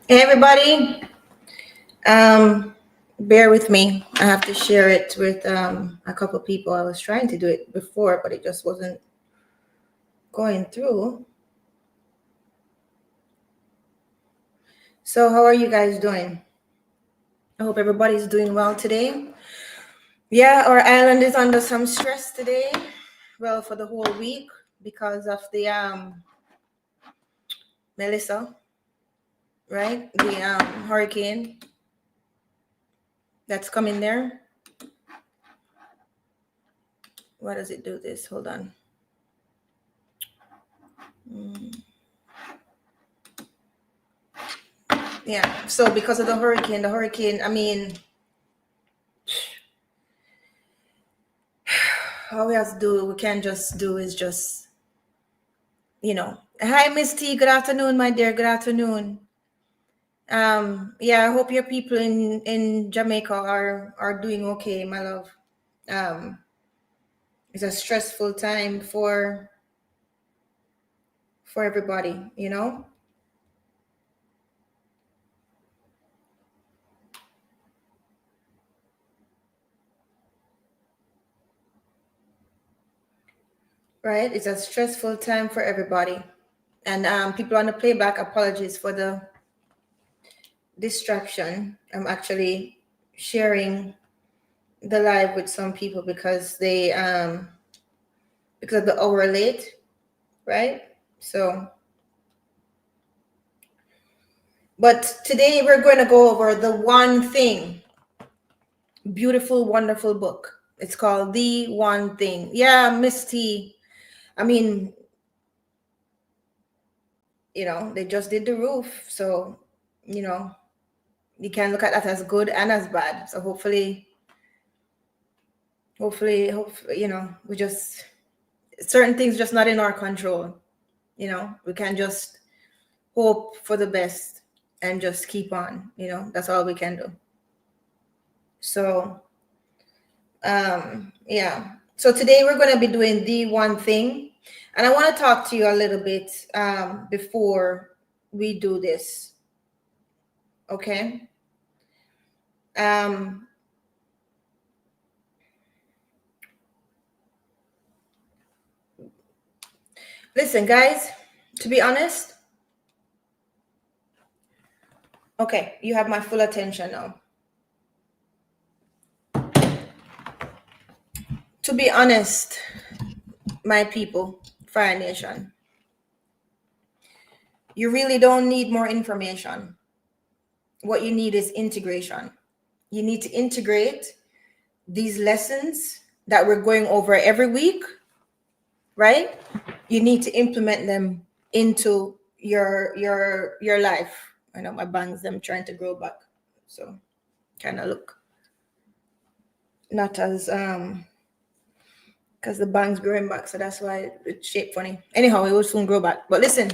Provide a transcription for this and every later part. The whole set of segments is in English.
Hey everybody, um, bear with me. I have to share it with a couple people. I was trying to do it before, but it just wasn't going through. So, how are you guys doing? I hope everybody's doing well today. Yeah, our island is under some stress today. Well, for the whole week because of the Melissa, right? The hurricane that's coming there. Why does it do this? Hold on. Yeah, so because of the hurricane, I mean, all we have to do, we can just do is just, Hi, Miss T. Good afternoon, my dear. Good afternoon. Yeah, I hope your people in Jamaica are doing okay, my love. Um, it's a stressful time for everybody. Right? It's a stressful time for everybody. And people on the playback, apologies for the distraction. I'm actually sharing the live with some people because because of the hour late, right? So, but today we're going to go over the one thing. Beautiful, wonderful book. It's called The One Thing. Yeah, Miss T. I mean, they just did the roof, so you know you can look at that as good and as bad. So hopefully, we just certain things just not in our control. We can just hope for the best and just keep on. That's all we can do. So yeah. So today we're going to be doing the one thing, and I want to talk to you a little bit before we do this. Okay. Um, Listen, guys. To be honest, okay, you have my full attention now. To be honest, my people, Fire Nation, you really don't need more information. What you need is integration. You need to integrate these lessons that we're going over every week, right? You need to implement them into your life. I know my bangs, them trying to grow back, so kind of look not as because the bangs growing back, so that's why it's shaped funny. Anyhow, it will soon grow back. But listen,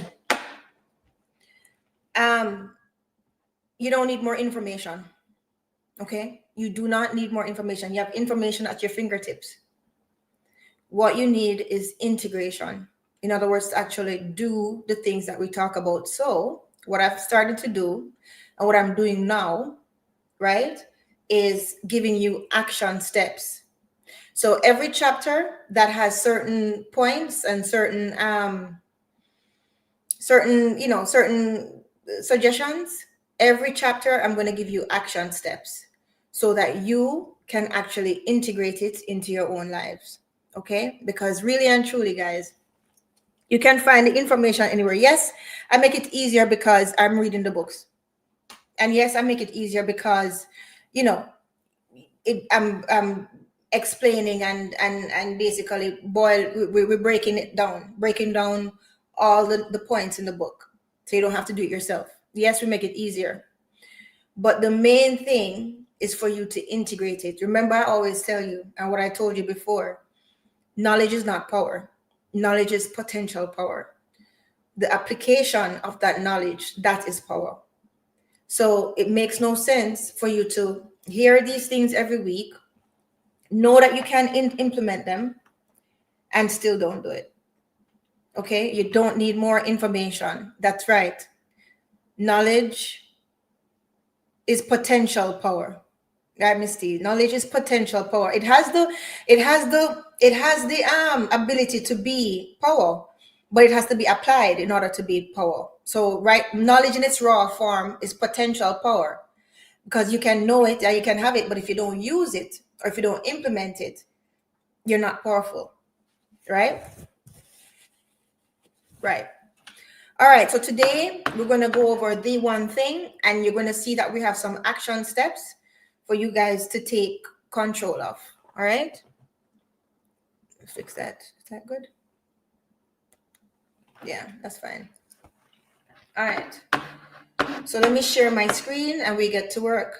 um you don't need more information. Okay, you do not need more information. You have information at your fingertips. What you need is integration. In other words, to actually do the things that we talk about. So what I've started to do and what I'm doing now, right, is giving you action steps. So every chapter that has certain points and certain suggestions, every chapter I'm going to give you action steps so that you can actually integrate it into your own lives. Okay? Because really and truly, guys, you can find the information anywhere. Yes, I make it easier because I'm reading the books. And yes, I make it easier because, you know, I'm explaining and basically we're breaking down all the points in the book. So you don't have to do it yourself. Yes, we make it easier. But the main thing is for you to integrate it. Remember, I always tell you, and what I told you before, knowledge is not power. Knowledge is potential power. The application of that knowledge, that is power. So it makes no sense for you to hear these things every week, know that you can implement them, and still don't do it. Okay, you don't need more information. That's right. Knowledge is potential power. Right, Misty? Knowledge is potential power. It has the ability to be power, but it has to be applied in order to be power. So, right, knowledge in its raw form is potential power, because you can know it and you can have it, but if you don't use it or if you don't implement it, you're not powerful. Right? Right. All right, so today we're going to go over the one thing, and you're going to see that we have some action steps for you guys to take control of. All right, let's fix that. Is that good? Yeah, that's fine. All right, so let me share my screen and we get to work.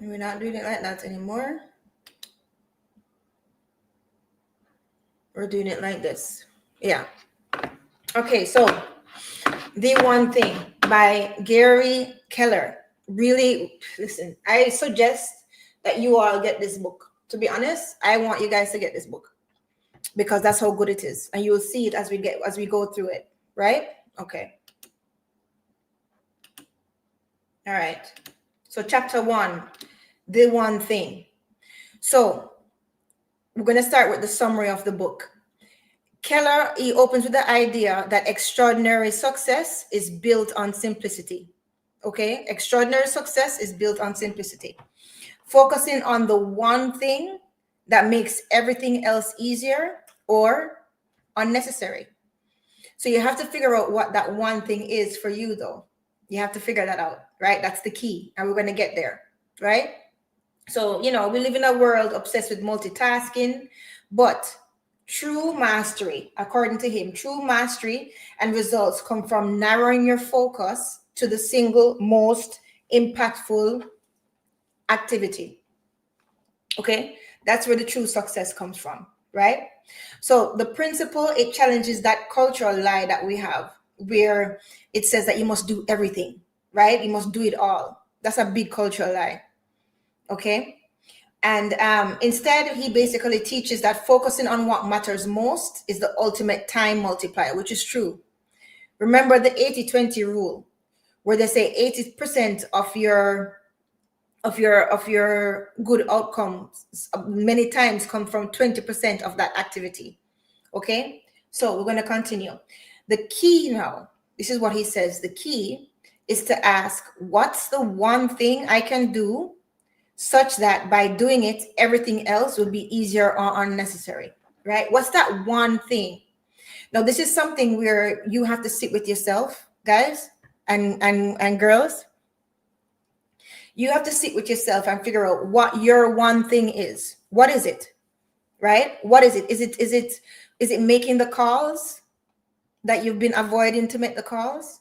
We're not doing it like that anymore. We're doing it like this. Yeah. Okay, so The One Thing by Gary Keller. Really, listen, I suggest that you all get this book. To be honest, I want you guys to get this book because that's how good it is, and you'll see it as we go through it. Right? Okay. All right. So chapter 1, The One Thing. So we're going to start with the summary of the book. Keller, he opens with the idea that extraordinary success is built on simplicity. Okay? Extraordinary success is built on simplicity. Focusing on the one thing that makes everything else easier or unnecessary. So you have to figure out what that one thing is for you, though. You have to figure that out, right? That's the key. And we're going to get there, right? So, we live in a world obsessed with multitasking, but true mastery, according to him, true mastery and results come from narrowing your focus to the single most impactful activity. Okay? That's where the true success comes from, right? So the principle, it challenges that cultural lie that we have where it says that you must do everything, right? You must do it all. That's a big cultural lie. Okay? And instead, he basically teaches that focusing on what matters most is the ultimate time multiplier, which is true. Remember the 80-20 rule, where they say 80% of your good outcomes many times come from 20% of that activity. Okay, so we're going to continue. The key now, this is what he says, the key is to ask, what's the one thing I can do such that by doing it, everything else will be easier or unnecessary, right? What's that one thing? Now, this is something where you have to sit with yourself, guys and girls. You have to sit with yourself and figure out what your one thing is. What is it? Right? What is it? Is it making the calls that you've been avoiding to make the calls?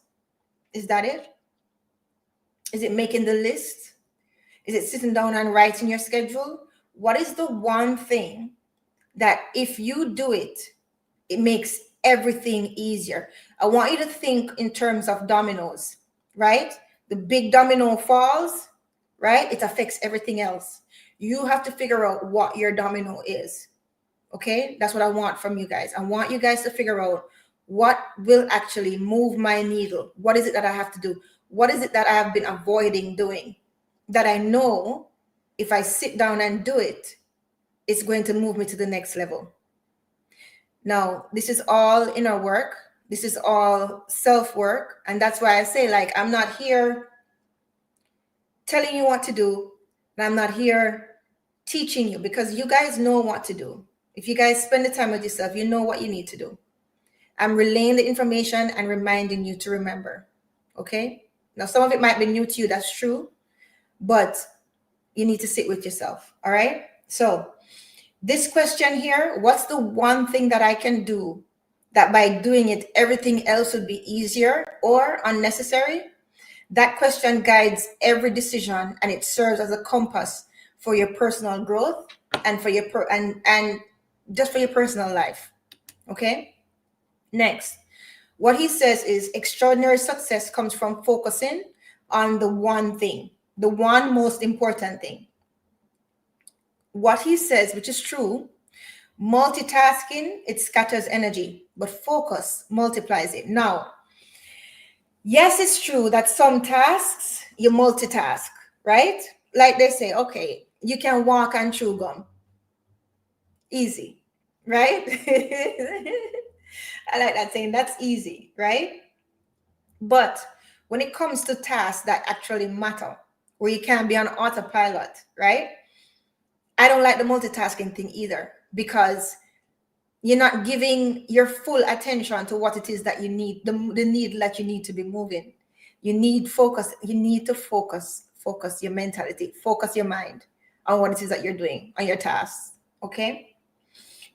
Is that it? Is it making the list? Is it sitting down and writing your schedule? What is the one thing that if you do it, it makes everything easier? I want you to think in terms of dominoes, right? The big domino falls, right? It affects everything else. You have to figure out what your domino is. Okay? That's what I want from you guys. I want you guys to figure out what will actually move my needle. What is it that I have to do? What is it that I have been avoiding doing that I know if I sit down and do it, it's going to move me to the next level? Now, this is all inner work. This is all self-work. And that's why I say, like, I'm not here telling you what to do, and I'm not here teaching you, because you guys know what to do. If you guys spend the time with yourself, you know what you need to do. I'm relaying the information and reminding you to remember. Okay? Now, some of it might be new to you, that's true, but you need to sit with yourself. All right? So, this question here, what's the one thing that I can do that by doing it, everything else would be easier or unnecessary? That question guides every decision, and it serves as a compass for your personal growth and for your and just for your personal life. Okay? Next, what he says is extraordinary success comes from focusing on the one thing, the one most important thing. What he says, which is true, multitasking, it scatters energy, but focus multiplies it. Now, yes, it's true that some tasks you multitask, right? Like they say, okay, you can walk and chew gum. Easy, right? I like that saying, that's easy, right? But when it comes to tasks that actually matter, where you can be on autopilot, right? I don't like the multitasking thing either, because you're not giving your full attention to what it is that you need, the need that you need to be moving. You need focus. You need to focus your mentality, focus your mind on what it is that you're doing, on your tasks. Okay?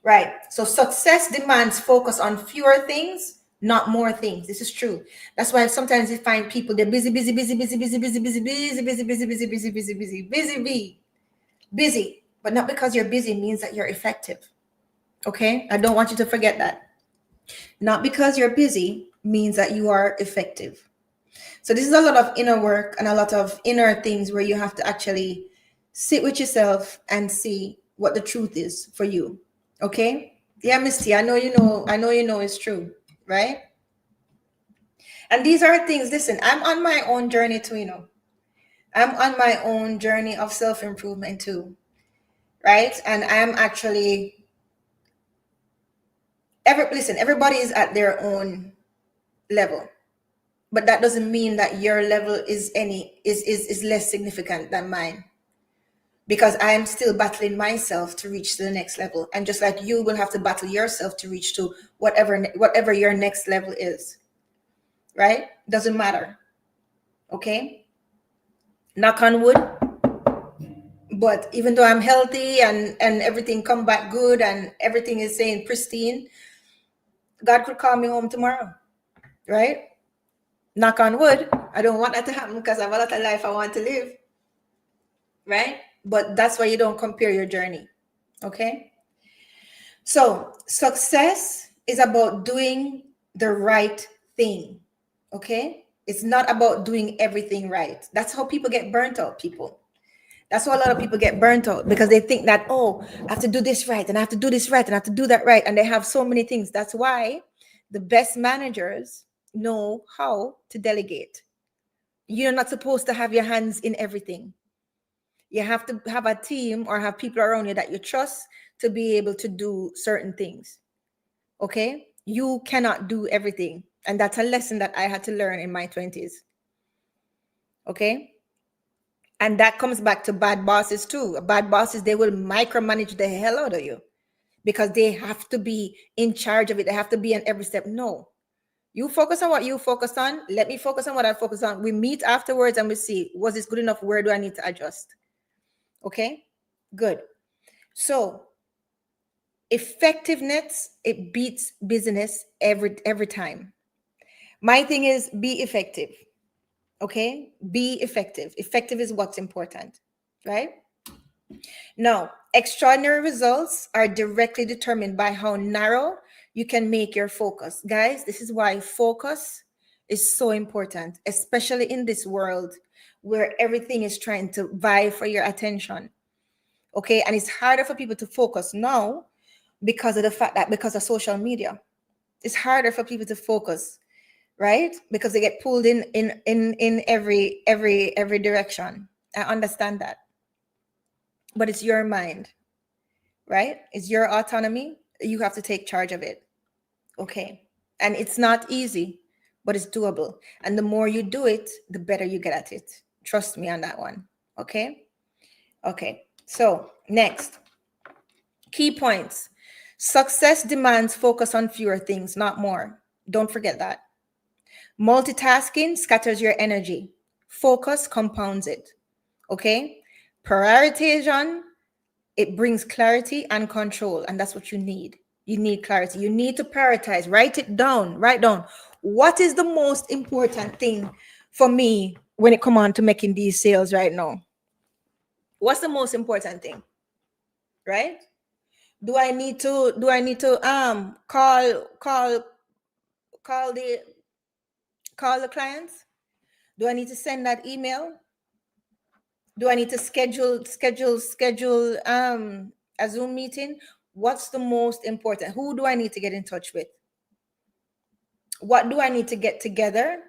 Right. So success demands focus on fewer things, not more things. This is true. That's why sometimes you find people, they're busy, busy, busy, busy, busy, busy, busy, busy, busy, busy, busy, busy, busy, busy, busy, busy. But not because you're busy means that you're effective. Okay? I don't want you to forget that. Not because you're busy means that you are effective. So this is a lot of inner work and a lot of inner things where you have to actually sit with yourself and see what the truth is for you. Okay? Yeah, Misty, I know you know it's true, right? And these are things, listen, I'm on my own journey too, you know. I'm on my own journey of self-improvement too, right? And I'm actually everybody is at their own level. But that doesn't mean that your level is less significant than mine, because I am still battling myself to reach to the next level, and just like you will have to battle yourself to reach to whatever your next level is, right? Doesn't matter. Okay, knock on wood. But even though I'm healthy and everything come back good and everything is saying pristine, God could call me home tomorrow, right? Knock on wood. I don't want that to happen because I have a lot of life I want to live, right? But that's why you don't compare your journey. Okay? So, success is about doing the right thing. Okay? It's not about doing everything right. That's how people get burnt out, people. That's why a lot of people get burnt out, because they think that, oh, I have to do this right, and I have to do this right, and I have to do that right. And they have so many things. That's why the best managers know how to delegate. You're not supposed to have your hands in everything. You have to have a team or have people around you that you trust to be able to do certain things. Okay? You cannot do everything. And that's a lesson that I had to learn in my 20s. Okay? And that comes back to bad bosses too. Bad bosses, they will micromanage the hell out of you because they have to be in charge of it. They have to be on every step. No. You focus on what you focus on. Let me focus on what I focus on. We meet afterwards and we see, was this good enough? Where do I need to adjust? Okay? Good. So effectiveness, it beats business every time. My thing is be effective. Okay? Be effective. Effective is what's important, right? Now, extraordinary results are directly determined by how narrow you can make your focus. Guys, this is why focus is so important, especially in this world where everything is trying to vie for your attention. Okay? And it's harder for people to focus now because of the fact that because of social media. It's harder for people to focus, right? Because they get pulled in every direction. I understand that. But it's your mind, right? It's your autonomy. You have to take charge of it. Okay. And it's not easy, but it's doable. And the more you do it, the better you get at it. Trust me on that one. Okay. Okay. So next, key points. Success demands focus on fewer things, not more. Don't forget that. Multitasking scatters your energy. Focus compounds it. Okay. Prioritization, it brings clarity and control, and that's what you need. You need clarity. You need to prioritize. Write it down. Write down what is the most important thing for me when it come on to making these sales right now? What's the most important thing? Right? Do I need to call the clients? Do I need to send that email? Do I need to schedule a Zoom meeting? What's the most important? Who do I need to get in touch with? What do I need to get together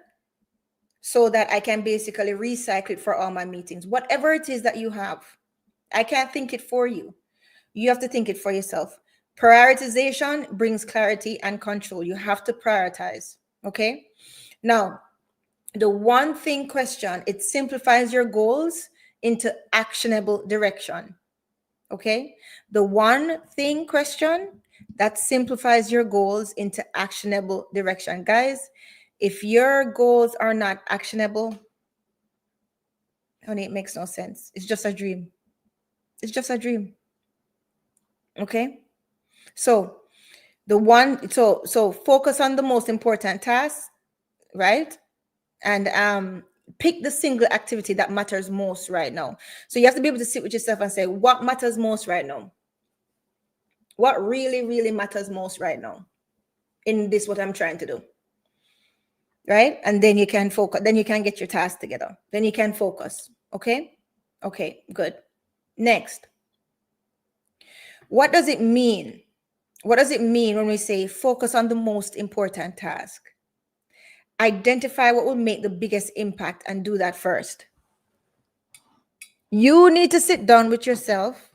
so that I can basically recycle it for all my meetings? Whatever it is that you have, I can't think it for you. You have to think it for yourself. Prioritization brings clarity and control. You have to prioritize. Okay. Now, the one thing question, it simplifies your goals into actionable direction. Okay. The one thing question that simplifies your goals into actionable direction. Guys, if your goals are not actionable, honey, it makes no sense. It's just a dream. It's just a dream. Okay. So so focus on the most important task, right? And pick the single activity that matters most right now. So you have to be able to sit with yourself and say, what matters most right now? What really, really matters most right now in this, what I'm trying to do? Right? And then you can focus, then you can get your task together. Then you can focus. Okay? Okay, good. Next. What does it mean? What does it mean when we say focus on the most important task? Identify what will make the biggest impact and do that first. You need to sit down with yourself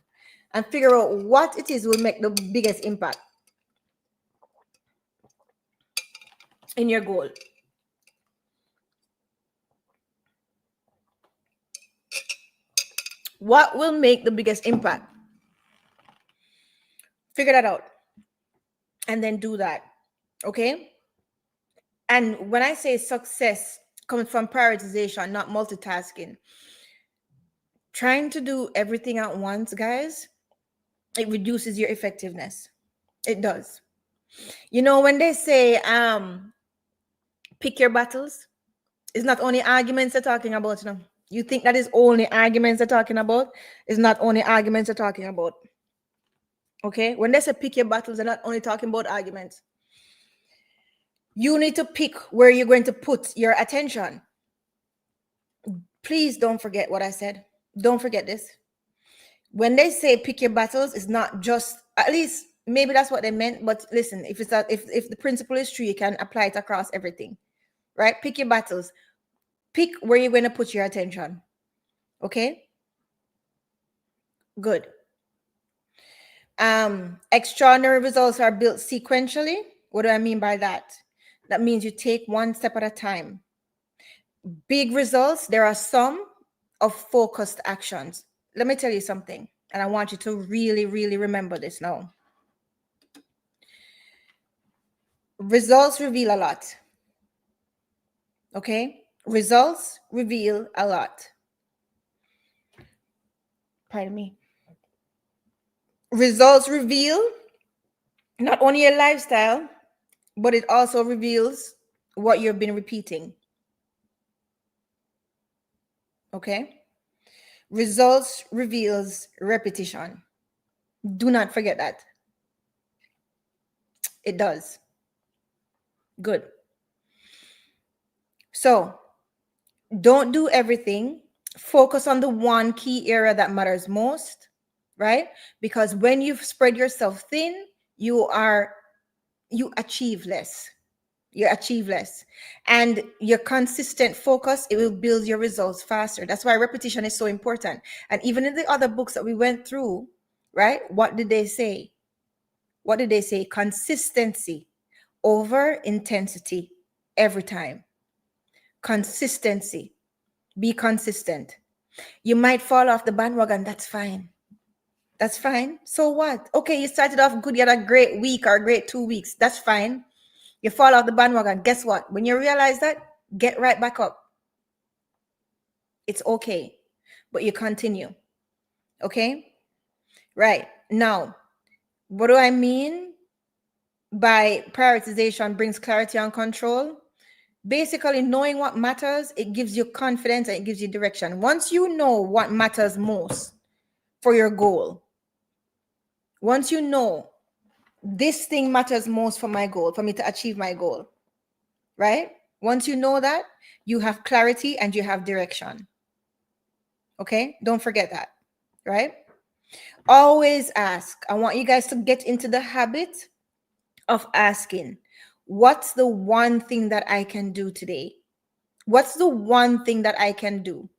and figure out what it is will make the biggest impact in your goal. What will make the biggest impact? Figure that out and then do that. Okay? And when I say success comes from prioritization, not multitasking, trying to do everything at once, guys, it reduces your effectiveness. It does. You know, when they say pick your battles, it's not only arguments they're talking about, you know. You think that is only arguments they're talking about? It's not only arguments they're talking about. Okay? When they say pick your battles, they're not only talking about arguments. You need to pick where you're going to put your attention. Please don't forget what I said. Don't forget this. When they say pick your battles, it's not just, at least maybe that's what they meant, but listen, if it's if the principle is true, you can apply it across everything. Right? Pick your battles. Pick where you're going to put your attention. Okay? Good. Extraordinary results are built sequentially. What do I mean by that? That means you take one step at a time. Big results, there are some of focused actions. Let me tell you something, and I want you to really, really remember this now. Results reveal a lot. Okay? Results reveal a lot. Pardon me. Results reveal not only your lifestyle, but it also reveals what you've been repeating. Okay? Results reveals repetition. Do not forget that. It does. Good. So, don't do everything. Focus on the one key area that matters most, right? Because when you spread yourself thin, you achieve less. You achieve less. And your consistent focus, it will build your results faster. That's why repetition is so important. And even in the other books that we went through, right? What did they say? What did they say? Consistency over intensity every time. Consistency. Be consistent. You might fall off the bandwagon. That's fine. That's fine. So what? Okay, you started off good. You had a great week or a great 2 weeks. That's fine. You fall off the bandwagon. Guess what? When you realize that, get right back up. It's okay. But you continue. Okay? Right. Now, what do I mean by prioritization brings clarity and control? Basically, knowing what matters, it gives you confidence and it gives you direction. Once you know what matters most for your goal, once you know this thing matters most for my goal, for me to achieve my goal, right? Once you know that, you have clarity and you have direction. Okay? Don't forget that, right? Always ask. I want you guys to get into the habit of asking, what's the one thing that I can do today? What's the one thing that I can do?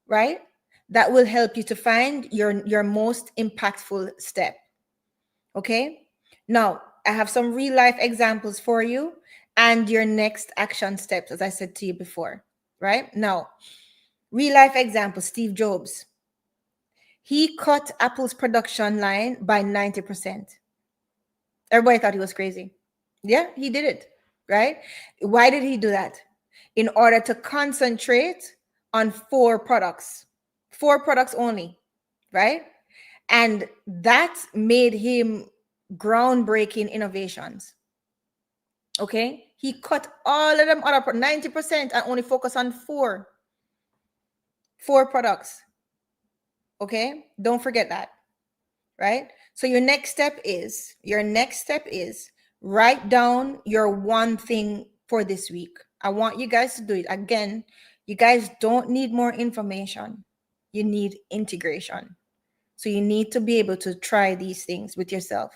Right? That will help you to find your most impactful step. Okay? Now, I have some real life examples for you and your next action steps, as I said to you before. Right? Now, real life example, Steve Jobs. He cut Apple's production line by 90%. Everybody thought he was crazy. Yeah, he did it, right? Why did he do that? In order to concentrate on four products only, right? And that made him groundbreaking innovations. Okay, he cut all of them other 90% and only focus on four products. Okay, don't forget that, right? So your next step is write down your one thing for this week. I want you guys to do it. Again, you guys don't need more information. You need integration. So you need to be able to try these things with yourself.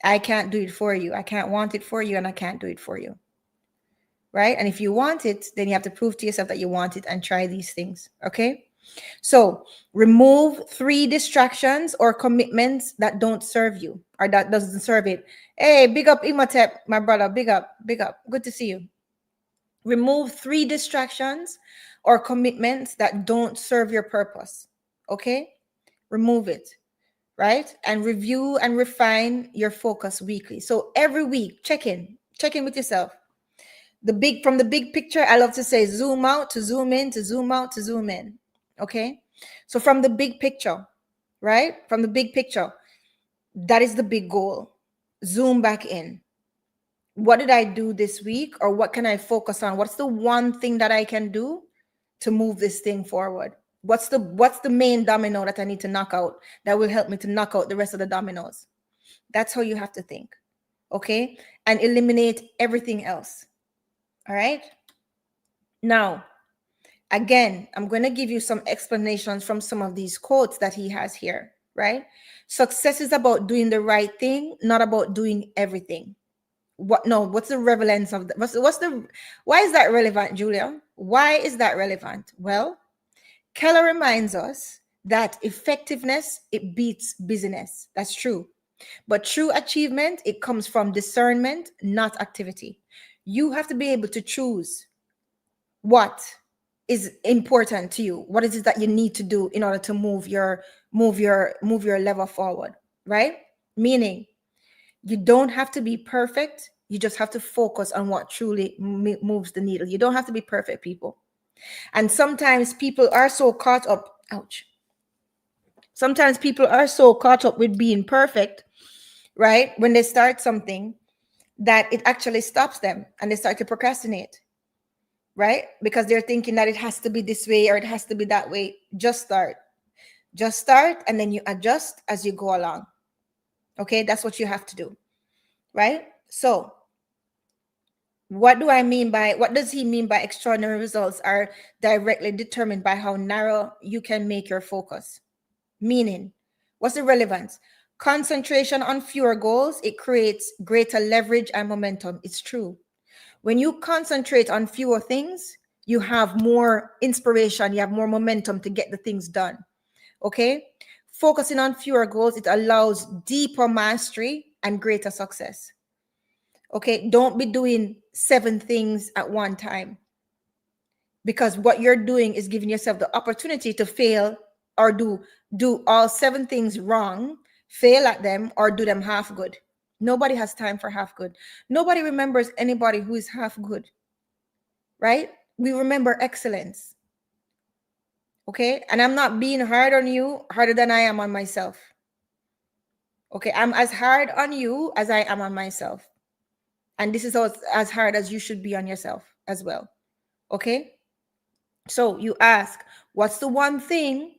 I can't do it for you. I can't want it for you and I can't do it for you. Right? And if you want it, then you have to prove to yourself that you want it and try these things. Okay? So remove 3 distractions or commitments that don't serve you or that doesn't serve it. Hey, big up Imhotep, my brother. Big up, big up. Good to see you. Remove 3 distractions or commitments that don't serve your purpose. Okay? Remove it, right? And review and refine your focus weekly. So every week, check in with yourself. From the big picture, I love to say zoom out to zoom in to zoom out to zoom in. Okay? So from the big picture, right? From the big picture, that is the big goal. Zoom back in. What did I do this week, or what can I focus on? What's the one thing that I can do to move this thing forward? What's the main domino that I need to knock out that will help me to knock out the rest of the dominoes? That's how you have to think. Okay? And eliminate everything else. All right? Now, again, I'm going to give you some explanations from some of these quotes that he has here, right? Success is about doing the right thing, not about doing everything. What's the relevance of that? Why is that relevant, Julia? Why is that relevant? Well, Keller reminds us that effectiveness, it beats busyness. That's true. But true achievement, it comes from discernment, not activity. You have to be able to choose what is important to you. What is it that you need to do in order to move your level forward, right? Meaning, you don't have to be perfect. You just have to focus on what truly moves the needle. You don't have to be perfect, people. And sometimes people are so caught up, ouch. Sometimes people are so caught up with being perfect, right? When they start something, that it actually stops them and they start to procrastinate, right? Because they're thinking that it has to be this way or it has to be that way. Just start. Just start and then you adjust as you go along. Okay, that's what you have to do, right? So, what does he mean by extraordinary results are directly determined by how narrow you can make your focus? Meaning, what's the relevance? Concentration on fewer goals, it creates greater leverage and momentum. It's true. When you concentrate on fewer things, you have more inspiration, you have more momentum to get the things done. Okay? Focusing on fewer goals, it allows deeper mastery and greater success. Okay? Don't be doing 7 things at one time, because what you're doing is giving yourself the opportunity to fail or do all 7 things wrong, fail at them, or do them half good. Nobody has time for half good. Nobody remembers anybody who is half good, right? We remember excellence. Okay? And I'm not being hard on you, harder than I am on myself. Okay? I'm as hard on you as I am on myself. And this is as hard as you should be on yourself as well. Okay? So you ask, what's the one thing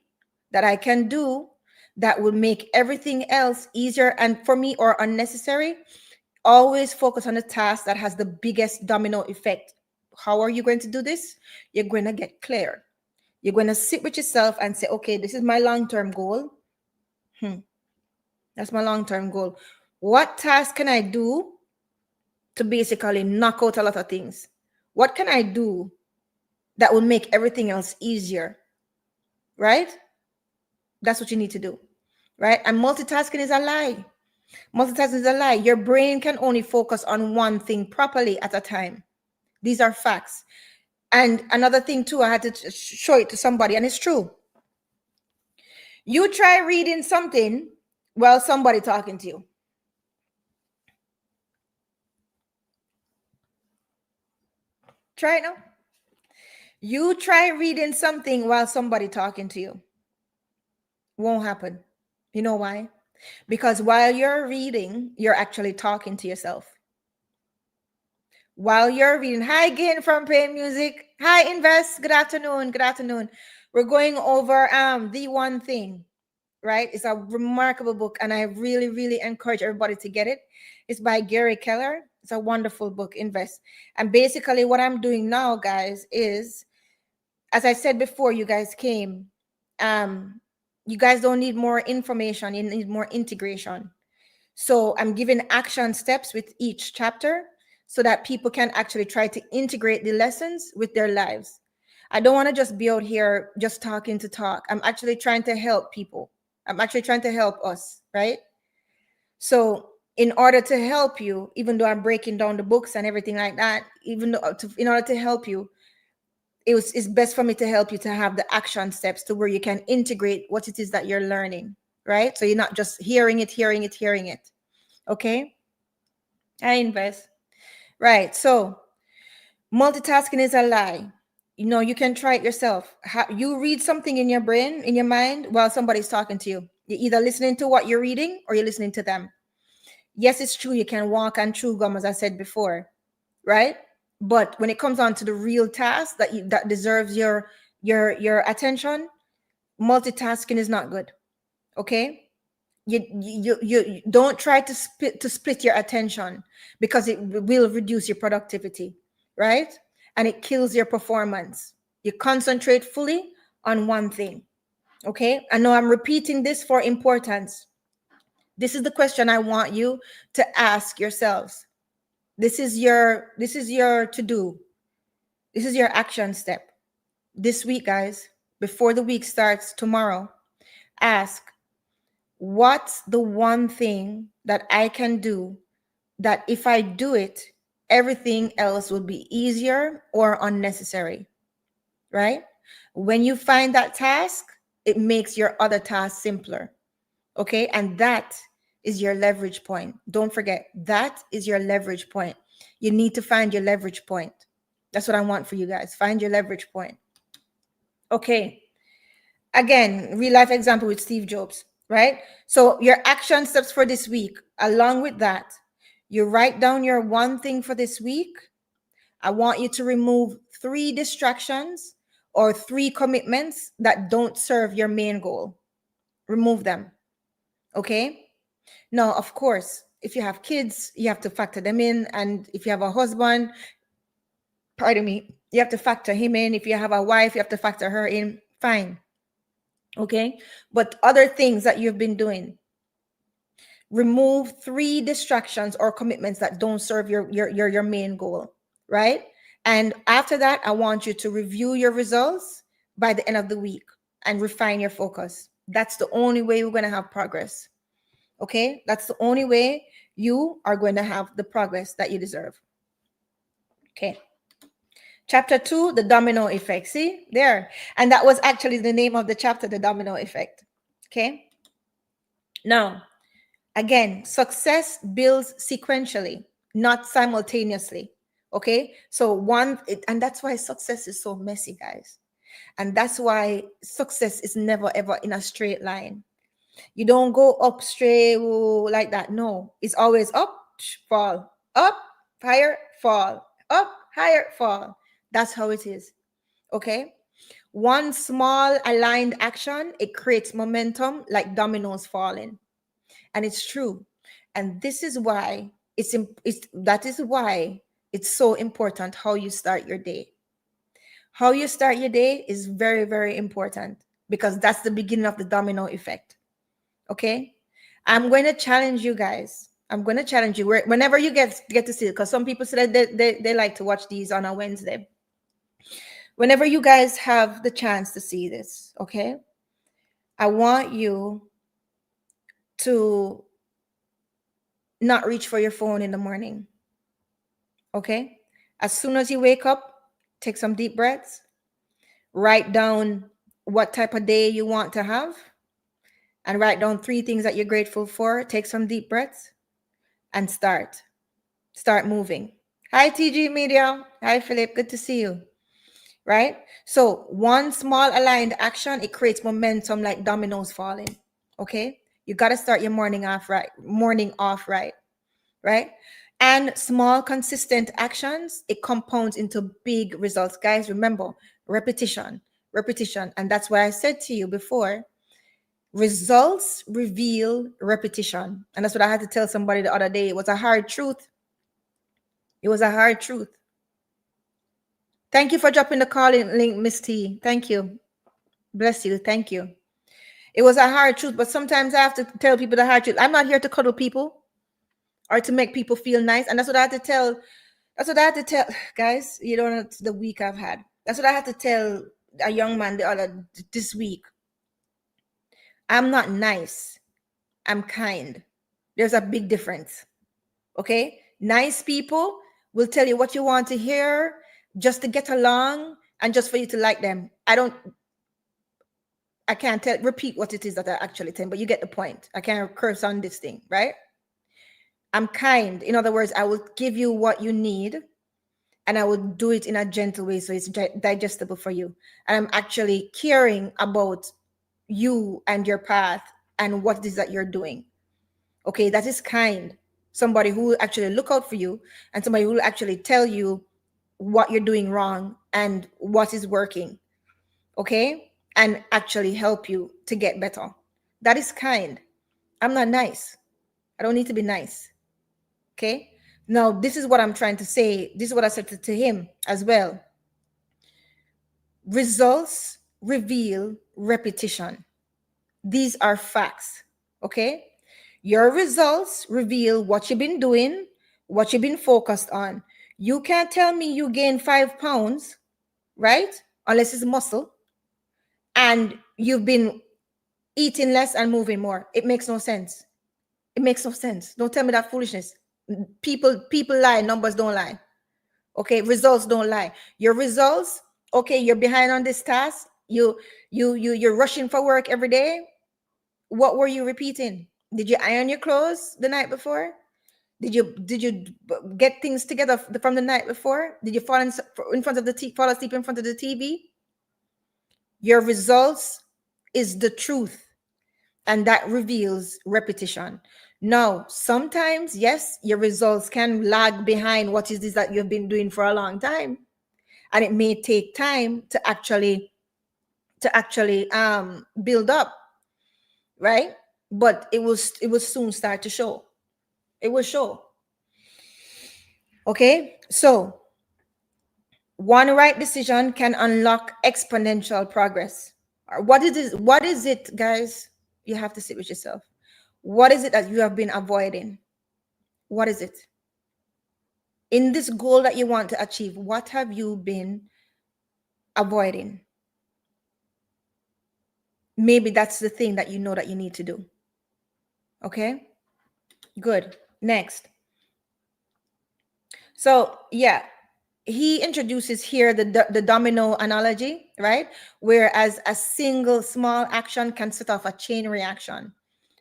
that I can do that will make everything else easier and for me or unnecessary? Always focus on the task that has the biggest domino effect. How are you going to do this? You're going to get clear. You're going to sit with yourself and say, okay, this is my long-term goal. That's my long-term goal. What task can I do to basically knock out a lot of things? What can I do that will make everything else easier? Right? That's what you need to do. Right? And multitasking is a lie. Multitasking is a lie. Your brain can only focus on one thing properly at a time. These are facts. And another thing too, I had to show it to somebody, and it's true. You try reading something while somebody talking to you. Try it now. You try reading something while somebody talking to you. Won't happen. You know why? Because while you're reading, you're actually talking to yourself. While you're reading, hi again from Pain Music. Hi Invest. Good afternoon. Good afternoon. We're going over The One Thing, right? It's a remarkable book, and I really, really encourage everybody to get it. It's by Gary Keller. It's a wonderful book, Invest. And basically, what I'm doing now, guys, is, as I said before, you guys came. You guys don't need more information, you need more integration. So I'm giving action steps with each chapter so that people can actually try to integrate the lessons with their lives. I don't want to just be out here just talking to talk. I'm actually trying to help people. I'm actually trying to help us, right? So in order to help you, even though I'm breaking down the books and everything like that, in order to help you, it's best for me to help you to have the action steps to where you can integrate what it is that you're learning, right? So you're not just hearing it. Okay? I invest. Right. So multitasking is a lie. You know, you can try it yourself. You read something in your brain, in your mind, while somebody's talking to you. You're either listening to what you're reading or you're listening to them. Yes, it's true. You can walk and chew gum, as I said before, right? But when it comes on to the real task that deserves your attention, multitasking is not good. Okay? You don't try to split your attention, because it will reduce your productivity, right? And it kills your performance. You concentrate fully on one thing. Okay? I know I'm repeating this for importance. This is the question I want you to ask yourselves. This is your to do. This is your action step. This week, guys, before the week starts tomorrow, ask, what's the one thing that I can do that if I do it, everything else will be easier or unnecessary, right? When you find that task, it makes your other tasks simpler. Okay? And that is your leverage point. Don't forget, that is your leverage point. You need to find your leverage point. That's what I want for you guys. Find your leverage point. Okay. Again, real life example with Steve Jobs, right? So your action steps for this week, along with that, you write down your one thing for this week. I want you to remove 3 distractions or 3 commitments that don't serve your main goal. Remove them. Okay? Now, of course, if you have kids, you have to factor them in. And if you have a husband, pardon me, you have to factor him in. If you have a wife, you have to factor her in. Fine. Okay? But other things that you've been doing, remove 3 distractions or commitments that don't serve your main goal, right? And after that, I want you to review your results by the end of the week and refine your focus. That's the only way we're going to have progress. Okay? That's the only way you are going to have the progress that you deserve. Okay. Chapter 2, the domino effect. See there. And that was actually the name of the chapter, the domino effect. Okay. Now, again, success builds sequentially, not simultaneously. Okay. So and that's why success is so messy, guys. And that's why success is never ever in a straight line. You don't go up straight like that. No, it's always up, fall, up, higher, fall, up, higher, fall. That's how it is. Okay. One small aligned action, it creates momentum like dominoes falling. And it's true. And this is why that is why it's so important how you start your day. How you start your day is very, very important because that's the beginning of the domino effect. Okay. I'm going to challenge you guys. I'm going to challenge you whenever you get to see it, because some people say that they like to watch these on a Wednesday. Whenever you guys have the chance to see this, okay, I want you to not reach for your phone in the morning. Okay. As soon as you wake up, take some deep breaths, write down what type of day you want to have, and write down 3 things that you're grateful for. Take some deep breaths and start moving. Hi, TG Media. Hi, Philip. Good to see you. Right? So, one small aligned action, it creates momentum like dominoes falling. Okay? You got to start your morning off right. Right? And small, consistent actions, it compounds into big results. Guys, remember, repetition. And that's why I said to you before, results reveal repetition. And that's what I had to tell somebody the other day. It was a hard truth. Thank you for dropping the calling link, Miss T. Thank you. Bless you. Thank you. It was a hard truth, but sometimes I have to tell people the hard truth. I'm not here to cuddle people or to make people feel nice. And that's what I had to tell. Guys. You don't know the week I've had. That's what I had to tell a young man this week. I'm not nice. I'm kind. There's a big difference. Okay? Nice people will tell you what you want to hear just to get along and just for you to like them. I can't repeat what it is that I actually tell, but you get the point. I can't curse on this thing, right? I'm kind. In other words, I will give you what you need and I will do it in a gentle way so it's digestible for you. And I'm actually caring about you and your path and what it is that you're doing. Okay, that is kind. Somebody who will actually look out for you and somebody who will actually tell you what you're doing wrong and what is working. Okay, and actually help you to get better. That is kind. I'm not nice. I don't need to be nice. Okay, now this is what I'm trying to say. This is what I said to him as well. Results reveal repetition. These are facts. Okay, your results reveal what you've been doing, what you've been focused on. You can't tell me you gain 5 pounds, right? Unless it's muscle, and you've been eating less and moving more. It makes no sense. Don't tell me that foolishness. People lie, numbers don't lie. Okay, results don't lie. Your results, okay, you're behind on this task. You're rushing for work every day. What were you repeating? Did you iron your clothes the night before? Did you get things together from the night before? Did you fall in front of fall asleep in front of the TV? Your results is the truth, and that reveals repetition. Now, sometimes, yes, your results can lag behind what is this that you've been doing for a long time, and it may take time to actually build up, right? But it will soon start to show. It will show. Okay, so one right decision can unlock exponential progress. What is it, guys? You have to sit with yourself. What is it that you have been avoiding? What is it? In this goal that you want to achieve, what have you been avoiding? Maybe that's the thing that you know that you need to do. Okay, good. Next. So, yeah, he introduces here the domino analogy, right? Whereas a single small action can set off a chain reaction,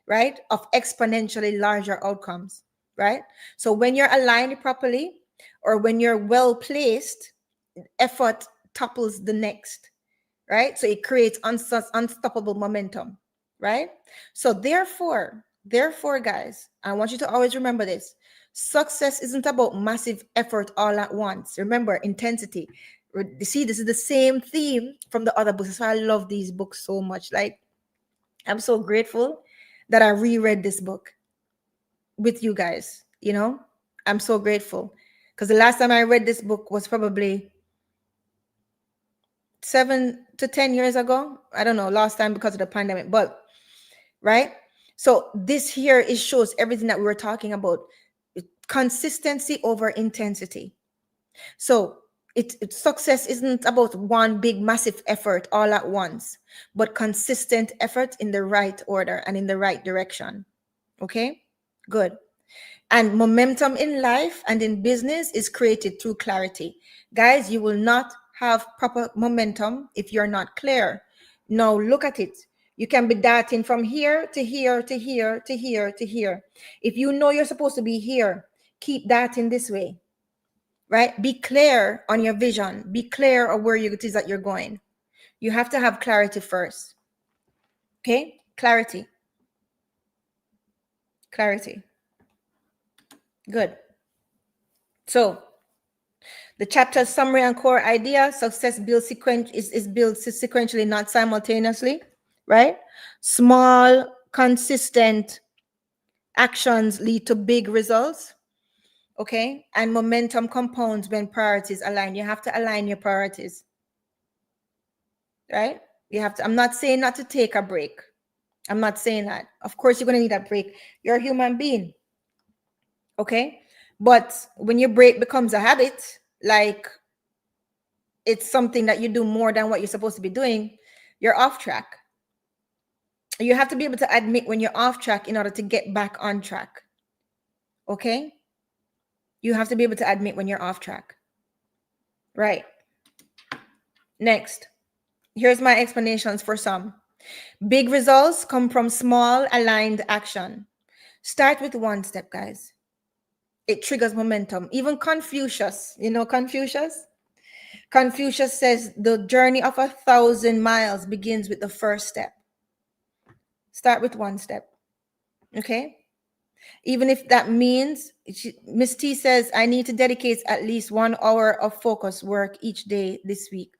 right? Of exponentially larger outcomes, right? So when you're aligned properly or when you're well placed, effort topples the next, right? So it creates unstoppable momentum, right? So therefore, guys, I want you to always remember this. Success isn't about massive effort all at once. Remember, intensity. See, this is the same theme from the other books. So I love these books so much. Like, I'm so grateful that I reread this book with you guys. I'm so grateful because the last time I read this book was probably 7 to 10 years ago. I don't know, last time because of the pandemic, but right. So this here is shows everything that we were talking about: consistency over intensity. So success isn't about one big massive effort all at once, but consistent effort in the right order and in the right direction. Okay, good. And momentum in life and in business is created through clarity. Guys, you will not have proper momentum if you're not clear. Now look at it. You can be darting from here to here to here to here to here. If you know you're supposed to be here, keep darting this way. Right? Be clear on your vision. Be clear on where it is that you're going. You have to have clarity first. Okay? Clarity. Clarity. Good. So the chapter summary and core idea: success built is built sequentially, not simultaneously, right? Small, consistent actions lead to big results. Okay. And momentum compounds when priorities align. You have to align your priorities. Right? You have to, I'm not saying not to take a break. I'm not saying that. Of course, you're going to need a break. You're a human being. Okay. But when your break becomes a habit, like it's something that you do more than what you're supposed to be doing, you're off track. You have to be able to admit when you're off track in order to get back on track. Okay? You have to be able to admit when you're off track. Right. Next. Here's my explanations for some. Big results come from small aligned action. Start with one step, guys. It triggers momentum. Even Confucius, Confucius? Confucius says the journey of 1,000 miles begins with the first step. Start with one step. Okay? Even if that means, Miss T says, I need to dedicate at least 1 hour of focus work each day this week.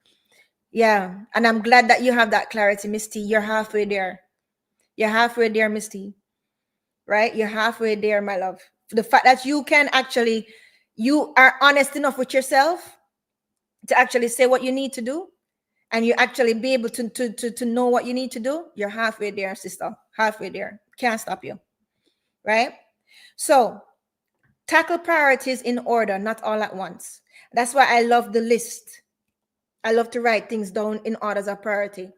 Yeah. And I'm glad that you have that clarity, Miss T. You're halfway there. You're halfway there, Miss T. Right? You're halfway there, my love. The fact that you are honest enough with yourself to actually say what you need to do, and you actually be able to know what you need to do, you're halfway there, sister. Halfway there. Can't stop you. Right? So tackle priorities in order, not all at once. That's why I love the list. I love to write things down in orders of priority.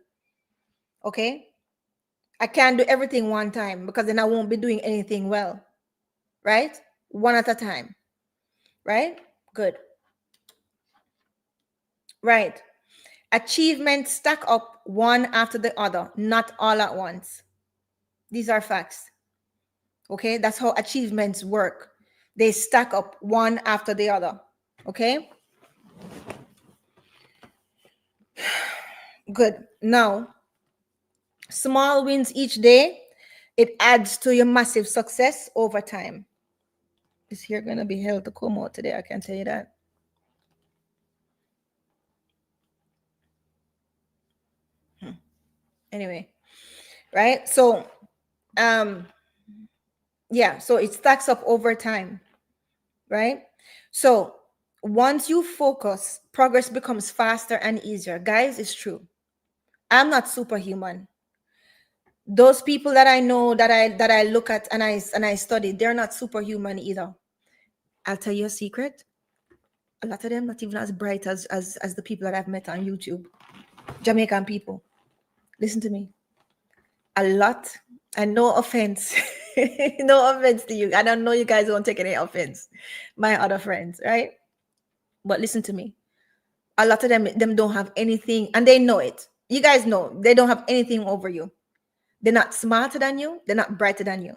Okay? I can't do everything one time because then I won't be doing anything well. Right? One at a time. Right? Good. Right. Achievements stack up one after the other, not all at once. These are facts. Okay? That's how achievements work. They stack up one after the other. Okay? Good. Now, small wins each day, it adds to your massive success over time. Is here going to be hell to come out today? I can tell you that. Anyway, right? So, yeah, so it stacks up over time, right? So once you focus, progress becomes faster and easier. Guys, it's true. I'm not superhuman. Those people that I know that I look at and I study, they're not superhuman either. I'll tell you a secret. A lot of them not even as bright as the people that I've met on YouTube. Jamaican people. Listen to me. A lot, and no offense. No offense to you. I don't know you guys won't take any offense. My other friends, right? But listen to me. A lot of them don't have anything, and they know it. You guys know they don't have anything over you. They're not smarter than you. They're not brighter than you.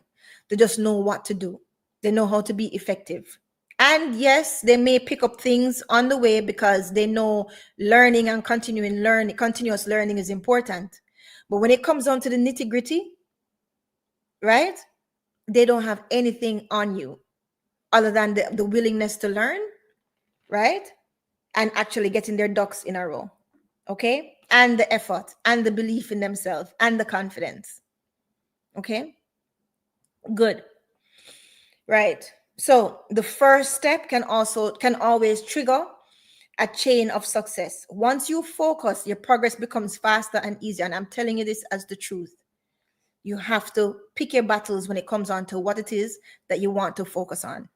They just know what to do. They know how to be effective. And yes, they may pick up things on the way because they know learning and continuous learning is important. But when it comes down to the nitty-gritty, right? They don't have anything on you other than the willingness to learn, right? and actually getting their ducks in a row. Okay? And the effort and the belief in themselves and the confidence. Okay? Good. Right. So the first step can always trigger a chain of success. Once you focus, your progress becomes faster and easier. And I'm telling you this as the truth. You have to pick your battles when it comes on to what it is that you want to focus on.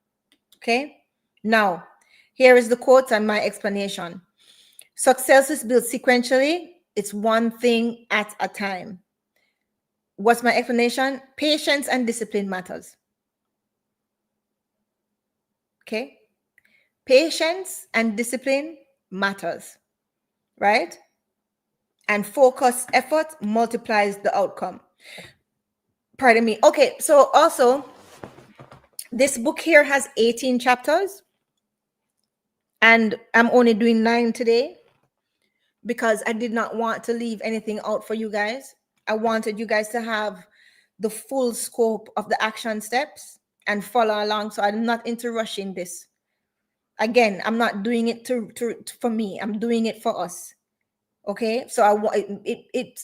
Okay? Now, here is the quote and my explanation. Success is built sequentially. It's one thing at a time. What's my explanation? Patience and discipline matters. Okay? Patience and discipline matters, right? And focused effort multiplies the outcome. Pardon me. Okay, so also, this book here has 18 chapters, and I'm only doing 9 today because I did not want to leave anything out for you guys. I wanted you guys to have the full scope of the action steps and follow along. So I'm not into rushing this. Again, I'm not doing it for me. I'm doing it for us. Okay, so I want it.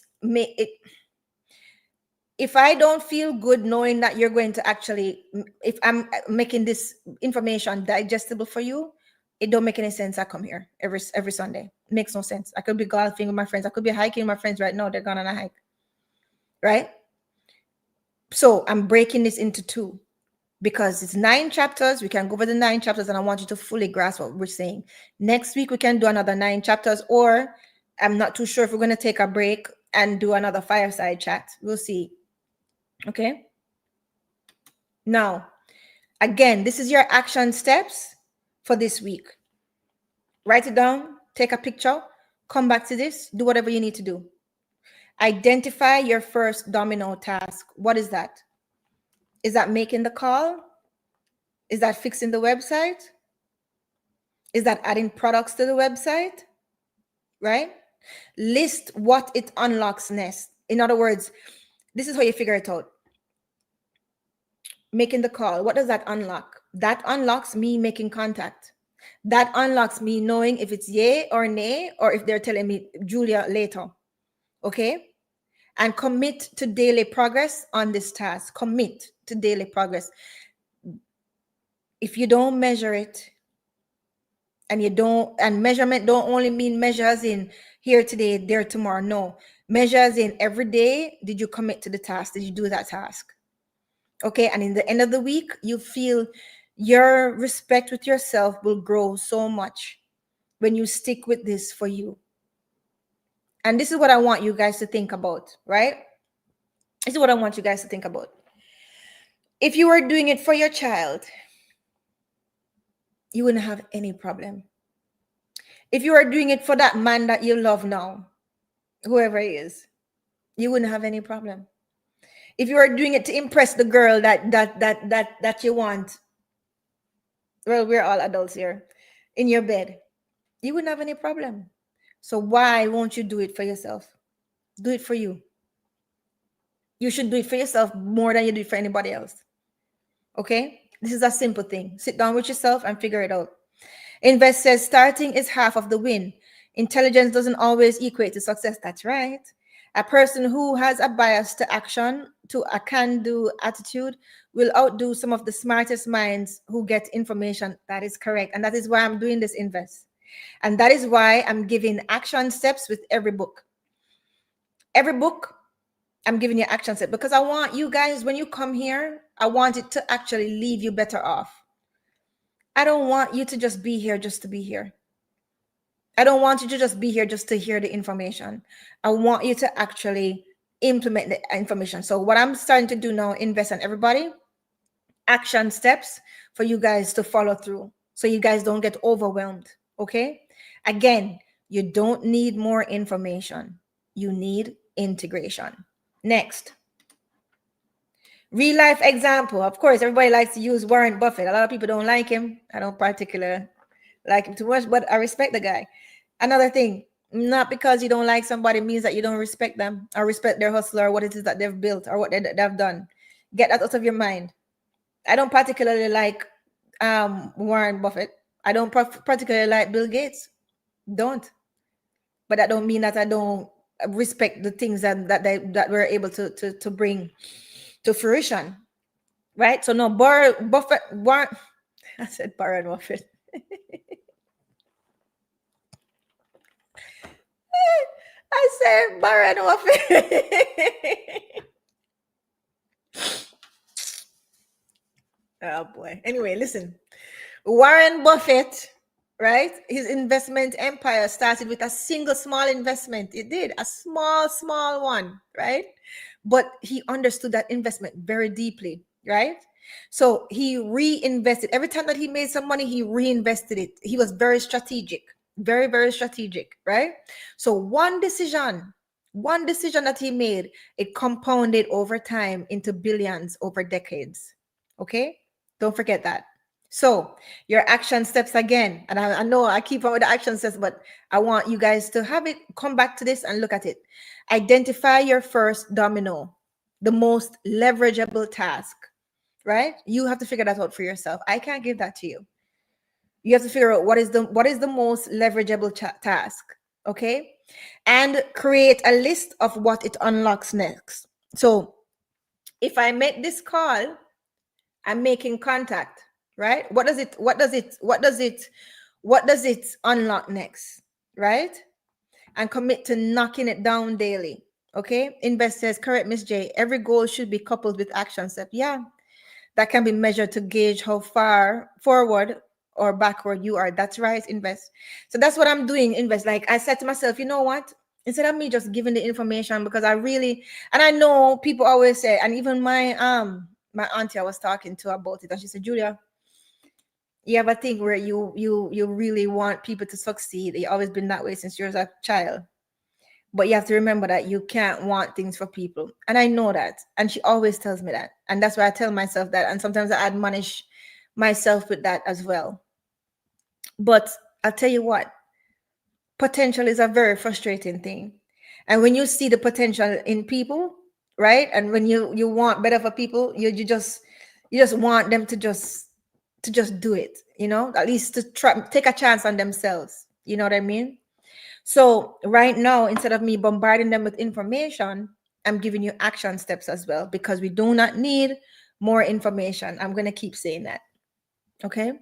If I don't feel good knowing that you're going to actually, if I'm making this information digestible for you, it don't make any sense. I come here every Sunday. It makes no sense. I could be golfing with my friends. I could be hiking with my friends right now. They're gone on a hike, right? So I'm breaking this into 2 because it's 9 chapters. We can go over the 9 chapters, and I want you to fully grasp what we're saying. Next week we can do another 9 chapters, or I'm not too sure if we're going to take a break and do another fireside chat. We'll see. Okay. Now, again, this is your action steps for this week. Write it down, take a picture, come back to this, do whatever you need to do. Identify your first domino task. What is that? Is that making the call? Is that fixing the website? Is that adding products to the website? Right? List what it unlocks next. In other words, this is how you figure it out. Making the call, what does that unlock? That unlocks me making contact. That unlocks me knowing if it's yay or nay, or if they're telling me Julia later. Okay? And commit to daily progress on this task. Commit to daily progress. If you don't measure it, and measurement don't only mean measures in here today, there tomorrow. No. Measures in every day. Did you commit to the task? Did you do that task? Okay. And in the end of the week, you feel your respect with yourself will grow so much when you stick with this for you. And this is what I want you guys to think about, right? This is what I want you guys to think about. If you were doing it for your child, you wouldn't have any problem. If you are doing it for that man that you love now, whoever he is, you wouldn't have any problem. If you are doing it to impress the girl that you want, well, we're all adults here, in your bed, you wouldn't have any problem. So why won't you do it for yourself? Do it for you. You should do it for yourself more than you do it for anybody else. Okay? This is a simple thing. Sit down with yourself and figure it out. Invest says starting is half of the win. Intelligence doesn't always equate to success. That's right. A person who has a bias to action, to a can-do attitude, will outdo some of the smartest minds who get information. That is correct. And that is why I'm doing this invest. And that is why I'm giving action steps with every book. Every book, I'm giving you action steps because I want you guys, when you come here, I want it to actually leave you better off. I don't want you to just be here just to be here. I don't want you to just be here just to hear the information. I want you to actually implement the information. So what I'm starting to do now, invest in everybody, action steps for you guys to follow through so you guys don't get overwhelmed. Okay? Again, you don't need more information. You need integration. Next. Real life example. Of course, everybody likes to use Warren Buffett. A lot of people don't like him. I don't particularly like him too much, but I respect the guy. Another thing, not because you don't like somebody means that you don't respect them or respect their hustle or what it is that they've built or what they've done. Get that out of your mind. I don't particularly like Warren Buffett. I don't particularly like Bill Gates. Don't. But that don't mean that I don't respect the things that we're able to bring to fruition, right? So no, Buffett, Warren, I said Warren Buffett. I said Warren Buffett. Oh boy. Anyway, listen. Warren Buffett, right? His investment empire started with a single small investment. It did a small one, right? But he understood that investment very deeply, right? So he reinvested. Every time that he made some money, he reinvested it. He was very strategic, very strategic, right? So one decision that he made, it compounded over time into billions over decades. Okay? Don't forget that. So your action steps again, and I know I keep on with the action steps, but I want you guys to have it come back to this and look at it. Identify your first domino, the most leverageable task, right? You have to figure that out for yourself. I can't give that to you. You have to figure out what is the most leverageable task, okay? And create a list of what it unlocks next. So if I make this call, I'm making contact, right? What does it unlock next, right? And commit to knocking it down daily. Okay. Investors, correct, Miss J. Every goal should be coupled with action step. Yeah. That can be measured to gauge how far forward or backward you are. That's right, invest. So that's what I'm doing, invest. Like I said to myself, you know what? Instead of me just giving the information, because I really, and I know people always say, and even my auntie I was talking to about it, and she said, Julia, you have a thing where you really want people to succeed. You've always been that way since you were a child. But you have to remember that you can't want things for people. And I know that. And she always tells me that. And that's why I tell myself that. And sometimes I admonish myself with that as well. But I'll tell you what, potential is a very frustrating thing. And when you see the potential in people, right? And when you want better for people, you just want them to just do it, at least to try take a chance on themselves. You know what I mean? So right now, instead of me bombarding them with information, I'm giving you action steps as well, because we do not need more information. I'm going to keep saying that. Okay.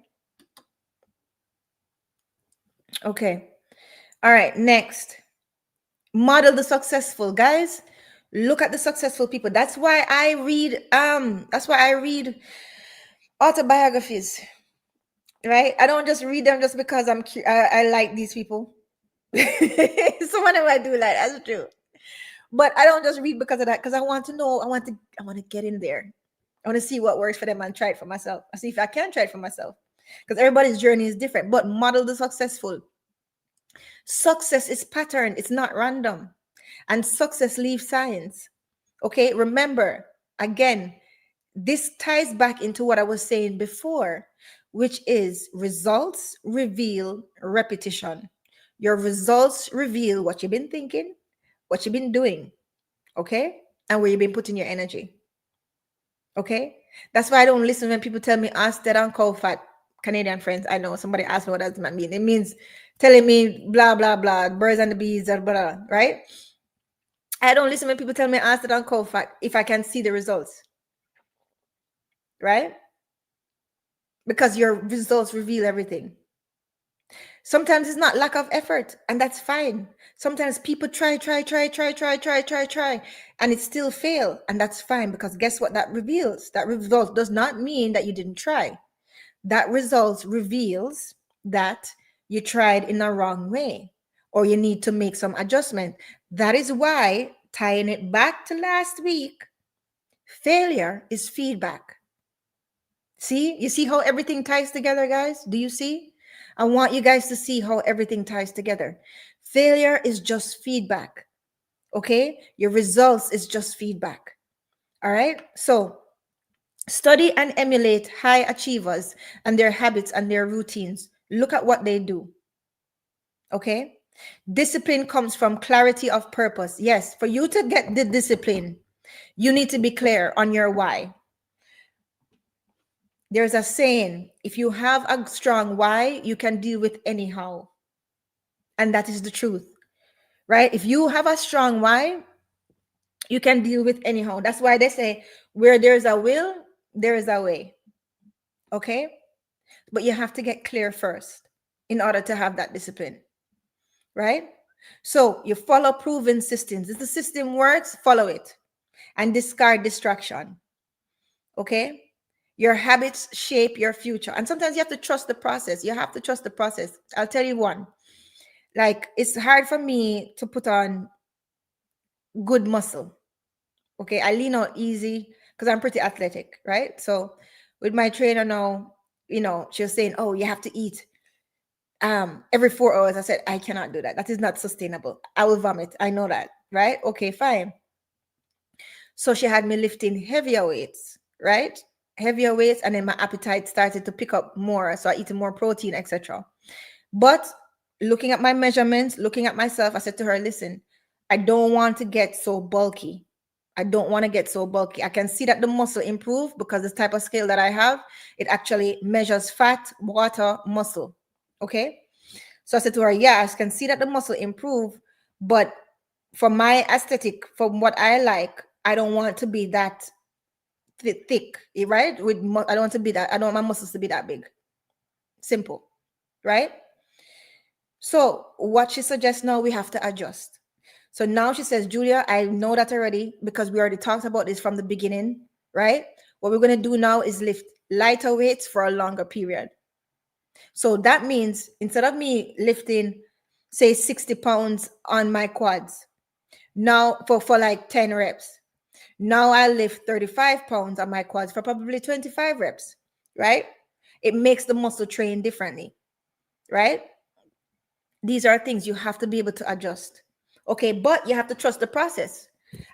Okay. All right. Next, model the successful. Guys, look at the successful people. That's why I read autobiographies, right? I don't just read them just because I like these people. Some of them I do like, that's true. But I don't just read because of that, because I want to know, I want to get in there. I want to see what works for them and try it for myself. I see if I can try it for myself. Because everybody's journey is different. But model the successful. Success is pattern, it's not random. And success leaves signs. Okay, remember, again, this ties back into what I was saying before, which is results reveal repetition. Your results reveal what you've been thinking, what you've been doing, okay? And where you've been putting your energy. Okay? That's why I don't listen when people tell me ask that on cow fat. Canadian friends, I know somebody asked me what does that mean. It means telling me blah blah blah, birds and the bees, blah, blah, right? I don't listen when people tell me ask that on cow fat if I can see the results. Right? Because your results reveal everything. Sometimes it's not lack of effort, and that's fine. Sometimes people try, and it still fail, and that's fine, because guess what that reveals? That result does not mean that you didn't try. That result reveals that you tried in a wrong way, or you need to make some adjustment. That is why, tying it back to last week, failure is feedback. See, you see how everything ties together, guys? Do you see? I want you guys to see how everything ties together. Failure is just feedback. Okay? Your results is just feedback. All right? So, study and emulate high achievers and their habits and their routines. Look at what they do. Okay? Discipline comes from clarity of purpose. Yes, for you to get the discipline, you need to be clear on your why. There's a saying, if you have a strong why, you can deal with anyhow. And that is the truth, right? If you have a strong why, you can deal with anyhow. That's why they say where there's a will, there is a way. Okay? But you have to get clear first in order to have that discipline, right? So you follow proven systems. If the system works, follow it and discard distraction. Okay? Your habits shape your future. And sometimes you have to trust the process. You have to trust the process. I'll tell you one. Like, it's hard for me to put on good muscle. Okay? I lean out easy because I'm pretty athletic, right? So with my trainer now, she was saying, oh, you have to eat every 4 hours. I said, I cannot do that. That is not sustainable. I will vomit. I know that, right? Okay, fine. So she had me lifting heavier weights, right? Heavier weights, and then my appetite started to pick up more. So I eat more protein, etc. But looking at my measurements, looking at myself, I said to her, listen, I don't want to get so bulky. I don't want to get so bulky. I can see that the muscle improve because the type of scale that I have, it actually measures fat, water, muscle. Okay. So I said to her, yeah, I can see that the muscle improve, but for my aesthetic, from what I like, I don't want to be that thick, right? I don't want to be that. I don't want my muscles to be that big. Simple, right? So what she suggests now, we have to adjust. So now she says, Julia, I know that already because we already talked about this from the beginning, right? What we're going to do now is lift lighter weights for a longer period. So that means instead of me lifting, say, 60 pounds on my quads, now for like 10 reps, now I lift 35 pounds on my quads for probably 25 reps, right? It makes the muscle train differently, right? These are things you have to be able to adjust. Okay, but you have to trust the process.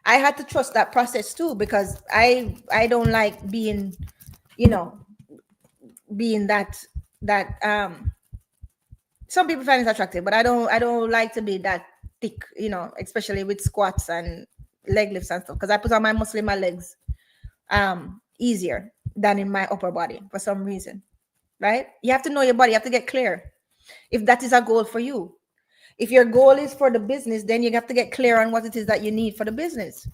I had to trust that process too because I don't like being, you know, being that some people find it attractive, but I don't like to be that thick, especially with squats and leg lifts and stuff because I put on my muscle in my legs easier than in my upper body for some reason, right? You have to know your body. You have to get clear if that is a goal for you. If your goal is for the business, then you have to get clear on what it is that you need for the business,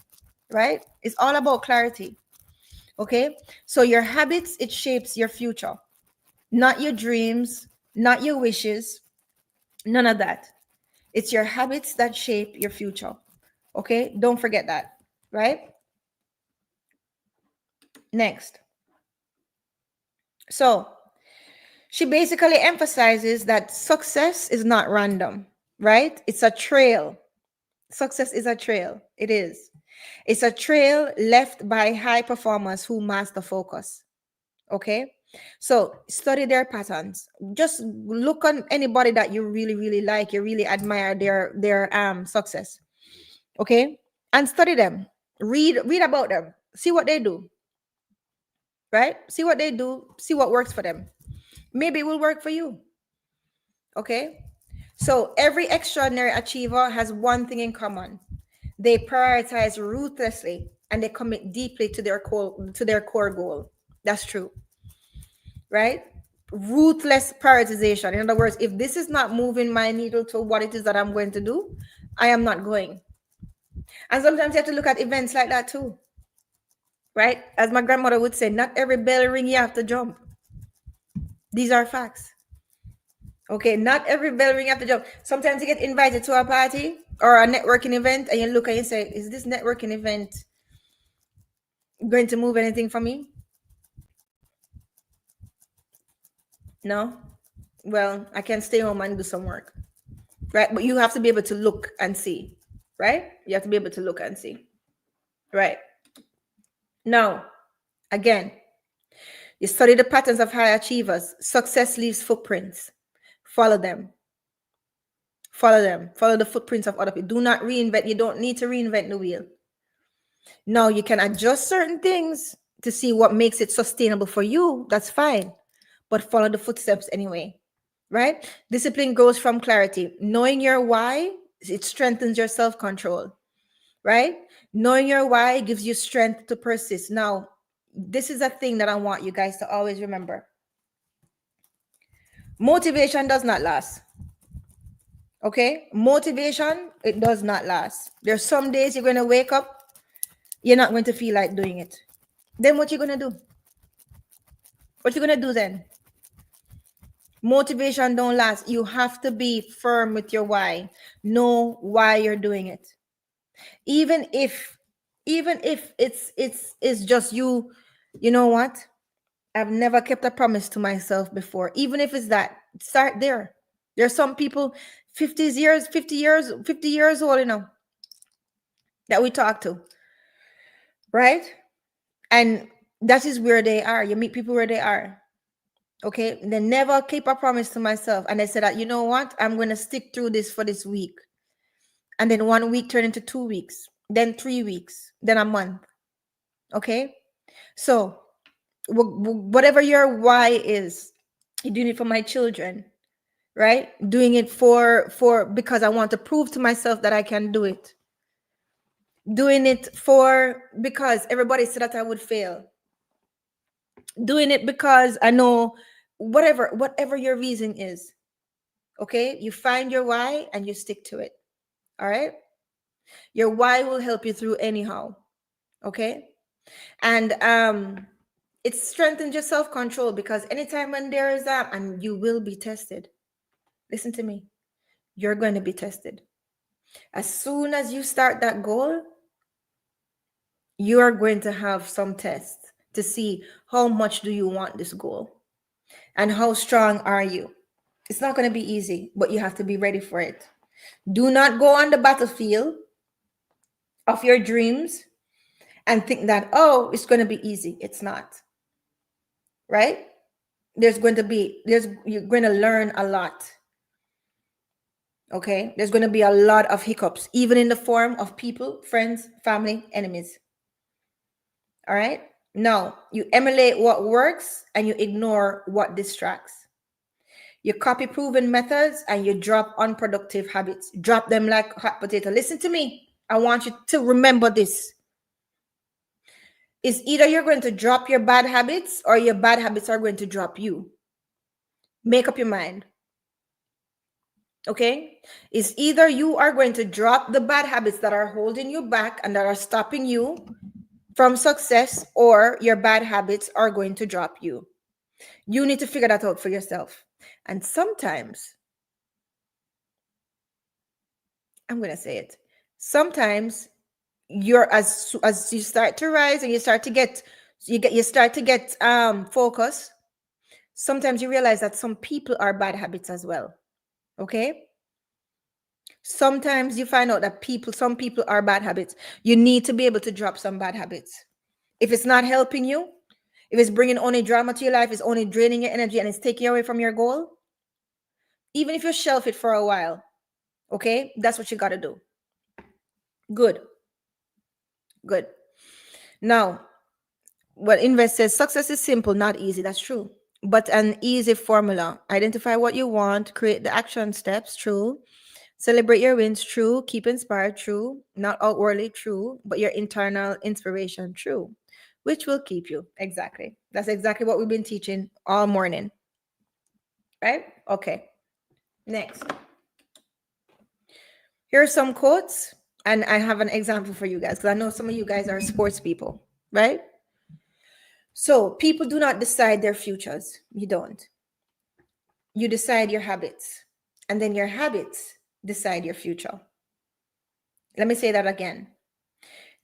right? It's all about clarity. Okay, so your habits, it shapes your future, not your dreams, not your wishes, none of that. It's your habits that shape your future. Okay, don't forget that, right? Next. So she basically emphasizes that success is not random, right? It's a trail. Success is a trail. It is. It's a trail left by high performers who master focus. Okay. So study their patterns. Just look on anybody that you really, really like, you really admire their success. Okay. And study them. Read about them. See what they do. Right? See what they do. See what works for them. Maybe it will work for you. Okay. So every extraordinary achiever has one thing in common. They prioritize ruthlessly and they commit deeply to their core goal. That's true, right? Ruthless prioritization. In other words, if this is not moving my needle to what it is that I'm going to do, I am not going. And sometimes you have to look at events like that too, right? As my grandmother would say, not every bell ring you have to jump. These are facts. Okay, not every bell ring you have to jump. Sometimes you get invited to a party or a networking event and you look and you say, is this networking event going to move anything for me? No? Well, I can stay home and do some work. Right? But you have to be able to look and see. Right? You have to be able to look and see. Right. Now, again, you study the patterns of high achievers. Success leaves footprints. Follow them. Follow them. Follow the footprints of other people. Do not reinvent. You don't need to reinvent the wheel. Now, you can adjust certain things to see what makes it sustainable for you. That's fine. But follow the footsteps anyway. Right? Discipline grows from clarity. Knowing your why, it strengthens your self-control. Right? Knowing your why gives you strength to persist. Now, this is a thing that I want you guys to always remember. Motivation does not last. Okay, motivation, it does not last. There's some days you're going to wake up, you're not going to feel like doing it. Then what you going to do? What you going to do then? Motivation don't last. You have to be firm with your why. Know why you're doing it. Even if it's just you, you know what? I've never kept a promise to myself before. Even if it's that, start there. There's some people 50 years old, that we talk to, right? And that is where they are. You meet people where they are. Okay. They never keep a promise to myself. And I said that, you know what? I'm going to stick through this for this week. And then 1 week turned into 2 weeks, then 3 weeks, then a month. Okay. So whatever your why is, you're doing it for my children, right? Doing it for because I want to prove to myself that I can do it. Doing it for because everybody said that I would fail. Doing it because I know whatever your reason is. Okay? You find your why and you stick to it. All right? Your why will help you through anyhow. Okay? And it strengthens your self-control because anytime when there is that, and you will be tested. Listen to me. You're going to be tested. As soon as you start that goal, you are going to have some tests to see how much do you want this goal and how strong are you. It's not going to be easy, but you have to be ready for it. Do not go on the battlefield of your dreams and think that, oh, it's going to be easy. It's not. Right? You're going to learn a lot. Okay? There's going to be a lot of hiccups, even in the form of people, friends, family, enemies. All right? Now, you emulate what works and you ignore what distracts. You copy proven methods and you drop unproductive habits. Drop them like hot potato. Listen to me. I want you to remember this. It's either you're going to drop your bad habits or your bad habits are going to drop you. Make up your mind. Okay? It's either you are going to drop the bad habits that are holding you back and that are stopping you from success, or your bad habits are going to drop you. You need to figure that out for yourself. And sometimes, I'm going to say it. Sometimes you're as you start to rise and you start to get focus, sometimes you realize that some people are bad habits as well. Okay? Sometimes you find out that some people are bad habits. You need to be able to drop some bad habits. If it's not helping you, if it's bringing only drama to your life, it's only draining your energy and it's taking you away from your goal, even if you shelf it for a while, okay, that's what you got to do. Good. Now, what Invest says, success is simple, not easy. That's true. But an easy formula. Identify what you want, create the action steps. True. Celebrate your wins. True. Keep inspired. True. Not outwardly. True. But your internal inspiration. True. Which will keep you. Exactly. That's exactly what we've been teaching all morning. Right? Okay. Next. Here are some quotes. And I have an example for you guys because I know some of you guys are sports people. Right? So people do not decide their futures. You don't. You decide your habits, and then your habits decide your future. Let me say that again.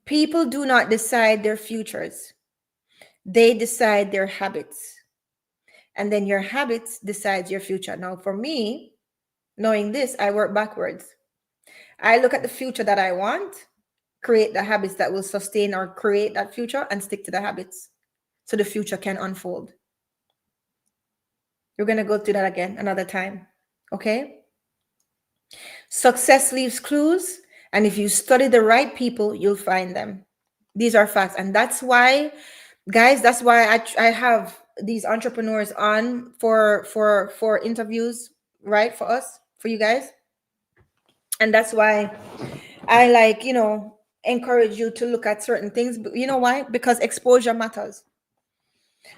People do not decide their futures. They decide their habits. And then your habits decides your future. Now, for me, knowing this, I work backwards. I look at the future that I want, create the habits that will sustain or create that future, and stick to the habits so the future can unfold. We're going to go through that again another time. Okay? Success leaves clues, and if you study the right people, you'll find them. These are facts, and that's why, guys, that's why I have these entrepreneurs on for interviews, right, for us, for you guys. And that's why I encourage you to look at certain things. But you know why? Because exposure matters.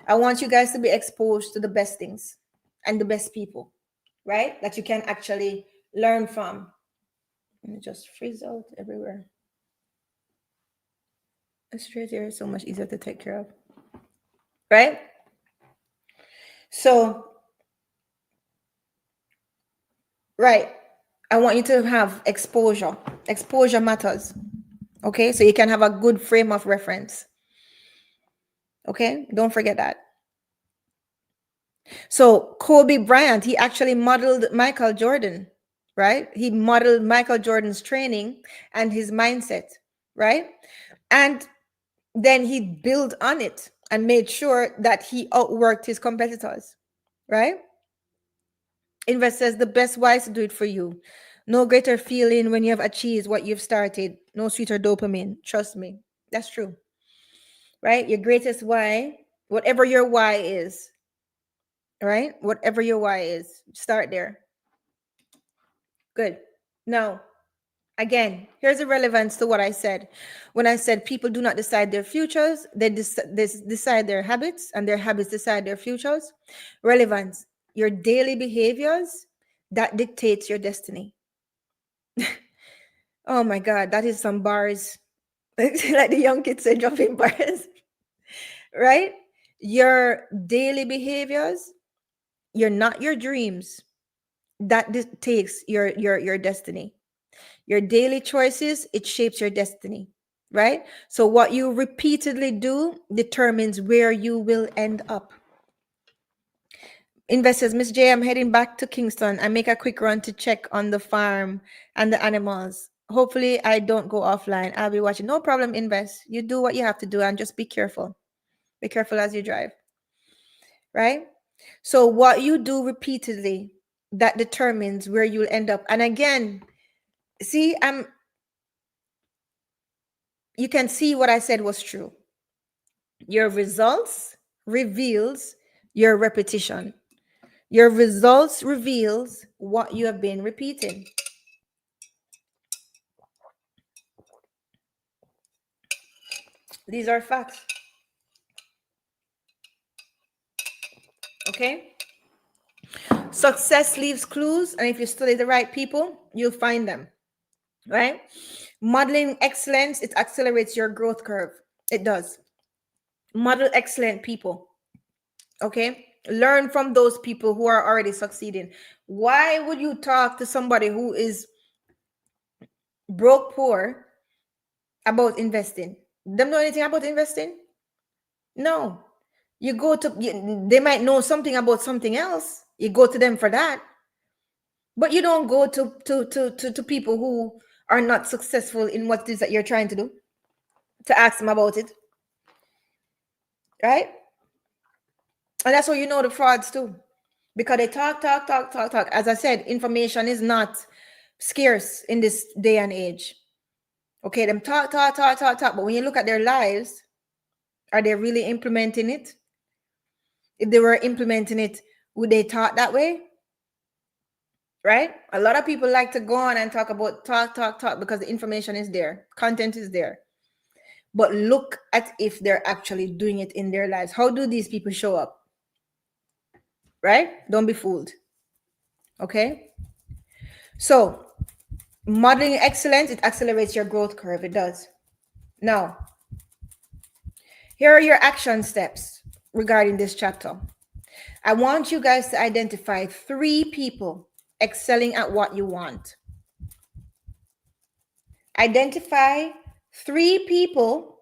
I want you guys to be exposed to the best things and the best people, right, that you can actually learn from. And it just freeze out everywhere. A straight hair is so much easier to take care of. Right? So, right. I want you to have exposure. Exposure matters. Okay? So you can have a good frame of reference. Okay? Don't forget that. So Kobe Bryant, he actually modeled Michael Jordan, right? He modeled Michael Jordan's training and his mindset, right? And then he built on it and made sure that he outworked his competitors, right? Invest says the best way to do it for you. No greater feeling when you have achieved what you've started. No sweeter dopamine. Trust me. That's true, right? Your greatest why, whatever your why is, right? Whatever your why is, start there. Good. Now, again, here's the relevance to what I said. When I said people do not decide their futures, they decide their habits, and their habits decide their futures. Relevance, your daily behaviors that dictates your destiny. Oh my God, that is some bars. Like the young kids say, dropping bars, right? Your daily behaviors, you're not your dreams. That dictates your destiny. Your daily choices, it shapes your destiny, right? So what you repeatedly do determines where you will end up. Investors, Miss J, I'm heading back to Kingston. I make a quick run to check on the farm and the animals. Hopefully I don't go offline. I'll be watching. No problem, Invest. You do what you have to do and just be careful. Be careful as you drive, right? So what you do repeatedly, that determines where you'll end up. And again, see, you can see what I said was true. Your results reveals your repetition. Your results reveals what you have been repeating. These are facts. Okay? Success leaves clues, and if you study the right people, you'll find them. Right? Modeling excellence, it accelerates your growth curve. It does. Model excellent people. Okay? Learn from those people who are already succeeding. Why would you talk to somebody who is broke poor about investing? Them know anything about investing? No. You go to they might know something about something else. You go to them for that. But you don't go to people who are not successful in what it is that you're trying to do to ask them about it. Right? And that's how you know the frauds too. Because they talk. As I said, information is not scarce in this day and age. Okay, them talk. But when you look at their lives, are they really implementing it? If they were implementing it, would they talk that way? Right? A lot of people like to go on and talk about talk because the information is there, content is there. But look at if they're actually doing it in their lives. How do these people show up? Right? Don't be fooled. Okay? So, modeling excellence, it accelerates your growth curve. It does. Now, here are your action steps regarding this chapter. I want you guys to identify 3 people excelling at what you want. Identify 3 people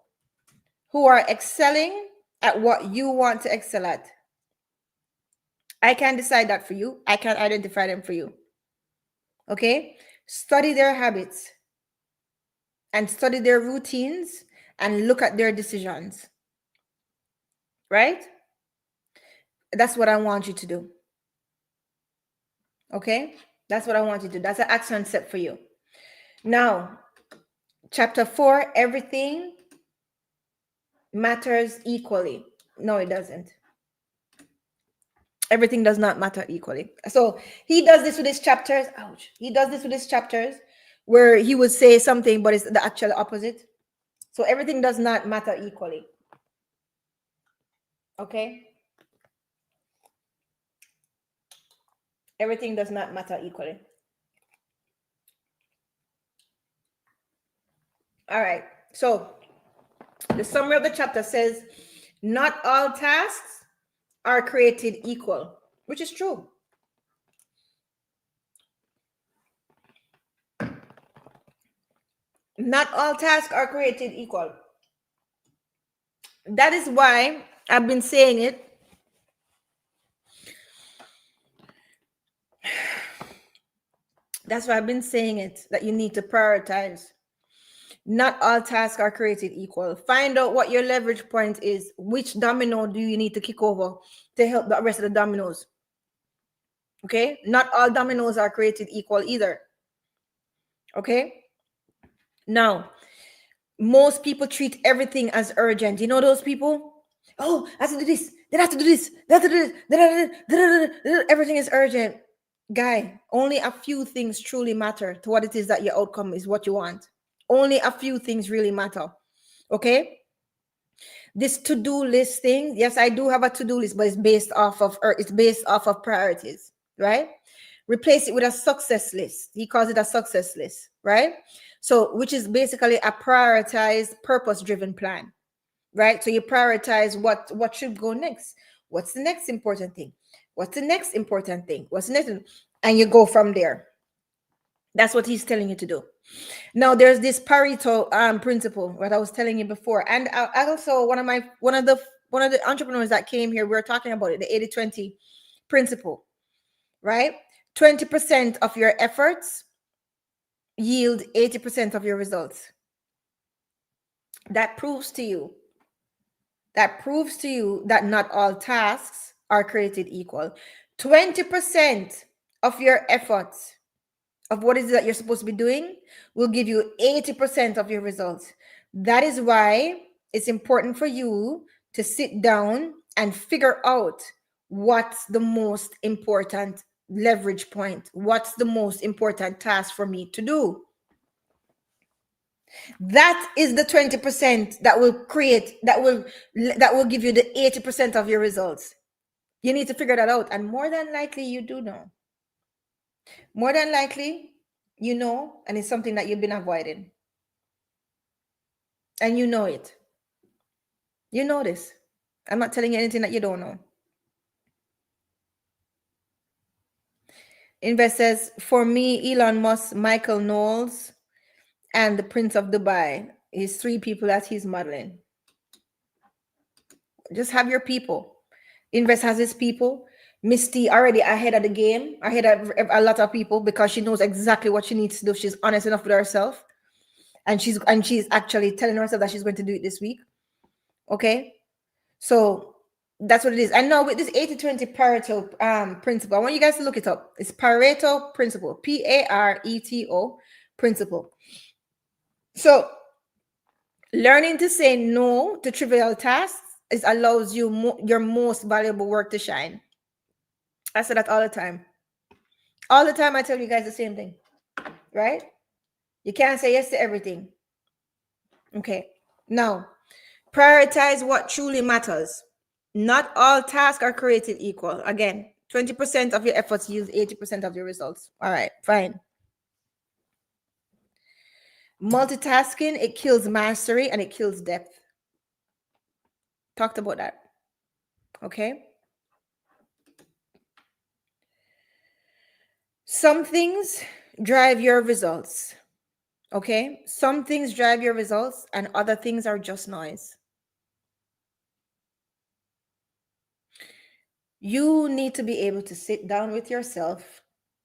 who are excelling at what you want to excel at. I can decide that for you. I can identify them for you. Okay? Study their habits and study their routines and look at their decisions. Right? That's what I want you to do. Okay? That's what I want you to do. That's an action step for you. Now, chapter 4, everything matters equally. No, it doesn't. Everything does not matter equally. So he does this with his chapters. Ouch. He does this with his chapters where he would say something, but it's the actual opposite. So everything does not matter equally. Okay? Everything does not matter equally. All right. So the summary of the chapter says, not all tasks are created equal, which is true. Not all tasks are created equal. That is why I've been saying it. That's why I've been saying it, that you need to prioritize. Not all tasks are created equal. Find out what your leverage point is. Which domino do you need to kick over to help the rest of the dominoes? Okay? Not all dominoes are created equal either. Okay? Now, most people treat everything as urgent. You know those people? Oh, I have to do this. Then I have to do this. Then I have to do this. Everything is urgent. Guy, only a few things truly matter to what it is that your outcome is, what you want. Only a few things really matter. Okay? This to-do list thing, yes, I do have a to-do list, but it's based off of priorities, right? Replace it with a success list. He calls it a success list, right? So, which is basically a prioritized, purpose-driven plan, right? So you prioritize what should go next. What's the next important thing? What's the next important thing? What's the next? And you go from there. That's what he's telling you to do. Now there's this Pareto principle, what I was telling you before, and I also one of the entrepreneurs that came here, we were talking about it, the 80-20 principle, right? 20% of your efforts yield 80% of your results. That proves to you that not all tasks are created equal. 20% of your efforts of what is it that you're supposed to be doing will give you 80% of your results. That is why it's important for you to sit down and figure out what's the most important leverage point. What's the most important task for me to do? That is the 20% that will give you the 80% of your results. You need to figure that out, and more than likely you do know. More than likely you know, and it's something that you've been avoiding. And you know it. You know this. I'm not telling you anything that you don't know. Investors, for me, Elon Musk, Michael Knowles, and the Prince of Dubai is three people that he's modeling. Just have your people. Invest has his people. Misty already ahead of the game, ahead of a lot of people, because she knows exactly what she needs to do. She's honest enough with herself. And she's actually telling herself that she's going to do it this week. Okay. So that's what it is. And now with this 80-20 Pareto principle, I want you guys to look it up. It's Pareto principle, Pareto principle. So learning to say no to trivial tasks allows you your most valuable work to shine. I say that all the time. All the time I tell you guys the same thing, right? You can't say yes to everything. Okay. Now, prioritize what truly matters. Not all tasks are created equal. Again, 20% of your efforts use 80% of your results. All right, fine. Multitasking, it kills mastery and it kills depth. Talked about that. Okay. Some things drive your results. Okay. Some things drive your results and other things are just noise. You need to be able to sit down with yourself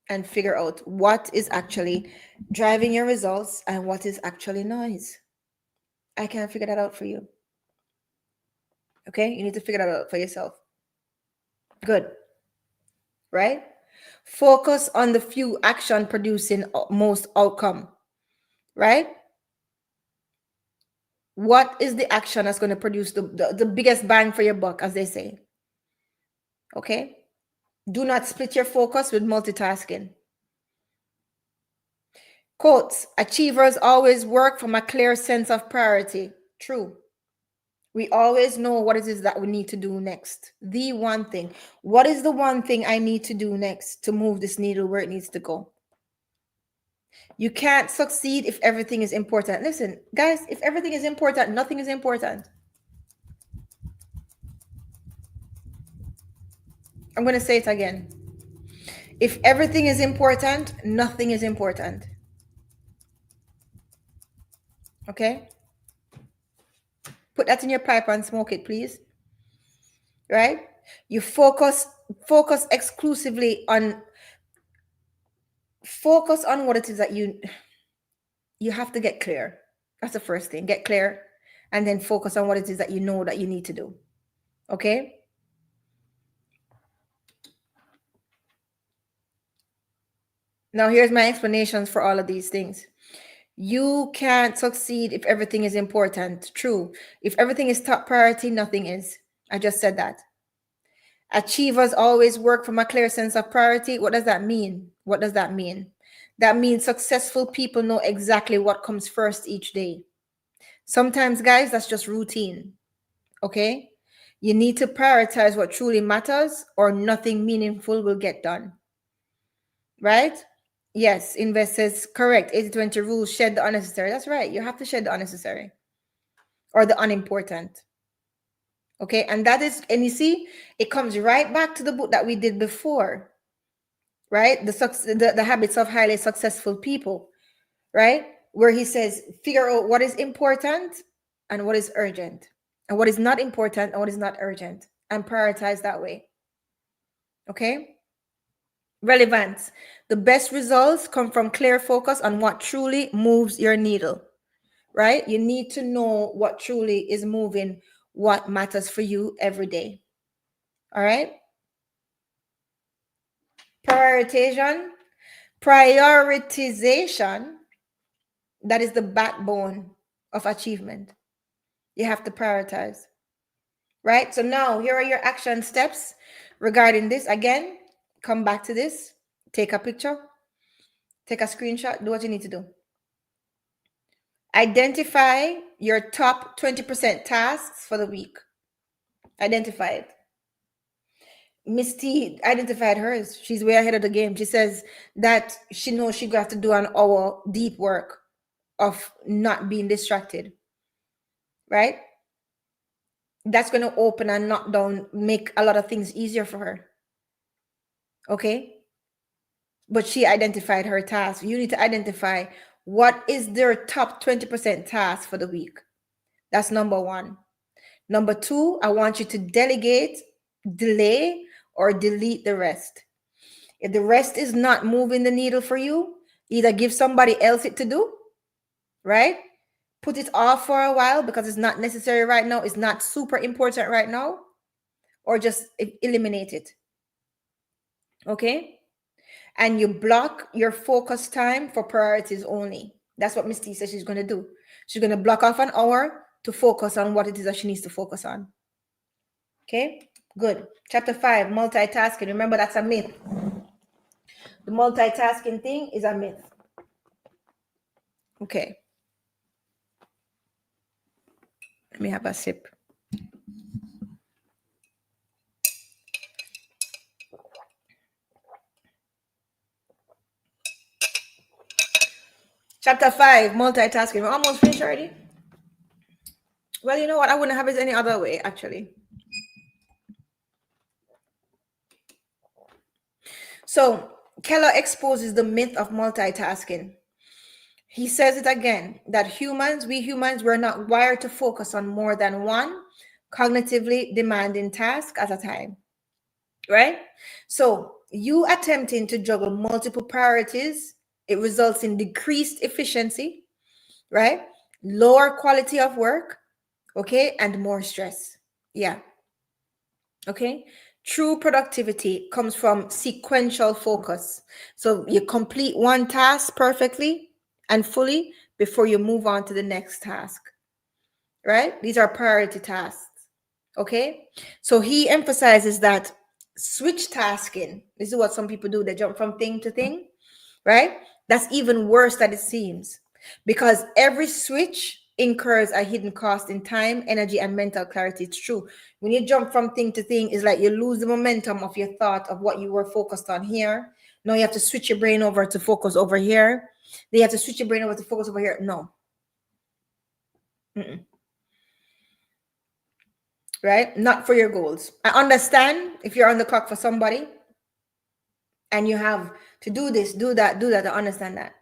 and figure out what is actually driving your results and what is actually noise. I can't figure that out for you. Okay? You need to figure that out for yourself. Good. Right? Focus on the few action producing most outcome. Right? What is the action that's going to produce the biggest bang for your buck, as they say? Okay? Do not split your focus with multitasking. Quotes, achievers always work from a clear sense of priority. True. We always know what it is that we need to do next. The one thing. What is the one thing I need to do next to move this needle where it needs to go? You can't succeed if everything is important. Listen, guys, if everything is important, nothing is important. I'm going to say it again. If everything is important, nothing is important. Okay? Put that in your pipe and smoke it, please. Right? You focus exclusively on what it is that you have to get clear. That's the first thing. Get clear and then focus on what it is that you know that you need to do. Okay? Now here's my explanations for all of these things. You can't succeed if everything is important. True. If everything is top priority, nothing is. I just said that. Achievers always work from a clear sense of priority. What does that mean? What does that mean? That means successful people know exactly what comes first each day. Sometimes, guys, that's just routine. Okay? You need to prioritize what truly matters, or nothing meaningful will get done. Right? Yes, investors, correct. 80-20 rule, shed the unnecessary. That's right. You have to shed the unnecessary or the unimportant. Okay, and that is, and you see, it comes right back to the book that we did before, right? The habits of highly successful people, right? Where he says, figure out what is important and what is urgent, and what is not important and what is not urgent, and prioritize that way. Okay. Relevance. The best results come from clear focus on what truly moves your needle, right? You need to know what truly is moving, what matters for you every day. All right. Prioritization. Prioritization. That is the backbone of achievement. You have to prioritize, right? So now here are your action steps regarding this. Again, come back to this. Take a picture. Take a screenshot. Do what you need to do. Identify your top 20% tasks for the week. Identify it. Miss T identified hers. She's way ahead of the game. She says that she knows she got to do an hour deep work of not being distracted. Right? That's going to open and knock down, make a lot of things easier for her. Okay? But she identified her task. You need to identify what is their top 20% task for the week. That's number one. Number two, I want you to delegate, delay, or delete the rest. If the rest is not moving the needle for you, either give somebody else it to do, right? Put it off for a while because it's not necessary right now. It's not super important right now, or just eliminate it. Okay? And you block your focus time for priorities only. That's what Miss T says she's going to do. She's going to block off an hour to focus on what it is that she needs to focus on. Okay? Good. Chapter 5, multitasking. Remember, that's a myth. The multitasking thing is a myth. Okay. Let me have a sip. Chapter 5, multitasking. We're almost finished already. Well, you know what? I wouldn't have it any other way, actually. So, Keller exposes the myth of multitasking. He says it again, that we humans, we're not wired to focus on more than one cognitively demanding task at a time, right? So you attempting to juggle multiple priorities, it results in decreased efficiency, right? Lower quality of work, okay? And more stress. Yeah. Okay. True productivity comes from sequential focus. So you complete one task perfectly and fully before you move on to the next task, right? These are priority tasks. Okay. So he emphasizes that switch tasking, this is what some people do, they jump from thing to thing, right? That's even worse than it seems, because every switch incurs a hidden cost in time, energy, and mental clarity. It's true. When you jump from thing to thing, it's like you lose the momentum of your thought of what you were focused on here. Now you have to switch your brain over to focus over here. They have to switch your brain over to focus over here. No. Mm-mm. Right? Not for your goals. I understand if you're on the clock for somebody and you have to do this, do that, do that. I understand that.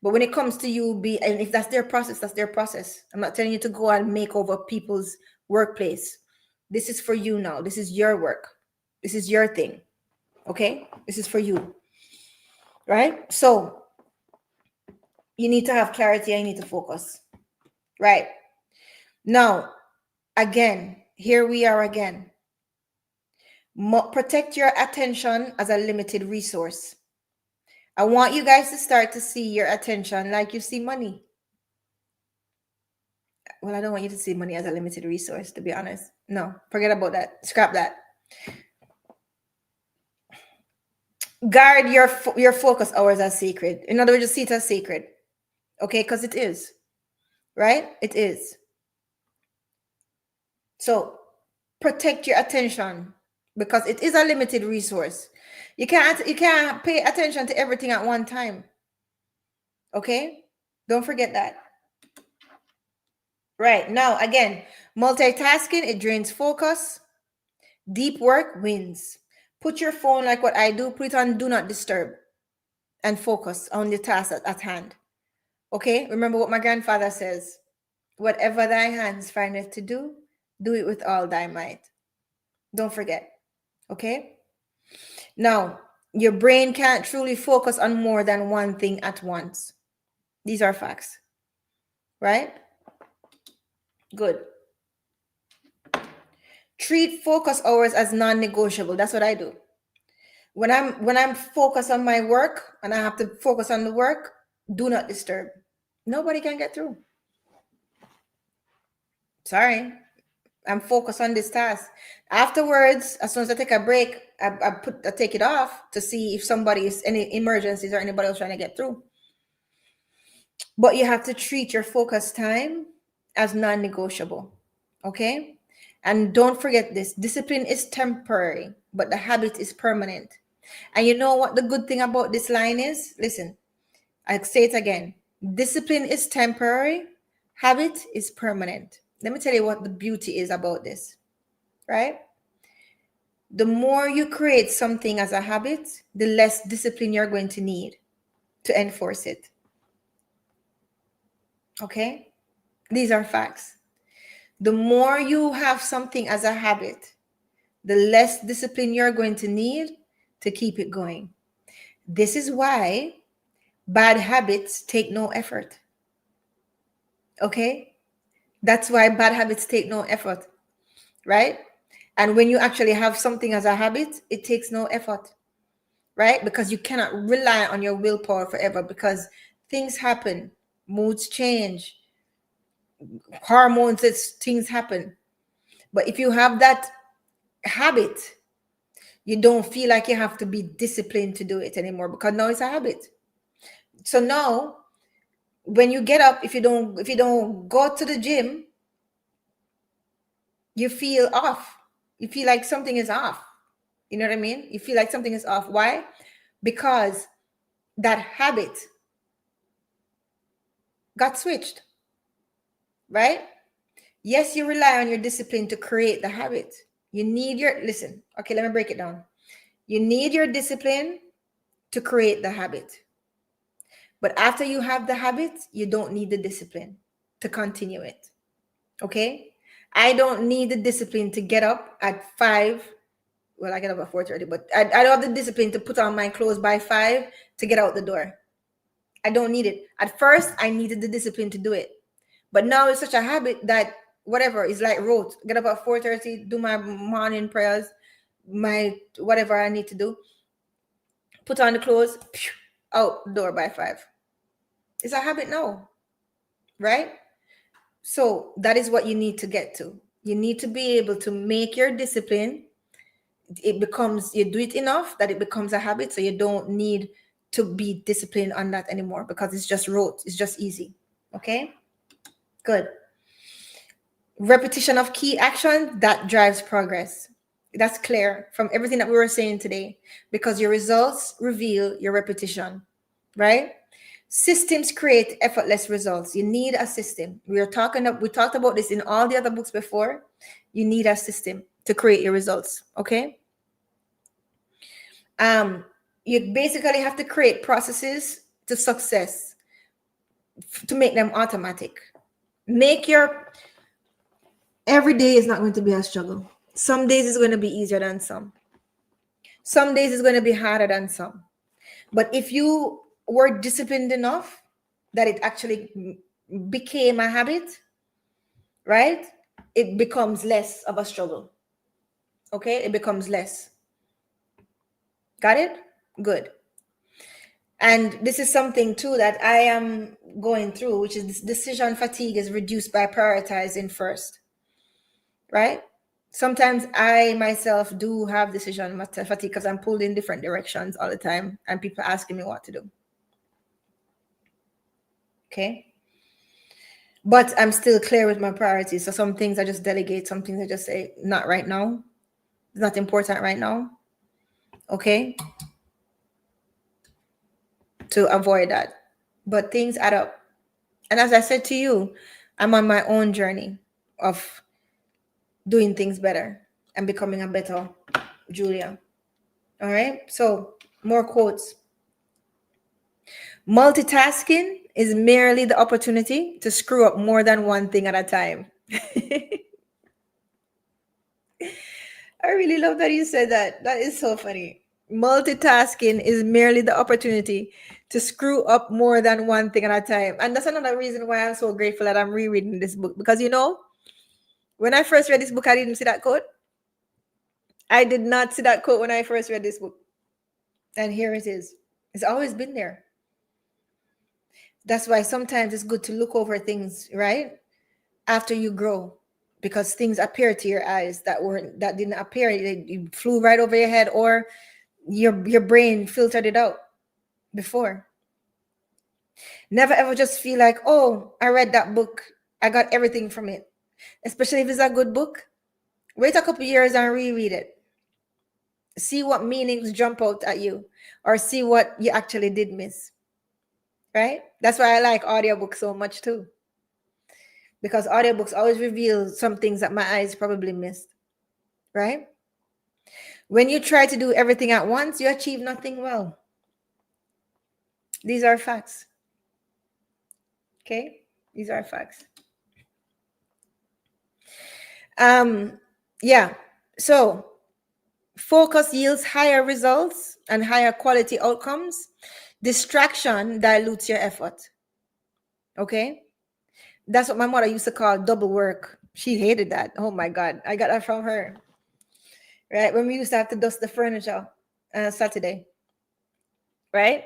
But when it comes to you, and if that's their process, that's their process. I'm not telling you to go and make over people's workplace. This is for you now. This is your work. This is your thing. Okay? This is for you. Right? So you need to have clarity and you need to focus. Right? Now, again, here we are again. Protect your attention as a limited resource. I want you guys to start to see your attention like you see money. Well, I don't want you to see money as a limited resource, to be honest. No, forget about that. Scrap that. Guard your focus hours as sacred. In other words, just see it as sacred. Okay, because it is. Right? It is. So protect your attention because it is a limited resource. You can't pay attention to everything at one time. Okay? Don't forget that. Right. Now, again, multitasking, it drains focus. Deep work wins. Put your phone like what I do, put it on do not disturb and focus on the task at hand. Okay? Remember what my grandfather says. Whatever thy hands findeth to do, do it with all thy might. Don't forget. Okay? Now, your brain can't truly focus on more than one thing at once. These are facts. Right? Good. Treat focus hours as non-negotiable. That's what I do. When I'm focused on my work and I have to focus on the work, do not disturb. Nobody can get through. Sorry. I'm focused on this task. Afterwards, as soon as I take a break, I take it off to see if somebody is any emergencies or anybody else trying to get through. But you have to treat your focus time as non-negotiable. Okay? And don't forget this, discipline is temporary, but the habit is permanent. And you know what the good thing about this line is? Listen, I say it again. Discipline is temporary, habit is permanent. Let me tell you what the beauty is about this, right? The more you create something as a habit, the less discipline you're going to need to enforce it. Okay? These are facts. The more you have something as a habit, the less discipline you're going to need to keep it going. This is why bad habits take no effort. Okay? That's why bad habits take no effort, right? And when you actually have something as a habit, it takes no effort, right? Because you cannot rely on your willpower forever because things happen, moods change, hormones, things happen. But if you have that habit, you don't feel like you have to be disciplined to do it anymore because now it's a habit. So now when you get up, if you don't go to the gym, you feel off. You feel like something is off. You know what I mean? You feel like something is off. Why? Because that habit got switched, right? Yes, you rely on your discipline to create the habit. You need listen, okay, let me break it down. You need your discipline to create the habit. But after you have the habit, you don't need the discipline to continue it. Okay? I don't need the discipline to get up at 5. Well, I get up at 4:30, but I don't have the discipline to put on my clothes by 5 to get out the door. I don't need it. At first, I needed the discipline to do it. But now it's such a habit that whatever is like rote. Get up at 4:30, do my morning prayers, my whatever I need to do. Put on the clothes, out the door by 5. It's a habit now, right? So that is what you need to get to. You need to be able to make your discipline. You do it enough that it becomes a habit. So you don't need to be disciplined on that anymore because it's just rote. It's just easy. Okay, good. Repetition of key action that drives progress. That's clear from everything that we were saying today because your results reveal your repetition, right? Systems create effortless results. You need a system. We talked about this in all the other books before. You need a system to create your results. Okay. You basically have to create processes to success to make them automatic. Make your every day is not going to be a struggle. Some days is going to be easier than some. Some days is going to be harder than some. But if you were disciplined enough that it actually became a habit, right? It becomes less of a struggle. Okay? It becomes less. Got it? Good. And this is something too that I am going through, which is this decision fatigue is reduced by prioritizing first. Right? Sometimes I myself do have decision fatigue because I'm pulled in different directions all the time and people asking me what to do. Okay? But I'm still clear with my priorities. So some things I just delegate, some things I just say, not right now. It's not important right now. Okay? To avoid that. But things add up. And as I said to you, I'm on my own journey of doing things better and becoming a better Julia. All right? So, more quotes. Multitasking is merely the opportunity to screw up more than one thing at a time. I really love that you said that. That is so funny. Multitasking is merely the opportunity to screw up more than one thing at a time. And that's another reason why I'm so grateful that I'm rereading this book. Because when I first read this book, I didn't see that quote. I did not see that quote when I first read this book. And here it is. It's always been there. That's why sometimes it's good to look over things, right? After you grow. Because things appear to your eyes that didn't appear. You flew right over your head, or your brain filtered it out before. Never ever just feel like, oh, I read that book, I got everything from it. Especially if it's a good book. Wait a couple years and reread it. See what meanings jump out at you, or see what you actually did miss. Right? That's why I like audiobooks so much too. Because audiobooks always reveal some things that my eyes probably missed. Right? When you try to do everything at once, you achieve nothing well. These are facts. Okay? These are facts. Yeah. So focus yields higher results and higher quality outcomes. Distraction dilutes your effort. Okay? That's what my mother used to call double work. She hated that. Oh my God. I got that from her. Right? When we used to have to dust the furniture on a Saturday. Right?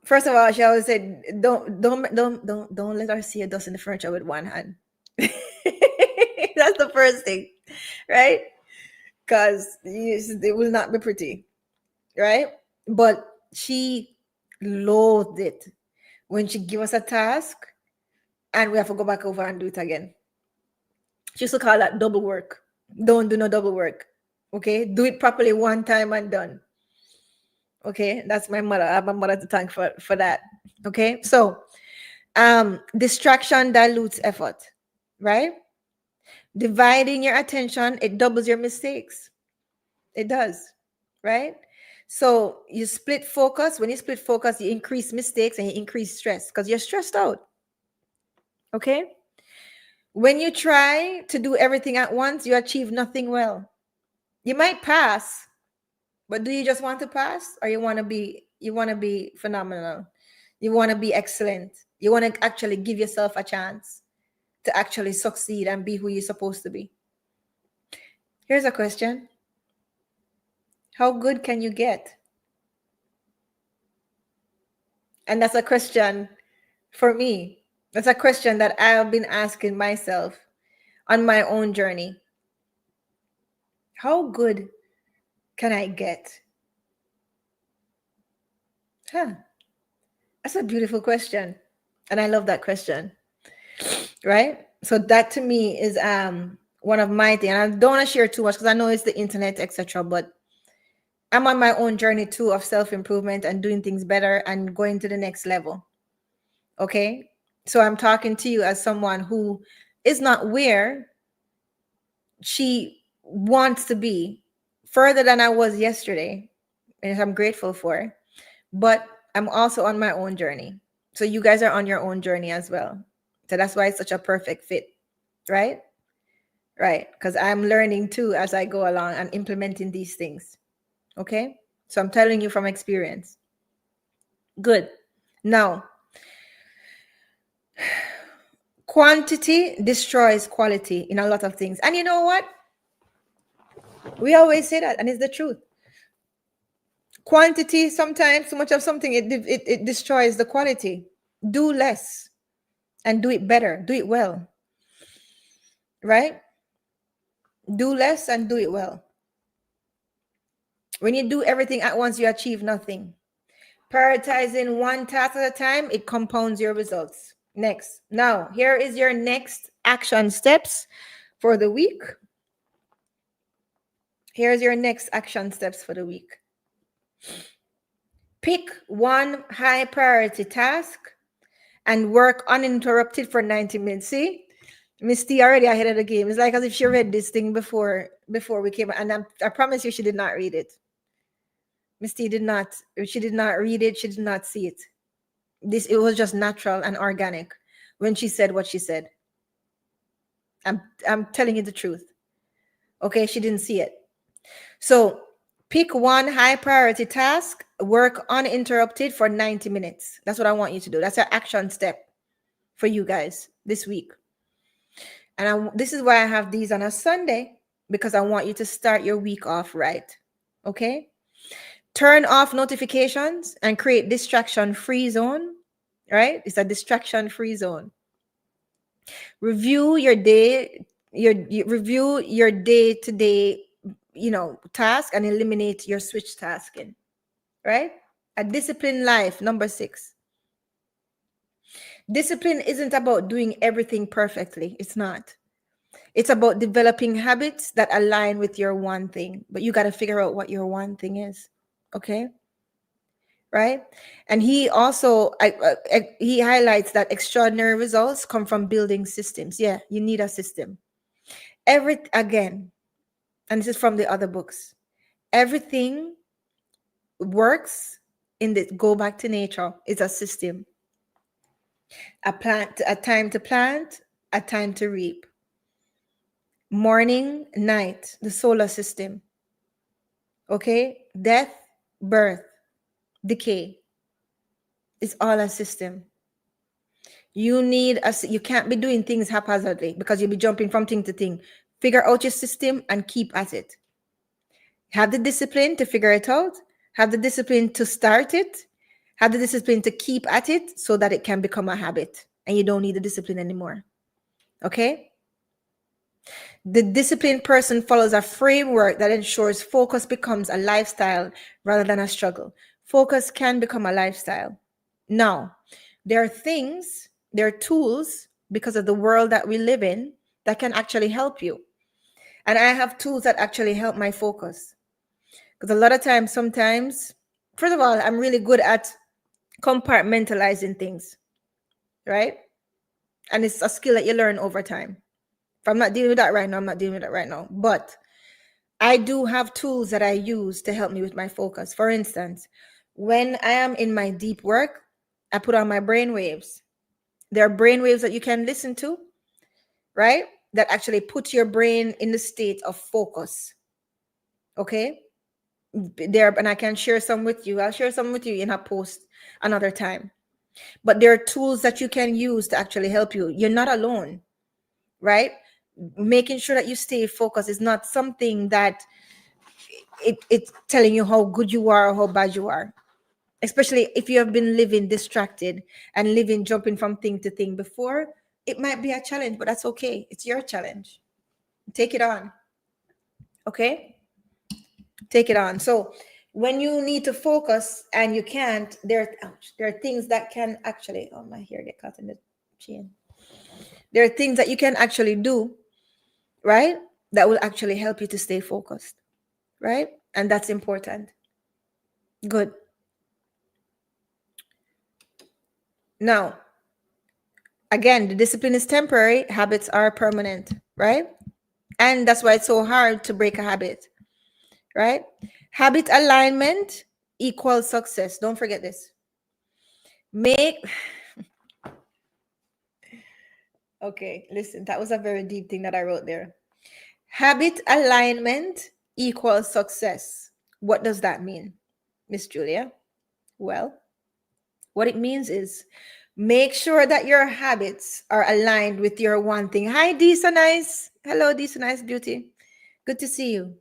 First of all, she always said, don't let her see you dusting the furniture with one hand. That's the first thing, right? Because it will not be pretty, right? But she loathed it when she give us a task and we have to go back over and do it again. She used to call that double work. Don't do no double work. Okay, do it properly one time and done. Okay, that's my mother. I have my mother to thank for that. Okay, so distraction dilutes effort, right? Dividing your attention, it doubles your mistakes. It does, right? So you split focus. When you split focus, you increase mistakes and you increase stress because you're stressed out. Okay. When you try to do everything at once, you achieve nothing well. You might pass, but do you just want to pass, or you want to be phenomenal? You want to be excellent. You want to actually give yourself a chance to actually succeed and be who you're supposed to be. Here's a question. How good can you get? And that's a question for me. That's a question that I have been asking myself on my own journey. How good can I get? That's a beautiful question. And I love that question. Right? So that to me is one of my things. And I don't want to share too much because I know it's the internet, etc. But I'm on my own journey too of self-improvement and doing things better and going to the next level. Okay? So I'm talking to you as someone who is not where she wants to be, further than I was yesterday, and I'm grateful for. But I'm also on my own journey. So you guys are on your own journey as well. So that's why it's such a perfect fit, right? Right. Because I'm learning too as I go along and implementing these things. Okay. So I'm telling you from experience. Good. Now, quantity destroys quality in a lot of things. And you know what? We always say that, and it's the truth. Quantity, sometimes too much of something, it destroys the quality. Do less and do it better, do it well, right? Do less and do it well. When you do everything at once, you achieve nothing. Prioritizing one task at a time, it compounds your results. Next. Now, here is your next action steps for the week. Here's your next action steps for the week. Pick one high priority task and work uninterrupted for 90 minutes. See? Miss T already ahead of the game. It's like as if she read this thing before we came, and I promise you she did not read it. Miss T did not. She did not read it. She did not see it. It was just natural and organic when she said what she said. I'm telling you the truth. Okay, she didn't see it. So pick one high priority task, work uninterrupted for 90 minutes. That's what I want you to do. That's an action step for you guys this week. And this is why I have these on a Sunday, because I want you to start your week off right. Okay? Turn off notifications and create distraction-free zone. Right? It's a distraction-free zone. Review your day, review your day-to-day, task, and eliminate your switch tasking. Right? A disciplined life, number 6. Discipline isn't about doing everything perfectly. It's not. It's about developing habits that align with your one thing, but you got to figure out what your one thing is. Okay? Right? And he also he highlights that extraordinary results come from building systems. Yeah, you need a system. Again, and this is from the other books. Everything works in the go back to nature. It's a system. A time to plant, a time to reap. Morning, night, the solar system. Okay? Death, birth, decay. It's all a system. You can't be doing things haphazardly because you'll be jumping from thing to thing. Figure out your system and keep at it. Have the discipline to figure it out. Have the discipline to start it. Have the discipline to keep at it so that it can become a habit and you don't need the discipline anymore. Okay? The disciplined person follows a framework that ensures focus becomes a lifestyle rather than a struggle. Focus can become a lifestyle. Now, there are tools, because of the world that we live in, that can actually help you. And I have tools that actually help my focus. Because a lot of times, sometimes, first of all, I'm really good at compartmentalizing things, right? And it's a skill that you learn over time. If I'm not dealing with that right now, I'm not dealing with that right now. But I do have tools that I use to help me with my focus. For instance, when I am in my deep work, I put on my brain waves. There are brain waves that you can listen to, right? That actually put your brain in the state of focus. Okay? And I can share some with you. I'll share some with you in a post another time. But there are tools that you can use to actually help you. You're not alone, right? Making sure that you stay focused is not something that it's telling you how good you are or how bad you are. Especially if you have been living distracted and living jumping from thing to thing before, it might be a challenge, but that's okay. It's your challenge. Take it on. Okay? Take it on. So when you need to focus and you can't, there are things that can actually, oh, my hair get caught in the chain. There are things that you can actually do, right? That will actually help you to stay focused, right? And that's important. Good. Now, again, the discipline is temporary, habits are permanent, right? And that's why it's so hard to break a habit, right? Habit alignment equals success. Don't forget this. Make Okay, listen, that was a very deep thing that I wrote there. Habit alignment equals success. What does that mean, Miss Julia? Well, what it means is make sure that your habits are aligned with your one thing. Hi, Disa Nice. Hello, Disa Nice Beauty. Good to see you.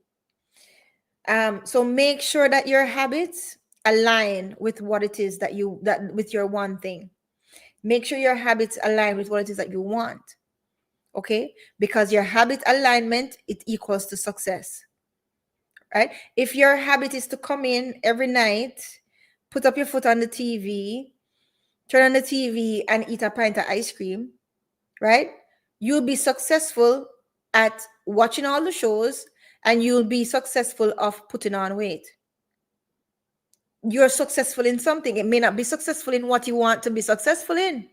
So make sure that your habits align with what it is that with your one thing. Make sure your habits align with what it is that you want. Okay? Because your habit alignment, it equals to success. Right? If your habit is to come in every night, put up your foot on the TV, turn on the TV and eat a pint of ice cream, right? You'll be successful at watching all the shows and you'll be successful of putting on weight. You're successful in something. It may not be successful in what you want to be successful in,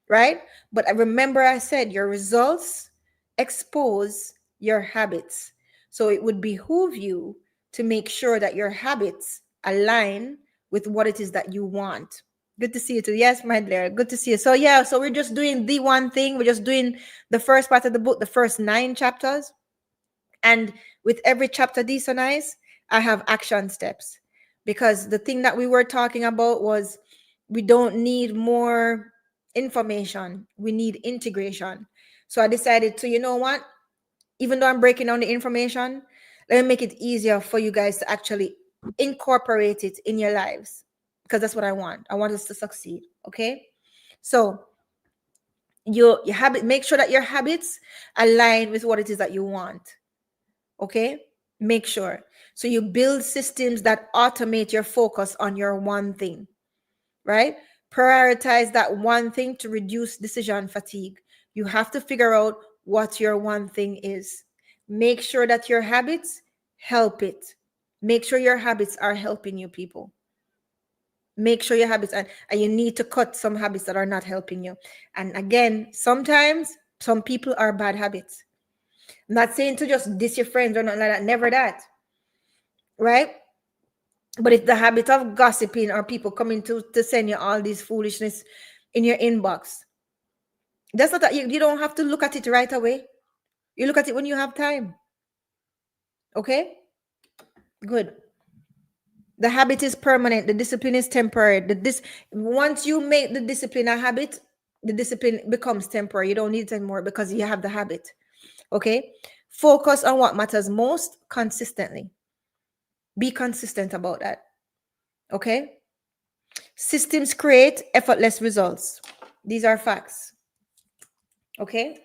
right? But remember, I said your results expose your habits. So it would behoove you to make sure that your habits align with what it is that you want. Good to see you too. Yes, my dear. Good to see you. So yeah, so we're just doing the one thing. We're just doing the first part of the book, the first 9 chapters. And with every chapter, these are nice, I have action steps. Because the thing that we were talking about was we don't need more information. We need integration. So I decided to, you know what? Even though I'm breaking down the information, let me make it easier for you guys to actually incorporate it in your lives. Because that's what I want. I want us to succeed. Okay. So your habit, make sure that your habits align with what it is that you want. Okay, make sure. So you build systems that automate your focus on your one thing, right? Prioritize that one thing to reduce decision fatigue. You have to figure out what your one thing is. Make sure that your habits help it. Make sure your habits are helping you, people. Make sure your habits, and you need to cut some habits that are not helping you. And again, sometimes some people are bad habits. I'm not saying to just diss your friends or nothing like that. Never that. Right? But it's the habit of gossiping or people coming to send you all this foolishness in your inbox. That's not that you don't have to look at it right away. You look at it when you have time. Okay? Good. The habit is permanent. The discipline is temporary. Once you make the discipline a habit, the discipline becomes temporary. You don't need it anymore because you have the habit. Okay? Focus on what matters most consistently. Be consistent about that. Okay? Systems create effortless results. These are facts. Okay?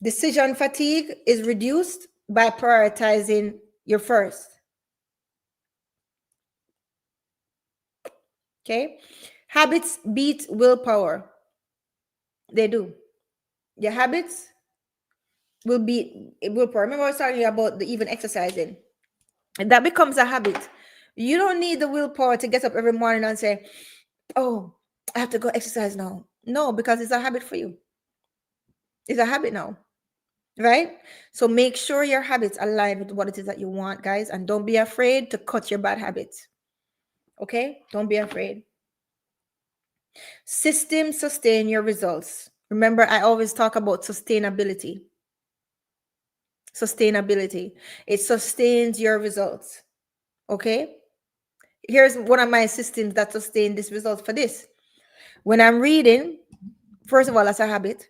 Decision fatigue is reduced by prioritizing your first. Okay? Habits beat willpower. They do. Your habits will beat willpower. Remember, I was talking about the even exercising. And that becomes a habit. You don't need the willpower to get up every morning and say, oh, I have to go exercise now. No, because it's a habit for you. It's a habit now. Right? So make sure your habits align with what it is that you want, guys, and don't be afraid to cut your bad habits. Okay? Don't be afraid. Systems sustain your results. Remember, I always talk about sustainability. Sustainability. It sustains your results. Okay? Here's one of my systems that sustain this result for this. When I'm reading, first of all, that's a habit.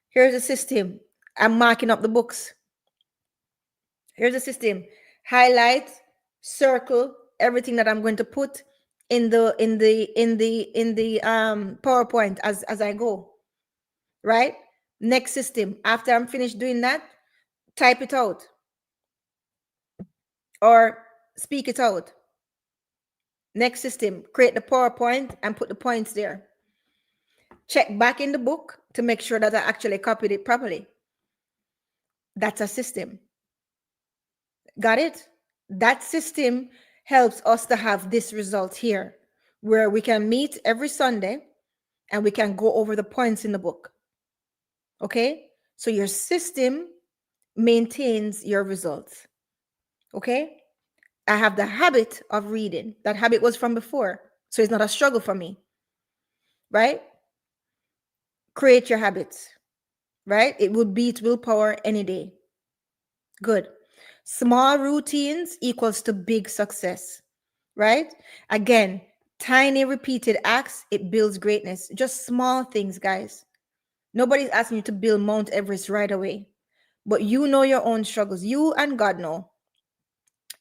Here's a system. I'm marking up the books. Here's a system. Highlight, circle everything that I'm going to put in the PowerPoint as I go. Right? Next system. After I'm finished doing that, type it out or speak it out. Next system. Create the PowerPoint and put the points there. Check back in the book to make sure that I actually copied it properly. That's a system. Got it? That system helps us to have this result here, where we can meet every Sunday and we can go over the points in the book. Okay? So your system maintains your results. Okay? I have the habit of reading. That habit was from before. So it's not a struggle for me. Right? Create your habits. Right? It would beat willpower any day. Good. Small routines equals to big success. Right? Again, tiny repeated acts, it builds greatness. Just small things, guys. Nobody's asking you to build Mount Everest right away. But you know your own struggles. You and God know.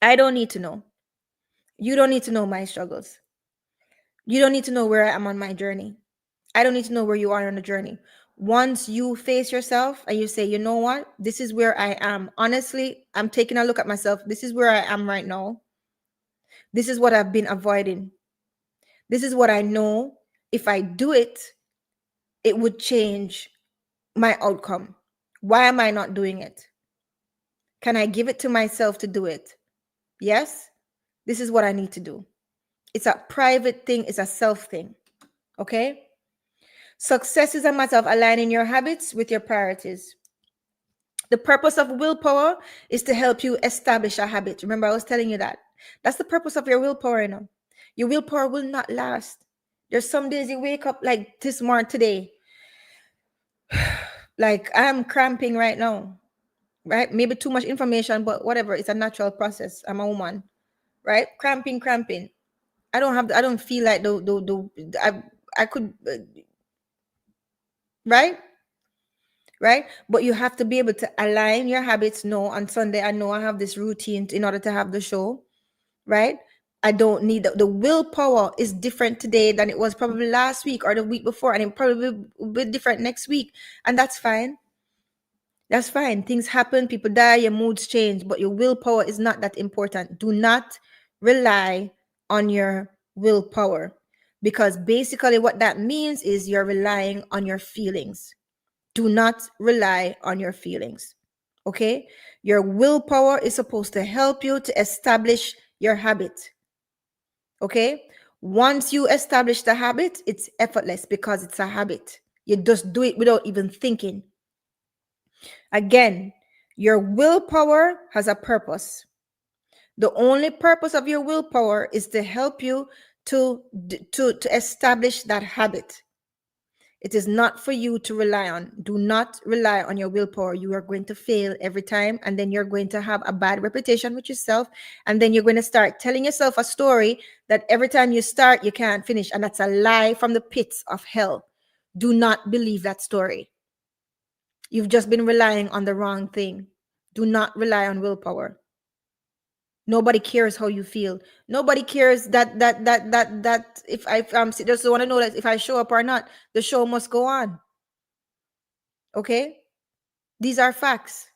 I don't need to know. You don't need to know my struggles. You don't need to know where I am on my journey. I don't need to know where you are on the journey. Once you face yourself and you say, you know what? This is where I am. Honestly, I'm taking a look at myself. This is where I am right now. This is what I've been avoiding. This is what I know. If I do it, it would change my outcome. Why am I not doing it? Can I give it to myself to do it? Yes, this is what I need to do. It's a private thing, it's a self thing. Okay? Success is a matter of aligning your habits with your priorities. The purpose of willpower is to help you establish a habit. Remember, I was telling you that. That's the purpose of your willpower, you know. Your willpower will not last. There's some days you wake up like this morning today. Like I'm cramping right now. Right? Maybe too much information, but whatever. It's a natural process. I'm a woman. Right? Cramping. I don't feel like I could, right? Right? But you have to be able to align your habits. No, on Sunday, I know I have this routine in order to have the show, right? I don't need the willpower is different today than it was probably last week or the week before, and it probably will be different next week. And that's fine. That's fine. Things happen, people die, your moods change, but your willpower is not that important. Do not rely on your willpower, because basically what that means is you're relying on your feelings. Do not rely on your feelings. Okay? Your willpower is supposed to help you to establish your habit. Okay? Once you establish the habit, it's effortless because it's a habit. You just do it without even thinking. Again, your willpower has a purpose. The only purpose of your willpower is to help you to establish that habit. It is not for you to rely on. Do not rely on your willpower. You are going to fail every time, and then you're going to have a bad reputation with yourself, and then you're going to start telling yourself a story that every time you start, you can't finish, and that's a lie from the pits of hell. Do not believe that story. You've just been relying on the wrong thing. Do not rely on willpower. Nobody cares how you feel. Nobody cares that if I just want to know that if I show up or not, the show must go on. Okay? These are facts.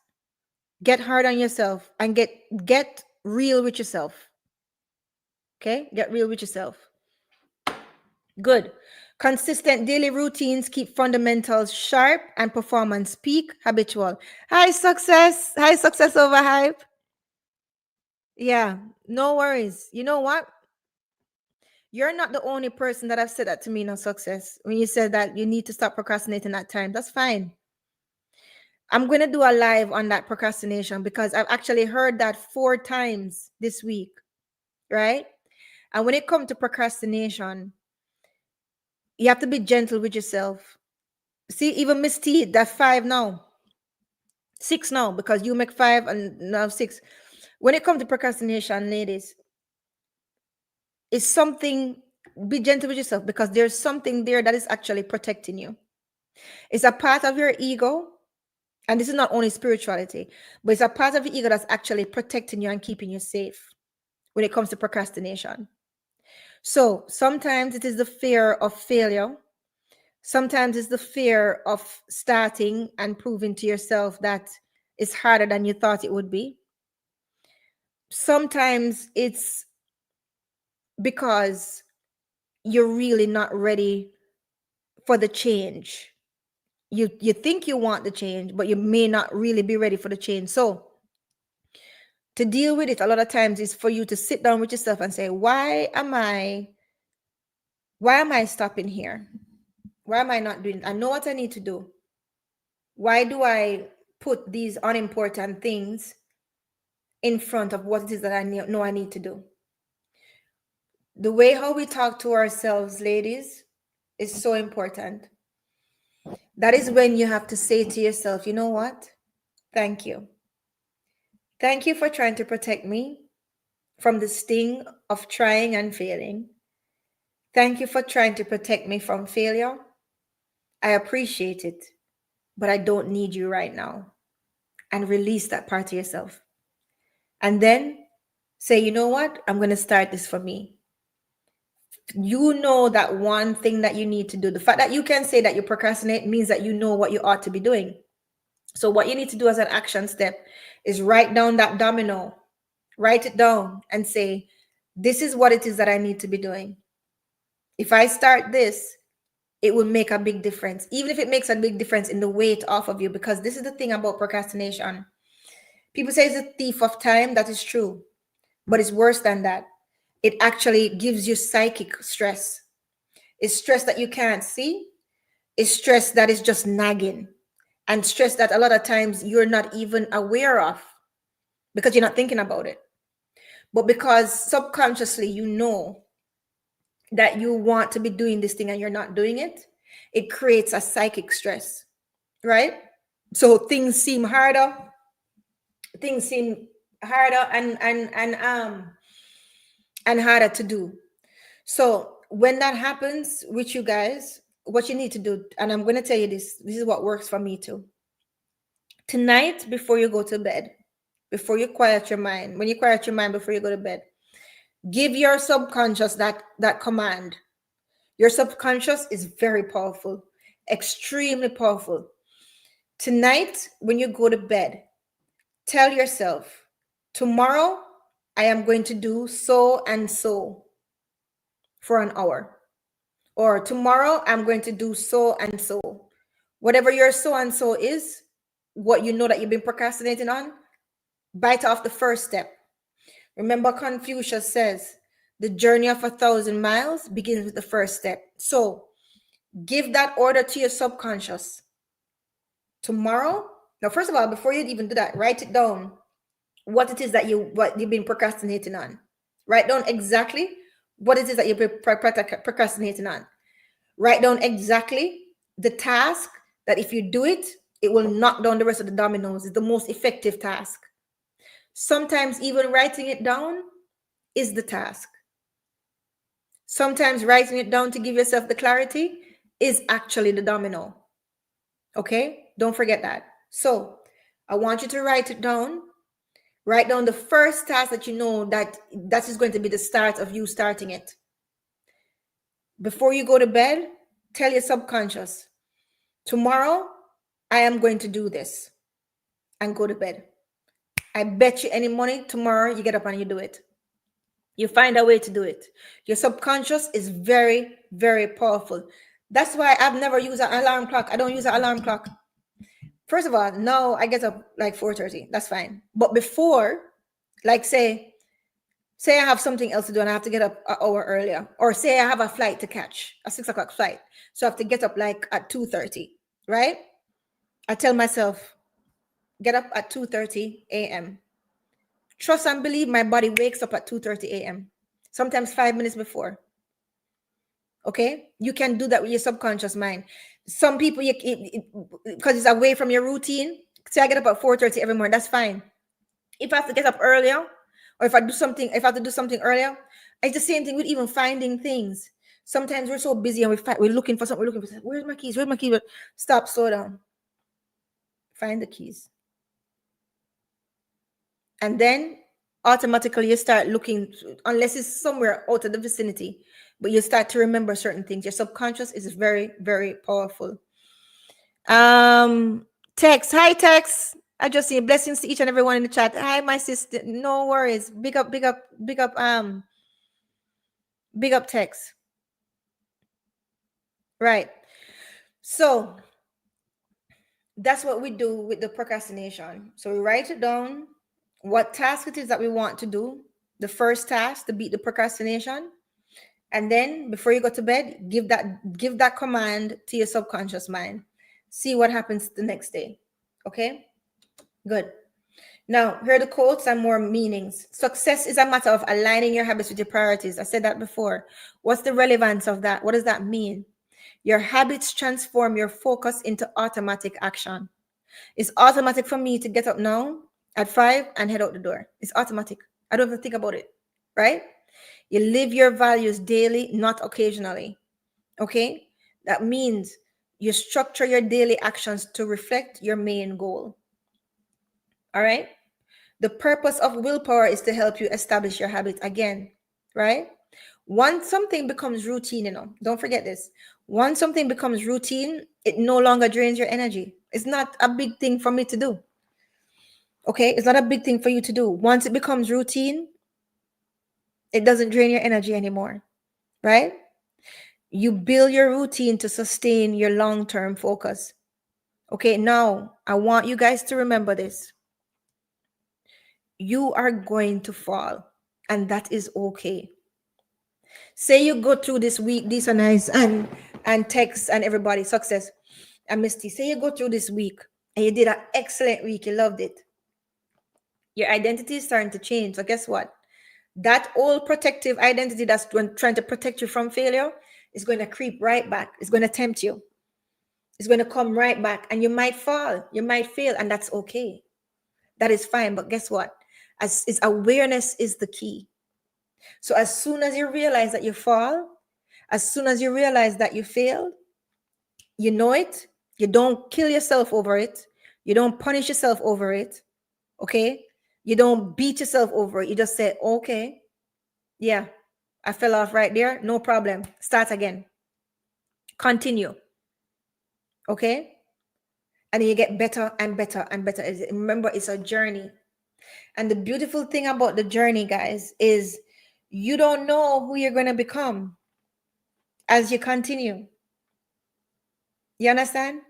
Get hard on yourself and get real with yourself. Okay? Get real with yourself. Good. Consistent daily routines keep fundamentals sharp and performance peak habitual. High success. High success over hype. Yeah, no worries. You know what? You're not the only person that have said that to me, no success. When you said that you need to stop procrastinating at time, that's fine. I'm going to do a live on that procrastination because I've actually heard that 4 times this week, right? And when it comes to procrastination, you have to be gentle with yourself. See, even Miss T, that's 5 now, 6 now, because you make 5 and now 6. When it comes to procrastination, ladies, it's something, be gentle with yourself because there's something there that is actually protecting you. It's a part of your ego. And this is not only spirituality, but it's a part of your ego that's actually protecting you and keeping you safe when it comes to procrastination. So sometimes it is the fear of failure. Sometimes it's the fear of starting and proving to yourself that it's harder than you thought it would be. Sometimes it's because you're really not ready for the change. You think you want the change, but you may not really be ready for the change. So to deal with it a lot of times is for you to sit down with yourself and say, why am I stopping here? Why am I not doing it? I know what I need to do. Why do I put these unimportant things in front of what it is that know I need to do? The way how we talk to ourselves, ladies, is so important. That is when you have to say to yourself, you know what? Thank you. Thank you for trying to protect me from the sting of trying and failing. Thank you for trying to protect me from failure. I appreciate it, but I don't need you right now. And release that part of yourself. And then say, you know what? I'm going to start this for me. You know that one thing that you need to do. The fact that you can say that you procrastinate means that you know what you ought to be doing. So what you need to do as an action step is write down that domino. Write it down and say, this is what it is that I need to be doing. If I start this, it will make a big difference, even if it makes a big difference in the weight off of you, because this is the thing about procrastination. People say it's a thief of time. That is true, but it's worse than that. It actually gives you psychic stress. It's stress that you can't see. It's stress that is just nagging, and stress that a lot of times you're not even aware of because you're not thinking about it. But because subconsciously you know that you want to be doing this thing and you're not doing it, it creates a psychic stress, right? So things seem harder. Things seem harder and harder to do. So when that happens with you guys, what you need to do, and I'm going to tell you this is what works for me too. Tonight, before you go to bed, before you quiet your mind, when you quiet your mind before you go to bed, give your subconscious that command. Your subconscious is very powerful, extremely powerful. Tonight, when you go to bed, tell yourself, tomorrow I am going to do so and so for an hour. Or tomorrow I'm going to do so and so. Whatever your so and so is, what you know that you've been procrastinating on, bite off the first step. Remember, Confucius says, the journey of 1,000 miles begins with the first step. So give that order to your subconscious. Tomorrow, now, first of all, before you even do that, write it down what it is that what you've been procrastinating on. Write down exactly what it is that you've been procrastinating on. Write down exactly the task that if you do it, it will knock down the rest of the dominoes. It's the most effective task. Sometimes even writing it down is the task. Sometimes writing it down to give yourself the clarity is actually the domino. Okay? Don't forget that. So I want you to write it down. Write down the first task that you know that is going to be the start of you starting it. Before you go to bed, tell your subconscious, tomorrow I am going to do this, and go to bed. I bet you any money tomorrow you get up and you do it. You find a way to do it. Your subconscious is very, very powerful. That's why I've never used an alarm clock. I don't use an alarm clock. First of all, now I get up like 4:30. That's fine. But before, like say I have something else to do and I have to get up an hour earlier, or say I have a flight to catch, a 6 o'clock flight, so I have to get up like at 2:30, right? I tell myself, get up at 2:30 a.m. Trust and believe, my body wakes up at 2:30 a.m. Sometimes 5 minutes before. Okay, you can do that with your subconscious mind. Some people, because it's away from your routine. Say I get up at 4:30 every morning. That's fine. If I have to get up earlier, or if I have to do something earlier, it's the same thing with even finding things. Sometimes we're so busy and we're looking for something. We're looking for, where's my keys? Where's my keys? Stop, slow down. Find the keys. And then automatically you start looking, unless it's somewhere out of the vicinity, but you start to remember certain things. Your subconscious is very, very powerful. Tex, hi Tex. I just see blessings to each and everyone in the chat. Hi, my sister. No worries. Big up, Tex. Right. So that's what we do with the procrastination. So we write it down, what task it is that we want to do. The first task to beat the procrastination. And then before you go to bed, give that command to your subconscious mind. See what happens the next day. Okay? Good. Now, here are the quotes and more meanings. Success is a matter of aligning your habits with your priorities. I said that before. What's the relevance of that? What does that mean? Your habits transform your focus into automatic action. It's automatic for me to get up now at 5 and head out the door. It's automatic. I don't even think about it, right? You live your values daily, not occasionally. Okay? That means you structure your daily actions to reflect your main goal. All right? The purpose of willpower is to help you establish your habit again, right? Once something becomes routine, don't forget this. Once something becomes routine, it no longer drains your energy. It's not a big thing for me to do. Okay? It's not a big thing for you to do. Once it becomes routine, it doesn't drain your energy anymore, right? You build your routine to sustain your long term focus. Okay, now I want you guys to remember this. You are going to fall, and that is okay. Say you go through this week, this and nice, and text and everybody success. And Misty, say you go through this week and you did an excellent week, you loved it. Your identity is starting to change. So guess what? That old protective identity that's trying to protect you from failure is going to creep right back. It's going to tempt you. It's going to come right back, and you might fall, you might fail, and that's okay. That is fine. But guess what? As is awareness is the key. So as soon as you realize that you fall, as soon as you realize that you failed, you know it, you don't kill yourself over it, you don't punish yourself over it, okay? You don't beat yourself over it. You just say, okay, yeah, I fell off right there, no problem. Start again. Continue. Okay? And you get better and better and better. Remember, it's a journey. And the beautiful thing about the journey, guys, is you don't know who you're going to become as you continue. You understand?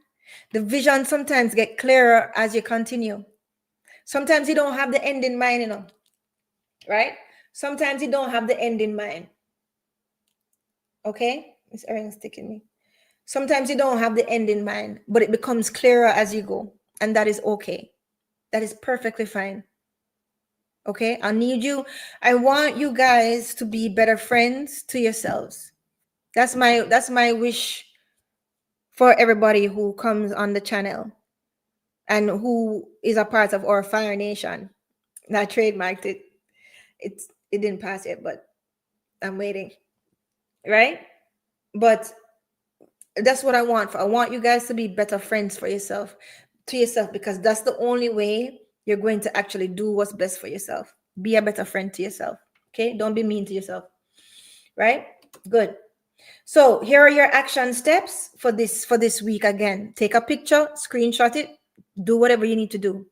The vision sometimes get clearer as you continue. Sometimes you don't have the end in mind, right? Sometimes you don't have the end in mind. Okay? This earring sticking me. Sometimes you don't have the end in mind, but it becomes clearer as you go. And that is okay. That is perfectly fine. Okay? I want you guys to be better friends to yourselves. That's my wish for everybody who comes on the channel and who is a part of our Fire Nation. I trademarked it. It didn't pass yet, but I'm waiting. Right? But that's what I want. I want you guys to be better friends to yourself, because that's the only way you're going to actually do what's best for yourself. Be a better friend to yourself. Okay? Don't be mean to yourself. Right? Good. So here are your action steps for this week. Again, take a picture, screenshot it, do whatever you need to do.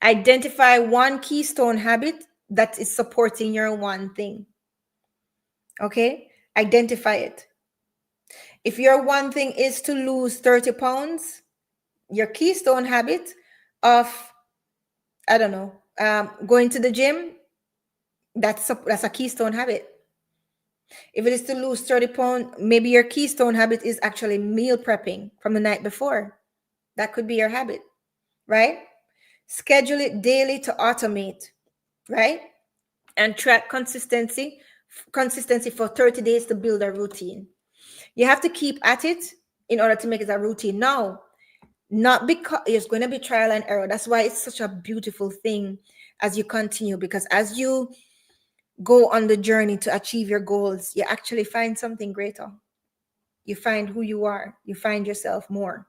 Identify one keystone habit that is supporting your one thing. Okay? Identify it. If your one thing is to lose 30 pounds, your keystone habit of, I don't know, going to the gym, that's a keystone habit. If it is to lose 30 pounds, maybe your keystone habit is actually meal prepping from the night before. That could be your habit, right? Schedule it daily to automate, right? And track consistency for 30 days to build a routine. You have to keep at it in order to make it a routine. Now, not because it's going to be trial and error. That's why it's such a beautiful thing as you continue, because as you go on the journey to achieve your goals, you actually find something greater. You find who you are. You find yourself more,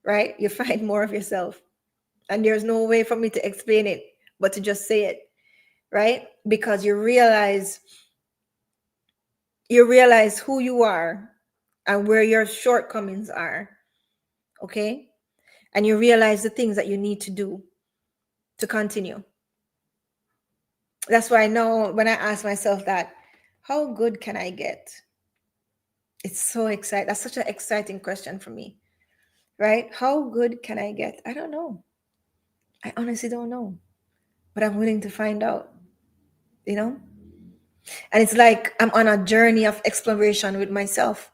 right? You find more of yourself. And there's no way for me to explain it but to just say it, right? Because you realize who you are and where your shortcomings are, okay? And you realize the things that you need to do to continue. That's why I know when I ask myself that, how good can I get? It's so exciting. That's such an exciting question for me, right? How good can I get? I don't know. I honestly don't know. but I'm willing to find out, you know? And it's like I'm on a journey of exploration with myself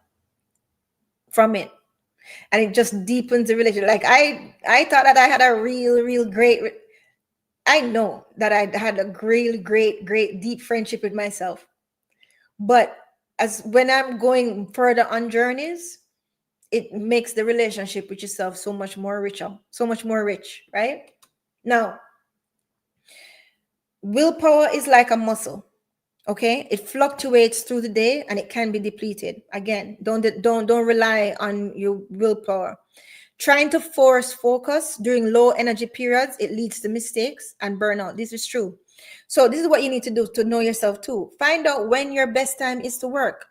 from it. And it just deepens the relationship. Like I thought that I had a real great I know that I had a great deep friendship with myself. But as when I'm going further on journeys, it makes the relationship with yourself so much more richer, so much more rich, right? Now, willpower is like a muscle. Okay, it fluctuates through the day and it can be depleted. Again, don't rely on your willpower. Trying to force focus during low energy periods, it leads to mistakes and burnout. This is true. So this is what you need to do to know yourself too. Find out when your best time is to work.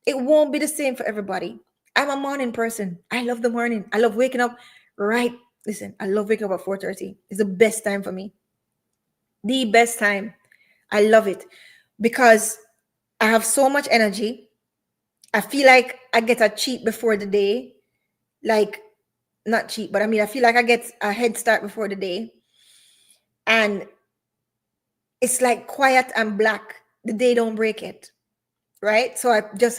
It won't be the same for everybody. I'm a morning person. I love the morning. I love waking up right. Listen, I love waking up at 4:30. It's the best time for me. The best time. I love it because I have so much energy. I feel like I get a cheat before the day. Like, not cheat, but I mean, I feel like I get a head start before the day. And it's like quiet and black. The day don't break it. Right? So I just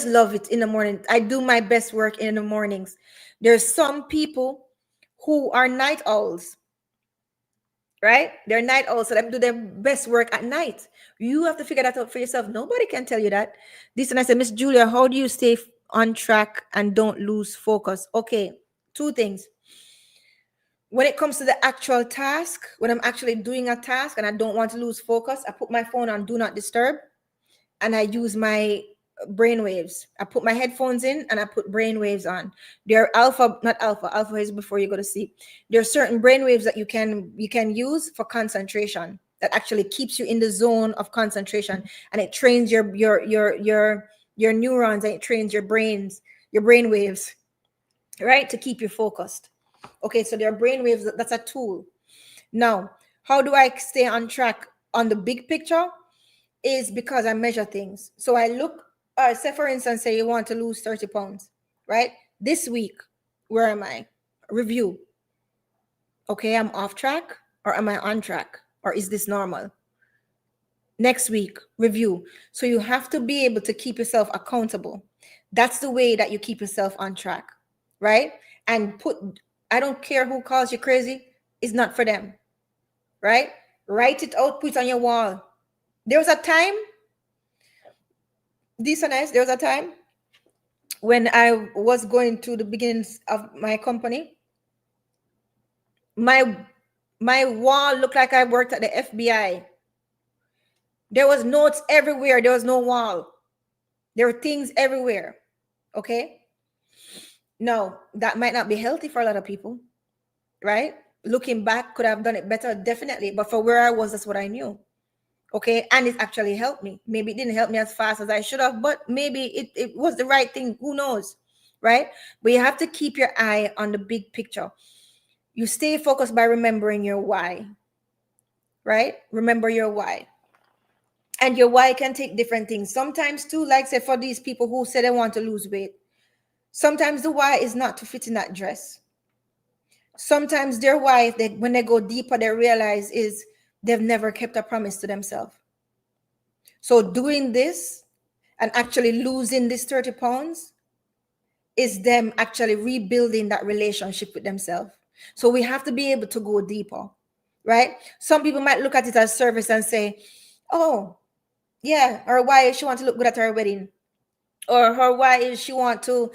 love it in the morning. I do my best work in the mornings. There's some people who are night owls, right? They're night owls, so they do their best work at night. You have to figure that out for yourself. Nobody can tell you that. This and I said, Miss Julia, how do you stay on track and don't lose focus? Okay, two things. When it comes to the actual task, when I'm actually doing a task and I don't want to lose focus, I put my phone on do not disturb and I use my brain waves. I put my headphones in and I put brain waves on. They're alpha, not alpha. Alpha is before you go to sleep. There are certain brain waves that you can use for concentration that actually keeps you in the zone of concentration, and it trains your neurons, and it trains your brain waves, right, to keep you focused. Okay, so there are brain waves. That's a tool. Now, how do I stay on track on the big picture? Is because I measure things. So I look, say for instance, say you want to lose 30 pounds, right? This week, where am I? Review. Okay, I'm off track or am I on track? Or is this normal? Next week, review. So you have to be able to keep yourself accountable. That's the way that you keep yourself on track, right? And I don't care who calls you crazy, it's not for them, right? Write it out, put it on your wall. There was a time, there was a time when I was going to the beginnings of my company, my wall looked like I worked at the FBI. There was notes everywhere. There was no wall. There were things everywhere. Okay. Now, that might not be healthy for a lot of people, right? Looking back, could have done it better, definitely. But for where I was, that's what I knew. Okay. And it actually helped me. Maybe it didn't help me as fast as I should have, but maybe it was the right thing. Who knows? Right? But you have to keep your eye on the big picture. You stay focused by remembering your why, right? Remember your why. And your why can take different things. Sometimes, too, like say for these people who say they want to lose weight, sometimes the why is not to fit in that dress. Sometimes their why, when they go deeper, they realize is they've never kept a promise to themselves. So doing this and actually losing this 30 pounds is them actually rebuilding that relationship with themselves. So we have to be able to go deeper, right? Some people might look at it as service and say, oh, yeah, or why is she want to look good at her wedding? Or her why is she want to,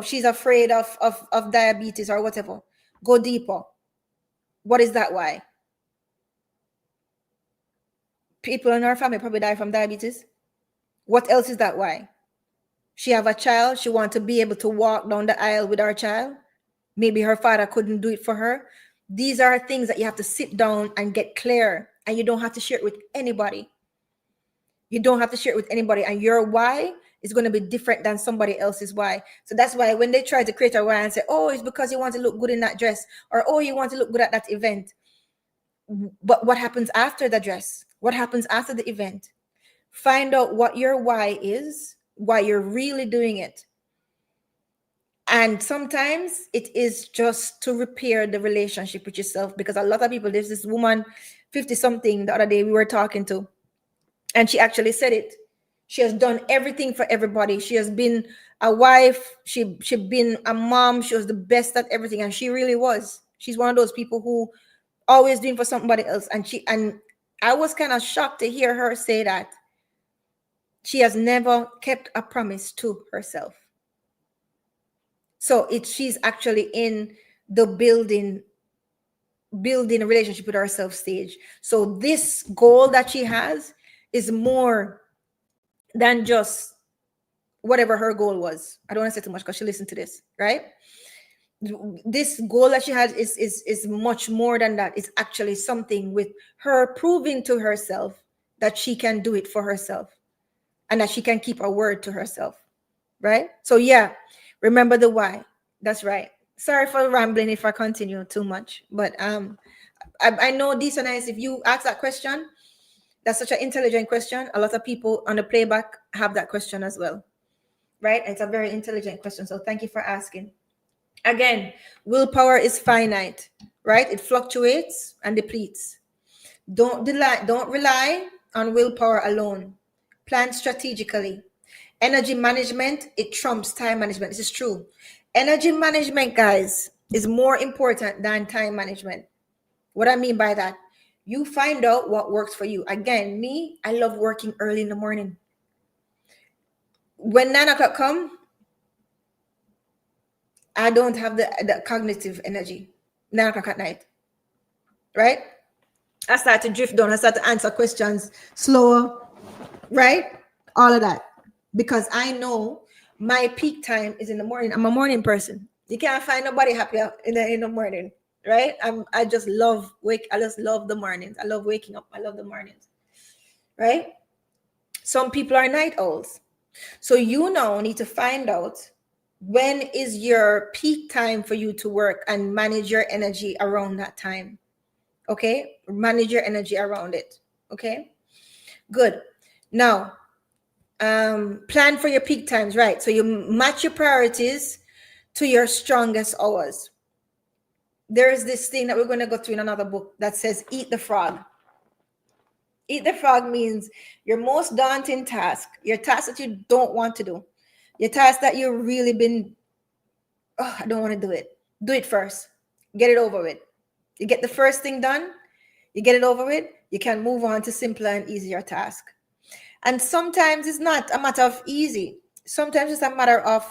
she's afraid of diabetes or whatever. Go deeper. What is that why? People in her family probably die from diabetes. What else is that why? She have a child. She want to be able to walk down the aisle with her child. Maybe her father couldn't do it for her. These are things that you have to sit down and get clear, and you don't have to share it with anybody. You don't have to share it with anybody, and your why is going to be different than somebody else's why. So that's why when they try to create a why and say, oh, it's because you want to look good in that dress, or oh, you want to look good at that event. But what happens after the dress? What happens after the event? Find out what your why is, why you're really doing it. And sometimes it is just to repair the relationship with yourself, because a lot of people, there's this woman, 50 something, the other day we were talking to, and she actually said it. She has done everything for everybody. She has been a wife, she been a mom, she was the best at everything, and she really was. She's one of those people who always doing for somebody else. And I was kind of shocked to hear her say that she has never kept a promise to herself. So she's actually in the building a relationship with herself stage. So this goal that she has is more than just whatever her goal was. I don't want to say too much because she listened to this, right? This goal that she has is much more than that. It's actually something with her proving to herself that she can do it for herself and that she can keep a word to herself, right? So yeah, remember the why. That's right. Sorry for rambling if I continue too much, but I know this and if you ask that question, that's such an intelligent question. A lot of people on the playback have that question as well, right? It's a very intelligent question. So thank you for asking. Again, willpower is finite, right? It fluctuates and depletes. Don't rely on willpower alone. Plan strategically. Energy management, it trumps time management. This is true. Energy management, guys, is more important than time management. What I mean by that, you find out what works for you. Again, me, I love working early in the morning. When 9 o'clock come, I don't have the cognitive energy. 9 o'clock at night, right? I start to drift down. I start to answer questions slower, right? All of that. Because I know my peak time is in the morning. I'm a morning person. You can't find nobody happier in the morning, right? I just love I just love the mornings. I love waking up. I love the mornings, right? Some people are night owls. So you now need to find out when is your peak time for you to work and manage your energy around that time. Okay? Manage your energy around it. Okay? Good. Now, plan for your peak times, right? So you match your priorities to your strongest hours. There is this thing that we're going to go through in another book that says eat the frog. Eat the frog means your most daunting task, your task that you don't want to do, your task that you've really been, oh, I don't want to do it. Do it first. Get it over with. You get the first thing done, you get it over with, you can move on to simpler and easier task. And sometimes it's not a matter of easy. Sometimes it's a matter of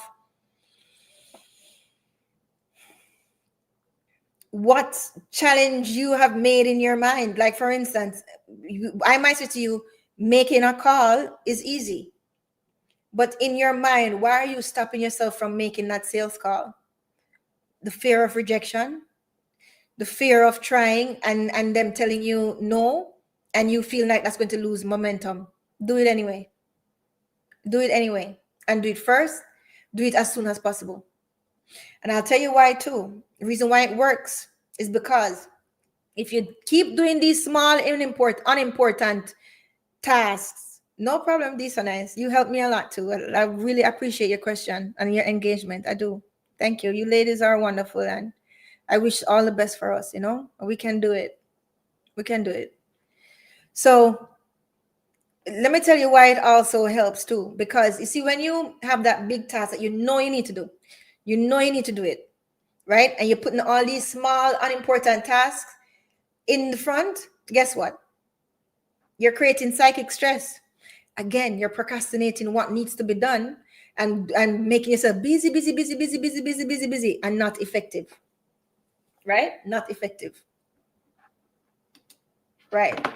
what challenge you have made in your mind. Like, for instance, I might say to you, making a call is easy. But in your mind, why are you stopping yourself from making that sales call? The fear of rejection, the fear of trying and them telling you no, and you feel like that's going to lose momentum. Do it anyway. Do it anyway. And do it first. Do it as soon as possible. And I'll tell you why too. The reason why it works is because if you keep doing these small, unimportant tasks, no problem, this and nice. You help me a lot too. I really appreciate your question and your engagement. I do. Thank you. You ladies are wonderful, and I wish all the best for us. We can do it. We can do it. So let me tell you why it also helps too. Because you see, when you have that big task that you need to do, you need to do it, right? And you're putting all these small, unimportant tasks in the front. Guess what? You're creating psychic stress. Again, you're procrastinating what needs to be done and making yourself busy, and not effective. Right? Not effective. Right.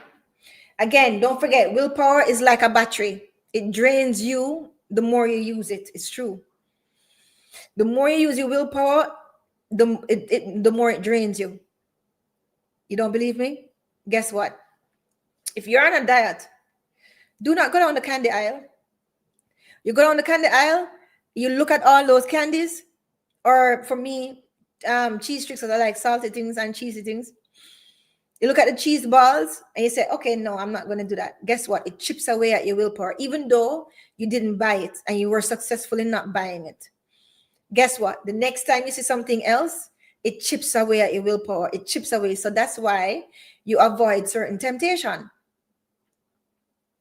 Again, don't forget, willpower is like a battery. It drains you the more you use it. It's true. The more you use your willpower, the more it drains you. You don't believe me? Guess what? If you're on a diet, do not go down the candy aisle. You go down the candy aisle, you look at all those candies, or for me, cheese tricks are like salty things and cheesy things. You look at the cheese balls and you say, okay, no, I'm not going to do that. Guess what? It chips away at your willpower, even though you didn't buy it and you were successful in not buying it. guess what? The next time you see something else, it chips away at your willpower. It chips away. So that's why you avoid certain temptation.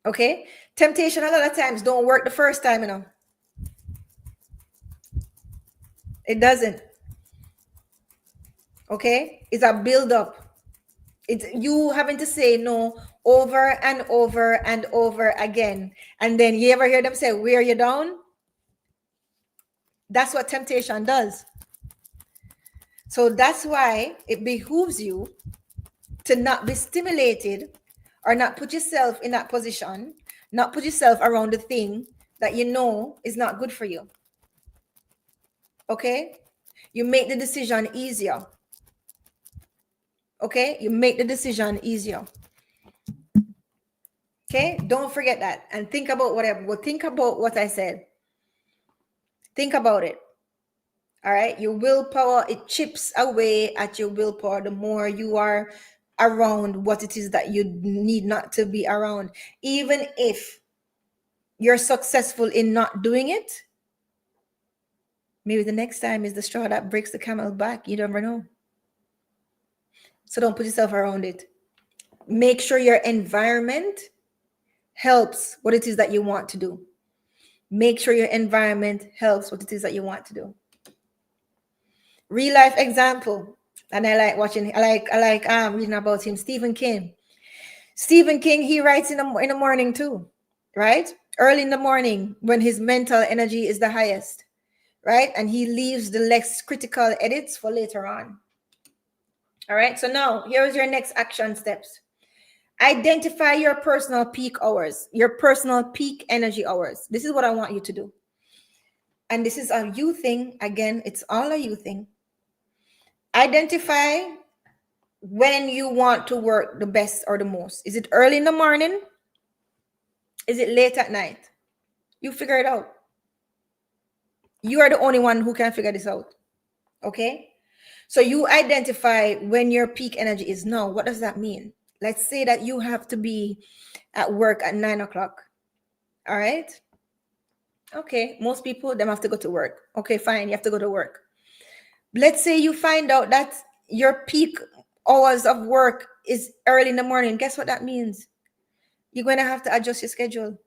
Okay? Temptation a lot of times don't work the first time, you know. It doesn't. Okay? It's a build up. It's you having to say no over and over and over again. And then you ever hear them say, wear you down? That's what temptation does. So that's why it behooves you to not be stimulated or not put yourself in that position, not put yourself around the thing that you know is not good for you. Okay? You make the decision easier. Okay? You make the decision easier. Okay? Don't forget that. And think about think about what I said. Think about it. All right? Your willpower, it chips away at your willpower the more you are around what it is that you need not to be around. Even if you're successful in not doing it, maybe the next time is the straw that breaks the camel's back. You never know. So don't put yourself around it. Make sure your environment helps what it is that you want to do. Make sure your environment helps what it is that you want to do. Real life example, and I like watching. I like reading about him. Stephen King. Stephen King, he writes in the morning too, right? Early in the morning when his mental energy is the highest, right? And he leaves the less critical edits for later on. All right. So now here's your next action steps. Identify your personal peak hours, your personal peak energy hours. This is what I want you to do. And this is a you thing. Again, it's all a you thing. Identify when you want to work the best or the most. Is it early in the morning? Is it late at night? You figure it out. You are the only one who can figure this out. Okay? So you identify when your peak energy is now. What does that mean? Let's say that you have to be at work at 9 o'clock. All right? Okay, most people, them have to go to work. Okay, fine, you have to go to work. Let's say you find out that your peak hours of work is early in the morning. Guess what that means? You're going to have to adjust your schedule.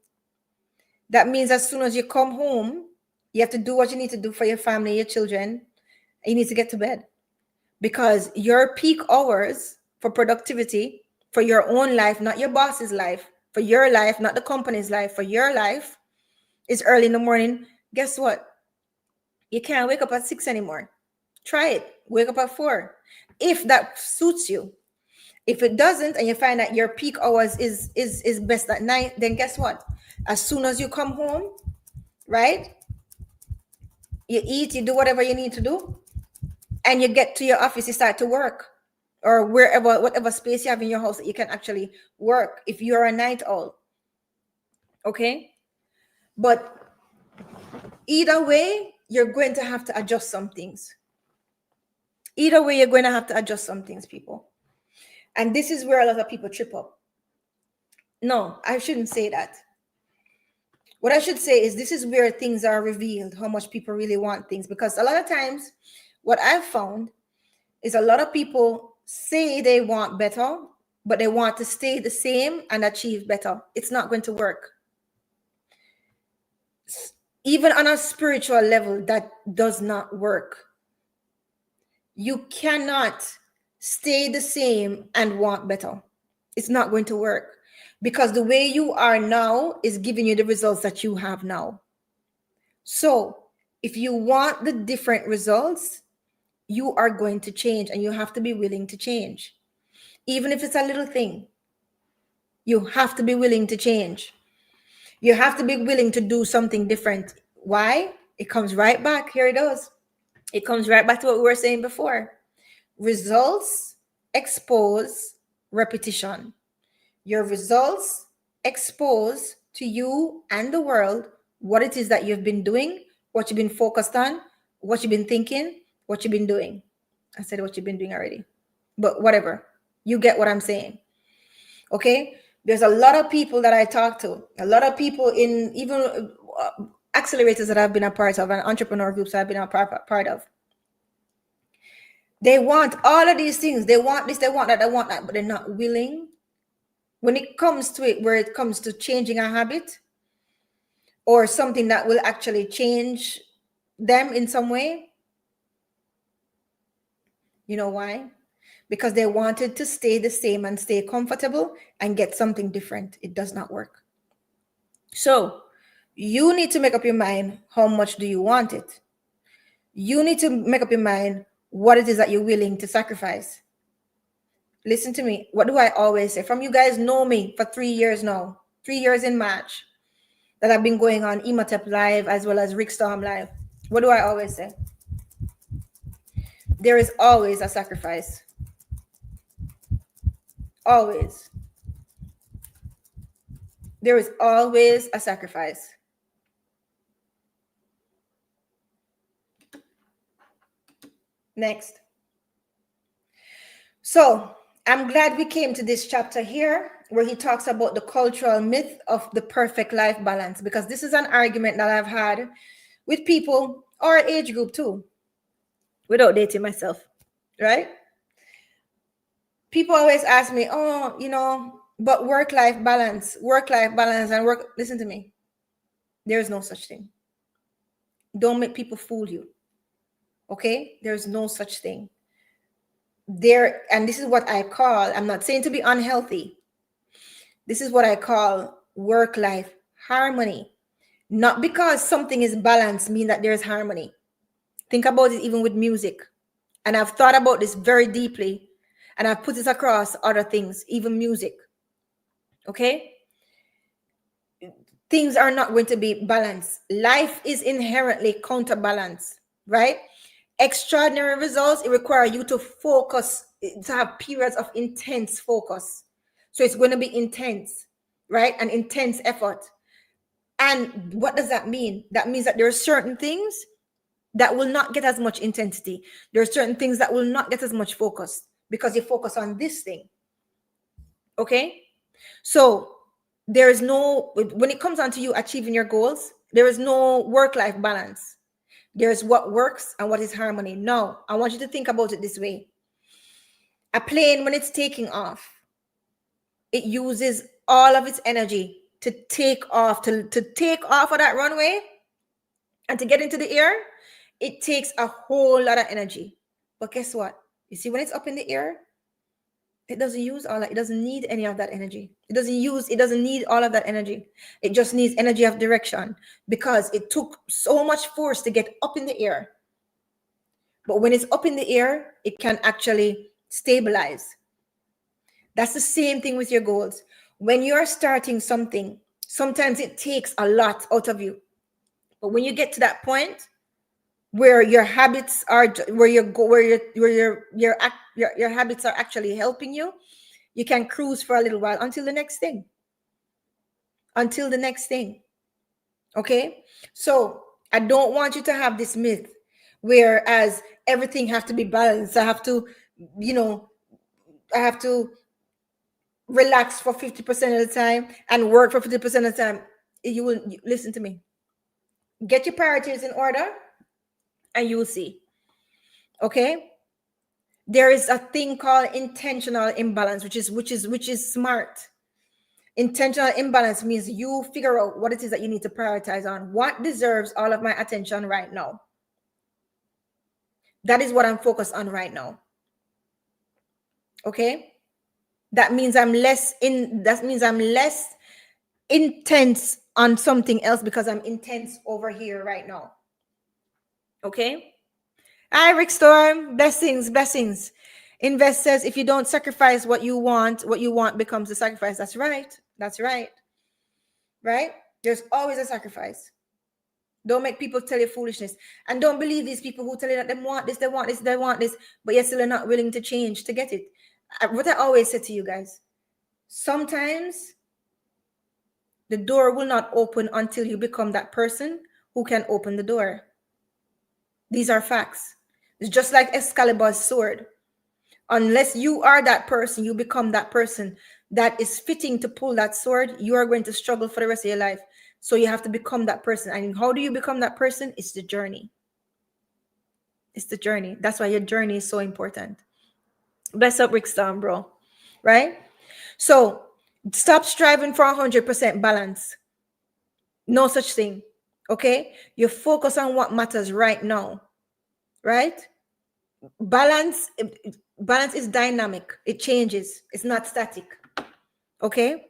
That means as soon as you come home, you have to do what you need to do for your family, your children. You need to get to bed. Because your peak hours for productivity, for your own life, not your boss's life, for your life, not the company's life, for your life, is early in the morning. Guess what? You can't wake up at 6 anymore. Try it. Wake up at 4. If that suits you. If it doesn't, and you find that your peak hours is best at night, then guess what? As soon as you come home, right? You eat, you do whatever you need to do, and you get to your office, you start to work, or wherever, whatever space you have in your house that you can actually work if you're a night owl. Okay? But either way, you're going to have to adjust some things. Either way, you're going to have to adjust some things, people. And this is where a lot of people trip up. No, I shouldn't say that. What I should say is this is where things are revealed, how much people really want things. Because a lot of times, what I've found is a lot of people say they want better, but they want to stay the same and achieve better. It's not going to work. Even on a spiritual level, that does not work. You cannot stay the same and want better. It's not going to work because the way you are now is giving you the results that you have now. So if you want the different results, you are going to change, and you have to be willing to change. Even if it's a little thing, you have to be willing to change. You have to be willing to do something different. Why? It comes right back. Here it goes. It comes right back to what we were saying before. Results expose repetition. Your results expose to you and the world what it is that you've been doing, what you've been focused on, what you've been thinking, what you've been doing. I said what you've been doing already, but whatever. You get what I'm saying. Okay? There's a lot of people that I talk to, a lot of people in even accelerators that I've been a part of and entrepreneur groups that I've been a part of. They want all of these things. They want this, they want that, they want that, but they're not willing. When it comes to it, where it comes to changing a habit or something that will actually change them in some way, you know why? Because they wanted to stay the same and stay comfortable and get something different. It does not work. So you need to make up your mind, how much do you want it? You need to make up your mind what it is that you're willing to sacrifice. Listen to me. What do I always say? From you guys know me for 3 years now, 3 years in March that I've been going on Ematep Live as well as Rick Storm Live. What do I always say? There is always a sacrifice. Always. There is always a sacrifice. Next. So I'm glad we came to this chapter here where he talks about the cultural myth of the perfect life balance, because this is an argument that I've had with people our age group too, without dating myself, right? People always ask me, oh, but work-life balance, and work. Listen to me. There's no such thing. Don't make people fool you. Okay? There's no such thing. And this is what I call, I'm not saying to be unhealthy. This is what I call work-life harmony. Not because something is balanced mean that there's harmony. Think about it even with music. And I've thought about this very deeply, and I've put it across other things, even music. Okay? Things are not going to be balanced. Life is inherently counterbalanced, right? Extraordinary results, it requires you to focus, to have periods of intense focus. So it's going to be intense, right? An intense effort. And what does that mean? That means that there are certain things that will not get as much intensity. There are certain things that will not get as much focus because you focus on this thing. Okay? So there is no, when it comes down to you achieving your goals, there is no work-life balance. There's what works and what is harmony. No, I want you to think about it this way. A plane, when it's taking off, it uses all of its energy to take off, to take off of that runway and to get into the air. It takes a whole lot of energy. But guess what? You see, when it's up in the air, it doesn't use all that. It doesn't need any of that energy. It doesn't need all of that energy. It just needs energy of direction because it took so much force to get up in the air. But when it's up in the air, it can actually stabilize. That's the same thing with your goals. When you're starting something, sometimes it takes a lot out of you. But when you get to that point where your habits are, where your habits are actually helping you, you can cruise for a little while until the next thing. Okay? So I don't want you to have this myth whereas everything have to be balanced. I have to relax for 50% of the time and work for 50% of the time. Listen to me. Get your priorities in order and you will see. Okay? There is a thing called intentional imbalance, which is smart. Intentional imbalance means you figure out what it is that you need to prioritize on. What deserves all of my attention right now? That is what I'm focused on right now. Okay? That means I'm less intense on something else because I'm intense over here right now. Okay? Hi, Rick Storm. Blessings. Invest says if you don't sacrifice what you want becomes a sacrifice. That's right. Right? There's always a sacrifice. Don't make people tell you foolishness. And don't believe these people who tell you that they want this, but yet still are not willing to change to get it. What I always say to you guys, sometimes the door will not open until you become that person who can open the door. These are facts. It's just like Excalibur's sword. Unless you are that person, you become that person that is fitting to pull that sword, you are going to struggle for the rest of your life. So you have to become that person. And how do you become that person? It's the journey. It's the journey. That's why your journey is so important. Bless up, Rick Storm, bro. Right? So stop striving for 100% balance. No such thing. Okay? You focus on what matters right now. Right? Balance balance is dynamic. It changes. It's not static. Okay?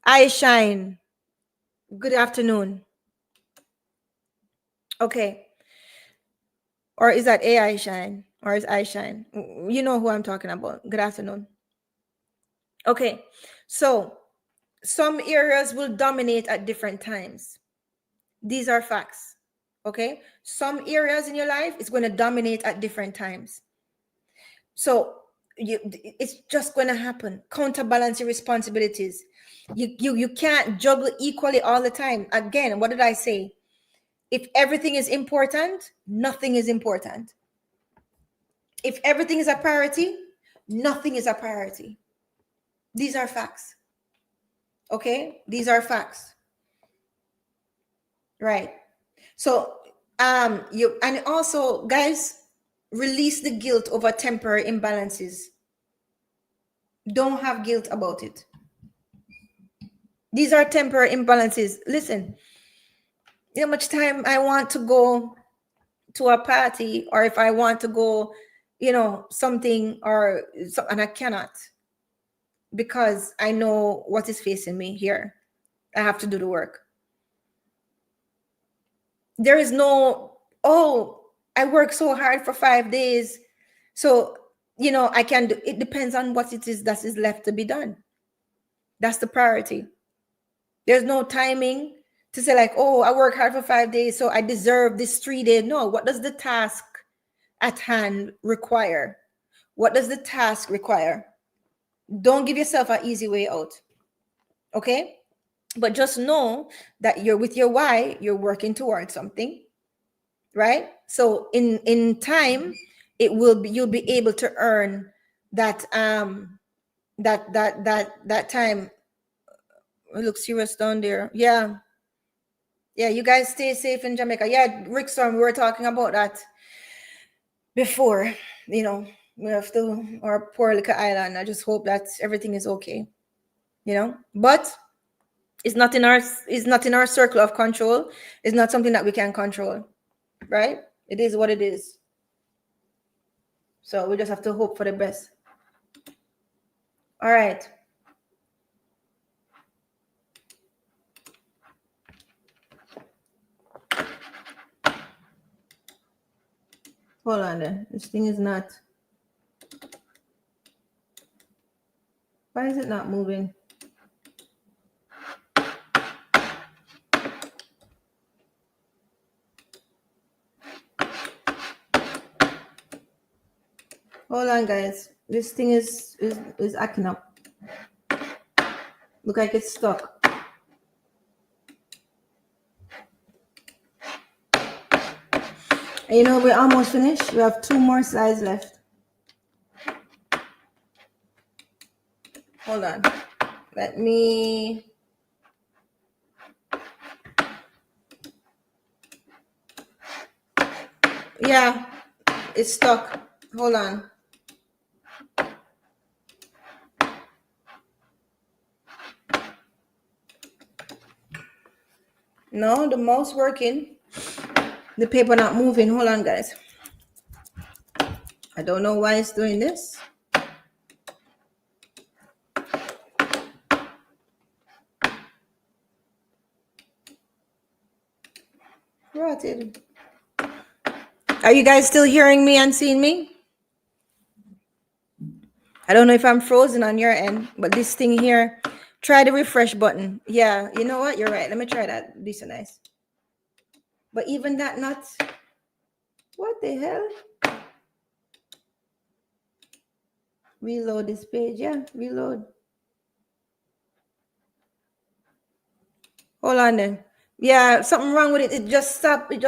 I shine. Good afternoon. Okay. Or is that AI shine? Or is I shine? You know who I'm talking about. Good afternoon. Okay. So some areas will dominate at different times. These are facts. Okay. Some areas in your life is going to dominate at different times. So it's just going to happen. Counterbalance your responsibilities. You can't juggle equally all the time. Again, what did I say? If everything is important, nothing is important. If everything is a priority, nothing is a priority. These are facts. Okay? These are facts. Right. So you, and also guys, release the guilt over temporary imbalances. Don't have guilt about it. These are temporary imbalances. Listen, how much time I want to go to a party, or if I want to go, something or so, and I cannot, because I know what is facing me here. I have to do the work. There is no, oh, I work so hard for 5 days. So, I can do it. Depends on what it is that is left to be done. That's the priority. There's no timing to say, like, oh, I work hard for 5 days, so I deserve this 3 day. No, what does the task at hand require? What does the task require? Don't give yourself an easy way out. Okay? But just know that you're with your why, you're working towards something, right? So in time, it will be, you'll be able to earn that that time. It looks serious down there. Yeah. Yeah, you guys stay safe in Jamaica. Yeah, Rick Storm, we were talking about that before. We have to, our poor little island. I just hope that everything is okay. But it's not in our circle of control. It's not something that we can control, right? It is what it is. So we just have to hope for the best. All right. Hold on then. This thing is not. Why is it not moving? Hold on, guys. This thing is acting up. Look like it's stuck. And we're almost finished. We have 2 more slides left. Hold on. Let me. Yeah, it's stuck. Hold on. No, the mouse working. The paper not moving. Hold on, guys. I don't know why it's doing this. Rotted. Are you guys still hearing me and seeing me? I don't know if I'm frozen on your end, but this thing here, try the refresh button. Yeah, you know what? You're right. Let me try that. Be so nice. But even that not. What the hell? Reload this page. Yeah, reload. Hold on then. Yeah, something wrong with it. It just stopped. Here's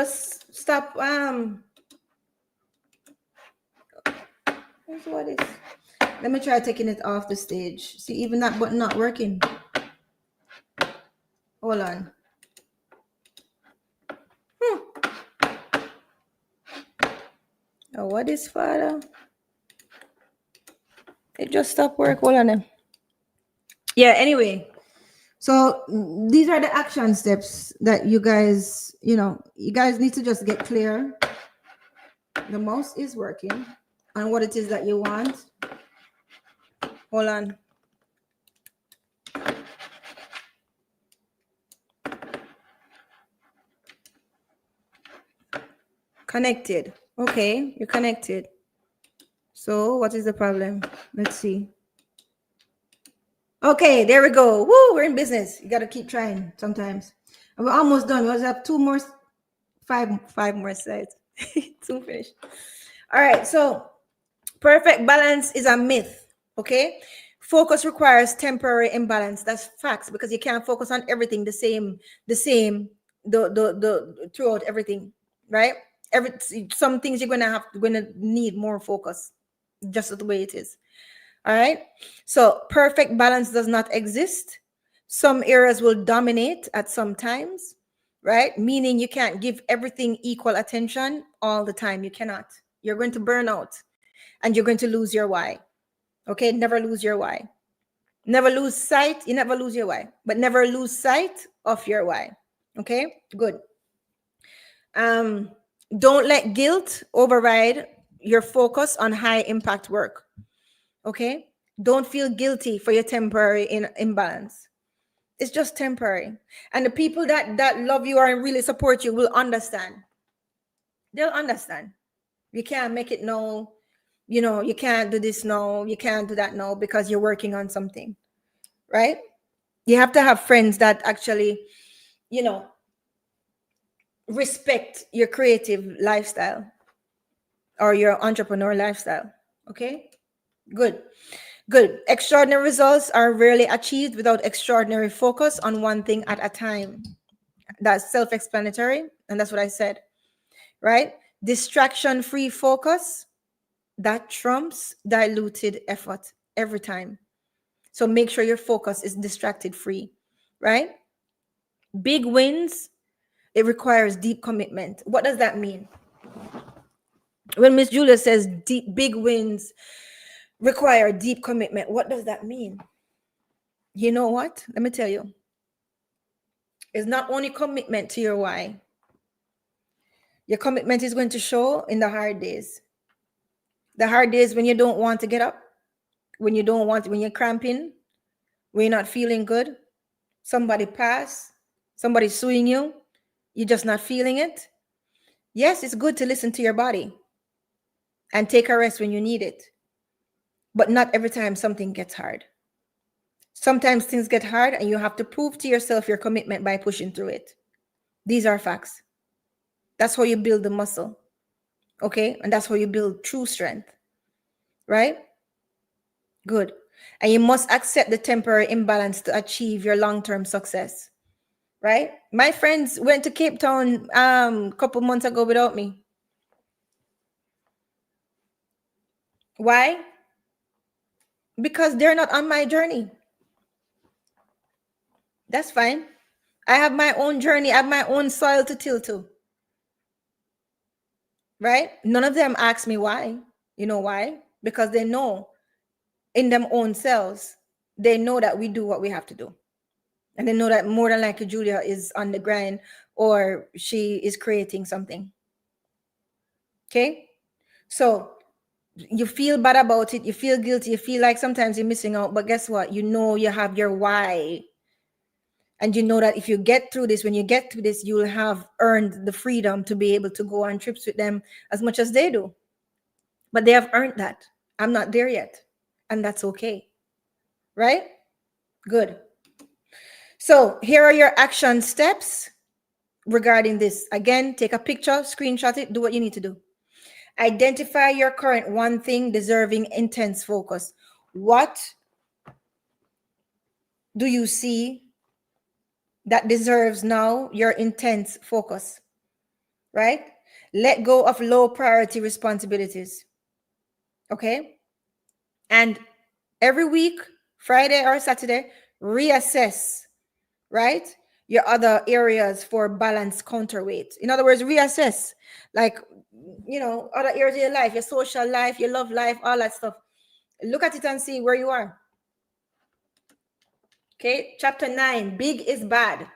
what it is. Let me try taking it off the stage. See, even that button not working. Hold on. Oh, what is father? It just stopped work. Hold on. Yeah, anyway. So these are the action steps that you guys, you guys need to just get clear. The mouse is working on what it is that you want. Hold on. Connected. Okay, you're connected. So what is the problem? Let's see. Okay, there we go. Woo, we're in business. You got to keep trying sometimes. And we're almost done. We just have five more slides. Two finished. All right, so perfect balance is a myth. Okay, focus requires temporary imbalance. That's facts, because you can't focus on everything the throughout everything, right? Some things you're gonna need more focus, just the way it is. All right. So perfect balance does not exist. Some areas will dominate at some times, right? Meaning you can't give everything equal attention all the time. You cannot. You're going to burn out and you're going to lose your why. Okay. Never lose your why. Never lose sight. You never lose your why, but never lose sight of your why. Okay. Good. Um, don't let guilt override your focus on high impact work. Okay. Don't feel guilty for your temporary imbalance. It's just temporary. And the people that love you and really support you will understand. They'll understand. You can't make it no, you can't do this no, you can't do that no, because you're working on something, right? You have to have friends that actually, you know, respect your creative lifestyle or your entrepreneur lifestyle. Okay? Good. Good. Extraordinary results are rarely achieved without extraordinary focus on one thing at a time. That's self explanatory. And that's what I said, right? Distraction free focus that trumps diluted effort every time. So make sure your focus is distracted free, right? Big wins, it requires deep commitment. What does that mean? When Miss Julia says big wins require deep commitment, what does that mean? You know what? Let me tell you. It's not only commitment to your why. Your commitment is going to show in the hard days. The hard days when you don't want to get up, when you're cramping, when you're not feeling good, somebody pass, somebody suing you, you're just not feeling it. Yes, it's good to listen to your body and take a rest when you need it. But not every time something gets hard. Sometimes things get hard and you have to prove to yourself your commitment by pushing through it. These are facts. That's how you build the muscle. Okay? And that's how you build true strength. Right? Good. And you must accept the temporary imbalance to achieve your long-term success. Right? My friends went to Cape Town a couple months ago without me. Why? Because they're not on my journey. That's fine. I have my own journey. I have my own soil to till to. Right? None of them ask me why. You know why? Because they know in them own selves, they know that we do what we have to do. And they know that more than likely Julia is on the grind or she is creating something. Okay? So you feel bad about it, you feel guilty, you feel like sometimes you're missing out, but guess what? You know you have your why. And you know that if you get through this, when you get through this, you'll have earned the freedom to be able to go on trips with them as much as they do. But they have earned that. I'm not there yet. And that's okay. Right? Good. So here are your action steps regarding this. Again, take a picture, screenshot it, do what you need to do. Identify your current one thing deserving intense focus. What do you see that deserves now your intense focus? Right? Let go of low priority responsibilities. Okay? And every week, Friday or Saturday, reassess, right? your other areas for balance counterweight. In other words, reassess, like, other areas of your life, your social life, your love life, all that stuff. Look at it and see where you are. Okay, chapter 9, big is bad.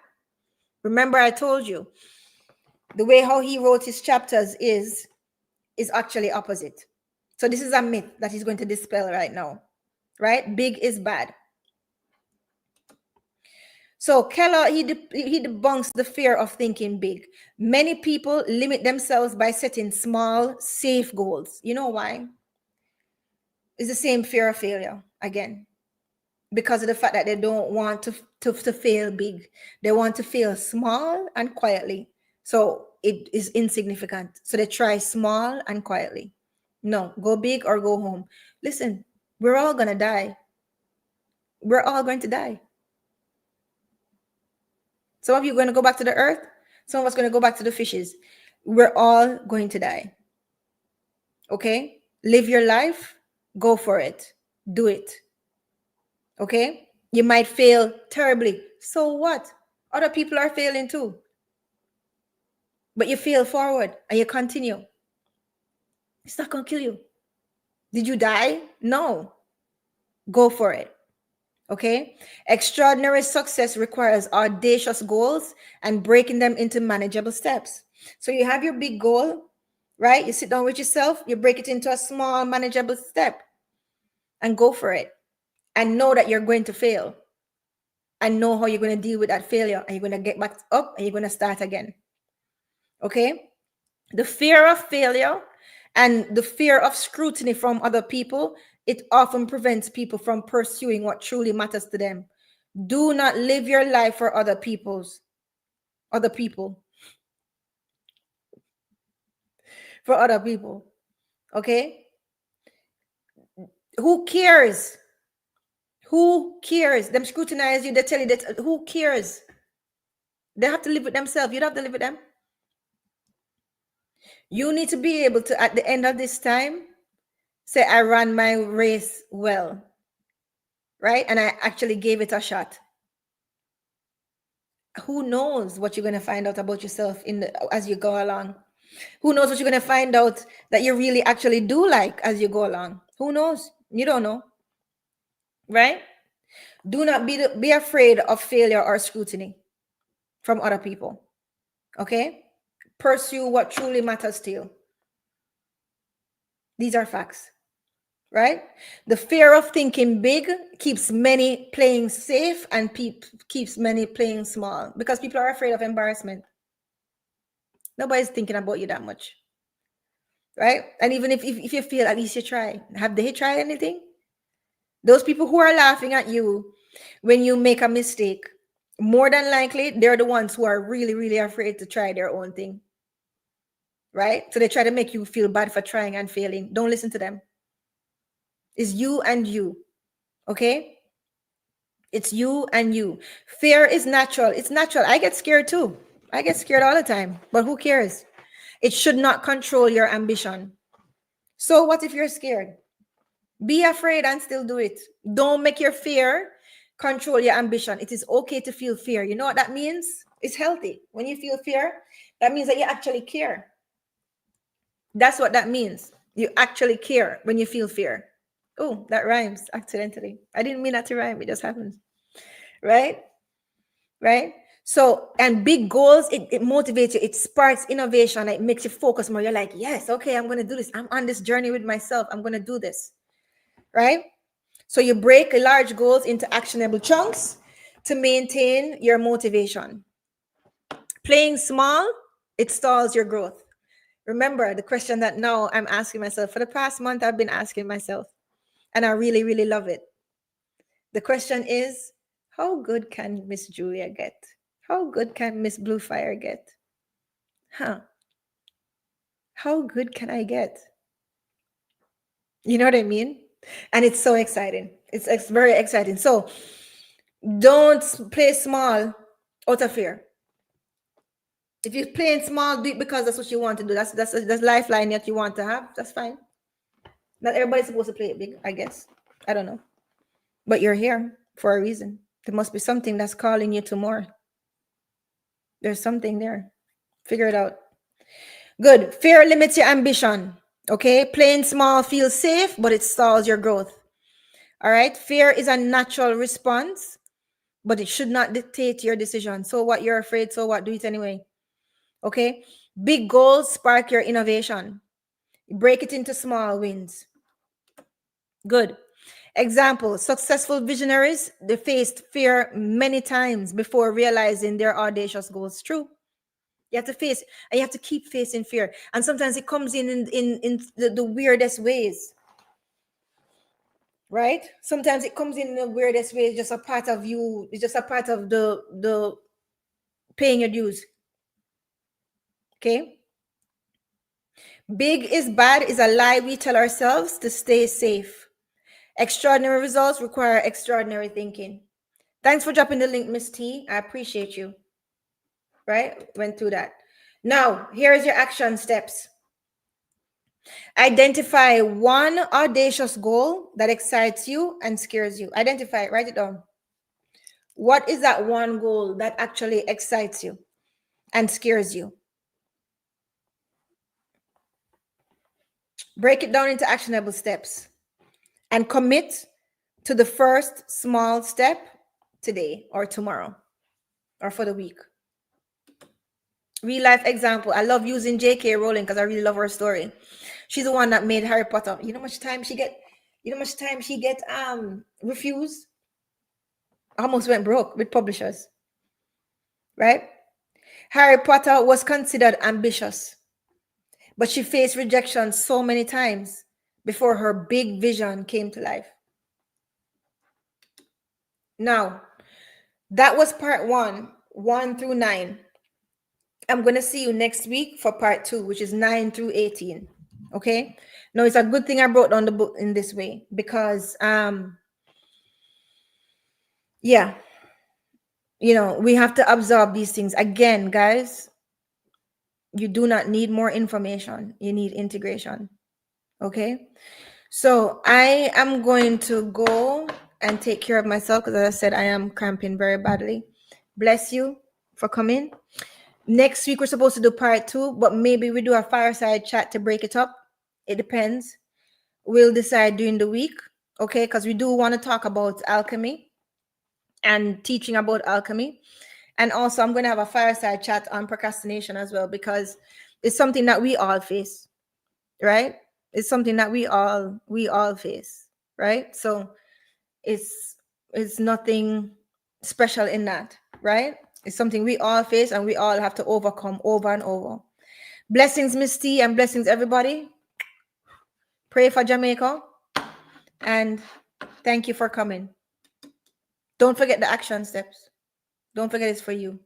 Remember, I told you the way how he wrote his chapters is actually opposite. So this is a myth that he's going to dispel right now, right? Big is bad. So Keller, he debunks the fear of thinking big. Many people limit themselves by setting small, safe goals. You know why? It's the same fear of failure again, because of the fact that they don't want to fail big. They want to fail small and quietly. So it is insignificant. So they try small and quietly. No, go big or go home. Listen, we're all going to die. We're all going to die. Some of you are going to go back to the earth. Some of us are going to go back to the fishes. We're all going to die. Okay? Live your life. Go for it. Do it. Okay? You might fail terribly. So what? Other people are failing too. But you fail forward and you continue. It's not going to kill you. Did you die? No. Go for it. Okay? Extraordinary success requires audacious goals and breaking them into manageable steps. So you have your big goal, right? You sit down with yourself, you break it into a small, manageable step and go for it. And know that you're going to fail. And know how you're going to deal with that failure. And you're going to get back up and you're going to start again. Okay? The fear of failure and the fear of scrutiny from other people, it often prevents people from pursuing what truly matters to them. Do not live your life for other people. For other people. Okay? Who cares? Who cares? Them scrutinize you, they tell you that. Who cares? They have to live with themselves. You don't have to live with them. You need to be able to, at the end of this time, say, I ran my race well. Right? And I actually gave it a shot. Who knows what you're going to find out about yourself as you go along? Who knows what you're going to find out that you really actually do like as you go along? Who knows? You don't know. Right? Do not be afraid of failure or scrutiny from other people. Okay? Pursue what truly matters to you. These are facts. Right? The fear of thinking big keeps many playing safe and keeps many playing small because people are afraid of embarrassment. Nobody's thinking about you that much. Right? And even if you feel, at least you try. Have they tried anything? Those people who are laughing at you when you make a mistake, more than likely, they're the ones who are really, really afraid to try their own thing. Right? So they try to make you feel bad for trying and failing. Don't listen to them. It's you and you. Okay? It's you and you. Fear is natural. It's natural. I get scared too. I get scared all the time. But who cares? It should not control your ambition. So what if you're scared? Be afraid and still do it. Don't make your fear control your ambition. It is okay to feel fear. You know what that means? It's healthy. When you feel fear, that means that you actually care. That's what that means. You actually care when you feel fear. Oh, that rhymes accidentally. I didn't mean that to rhyme. It just happens. Right? Right? So, and big goals, it motivates you. It sparks innovation. It makes you focus more. You're like, yes, okay, I'm going to do this. I'm on this journey with myself. I'm going to do this. Right? So you break large goals into actionable chunks to maintain your motivation. Playing small, it stalls your growth. Remember the question that now I'm asking myself for the past month, I've been asking myself, and I really, really love it. The question is, how good can Miss Julia get? How good can Miss Bluefire get? How good can I get? You know what I mean? And it's so exciting. It's very exciting. So don't play small out of fear. If you're playing small, do it because that's what you want to do. That's lifeline that you want to have. That's fine. Not everybody's supposed to play it big, I guess. I don't know. But you're here for a reason. There must be something that's calling you to more. There's something there. Figure it out. Good. Fear limits your ambition. Okay. Playing small feels safe, but it stalls your growth. All right. Fear is a natural response, but it should not dictate your decision. So what, you're afraid, so what, do it anyway. Okay. Big goals spark your innovation. Break it into small wins. Good. Example, successful visionaries, they faced fear many times before realizing their audacious goals. True. You have to face, and you have to keep facing fear. And sometimes it comes in the weirdest ways. Right? Sometimes it comes in the weirdest way. It's just a part of you. It's just a part of the paying your dues. Okay. Big is bad is a lie we tell ourselves to stay safe. Extraordinary results require extraordinary thinking. Thanks for dropping the link, Miss T. I appreciate you. Right? Went through that. Now, here is your action steps. Identify one audacious goal that excites you and scares you. Identify it, write it down. What is that one goal that actually excites you and scares you? Break it down into actionable steps and commit to the first small step today or tomorrow or for the week. Real life example. I love using J.K. Rowling because I really love her story. She's the one that made Harry Potter. You know how much time she get? You know how much time she get refused? Almost went broke with publishers. Right? Harry Potter was considered ambitious, but she faced rejection so many times before her big vision came to life. Now, that was part 1 through 9. I'm going to see you next week for part 2, which is 9 through 18. Okay? Now, it's a good thing I brought down the book in this way because, yeah, we have to absorb these things. Again, guys, you do not need more information. You need integration. Okay? So I am going to go and take care of myself because, as I said, I am cramping very badly. Bless you for coming. Next week, we're supposed to do part 2, but maybe we do a fireside chat to break it up. It depends. We'll decide during the week, okay? Because we do want to talk about alchemy and teaching about alchemy. And also, I'm going to have a fireside chat on procrastination as well because it's something that we all face, right? It's something that we all face, right? So it's nothing special in that, right? It's something we all face and we all have to overcome over and over. Blessings, Miss T, and blessings, everybody. Pray for Jamaica. And thank you for coming. Don't forget the action steps. Don't forget it's for you.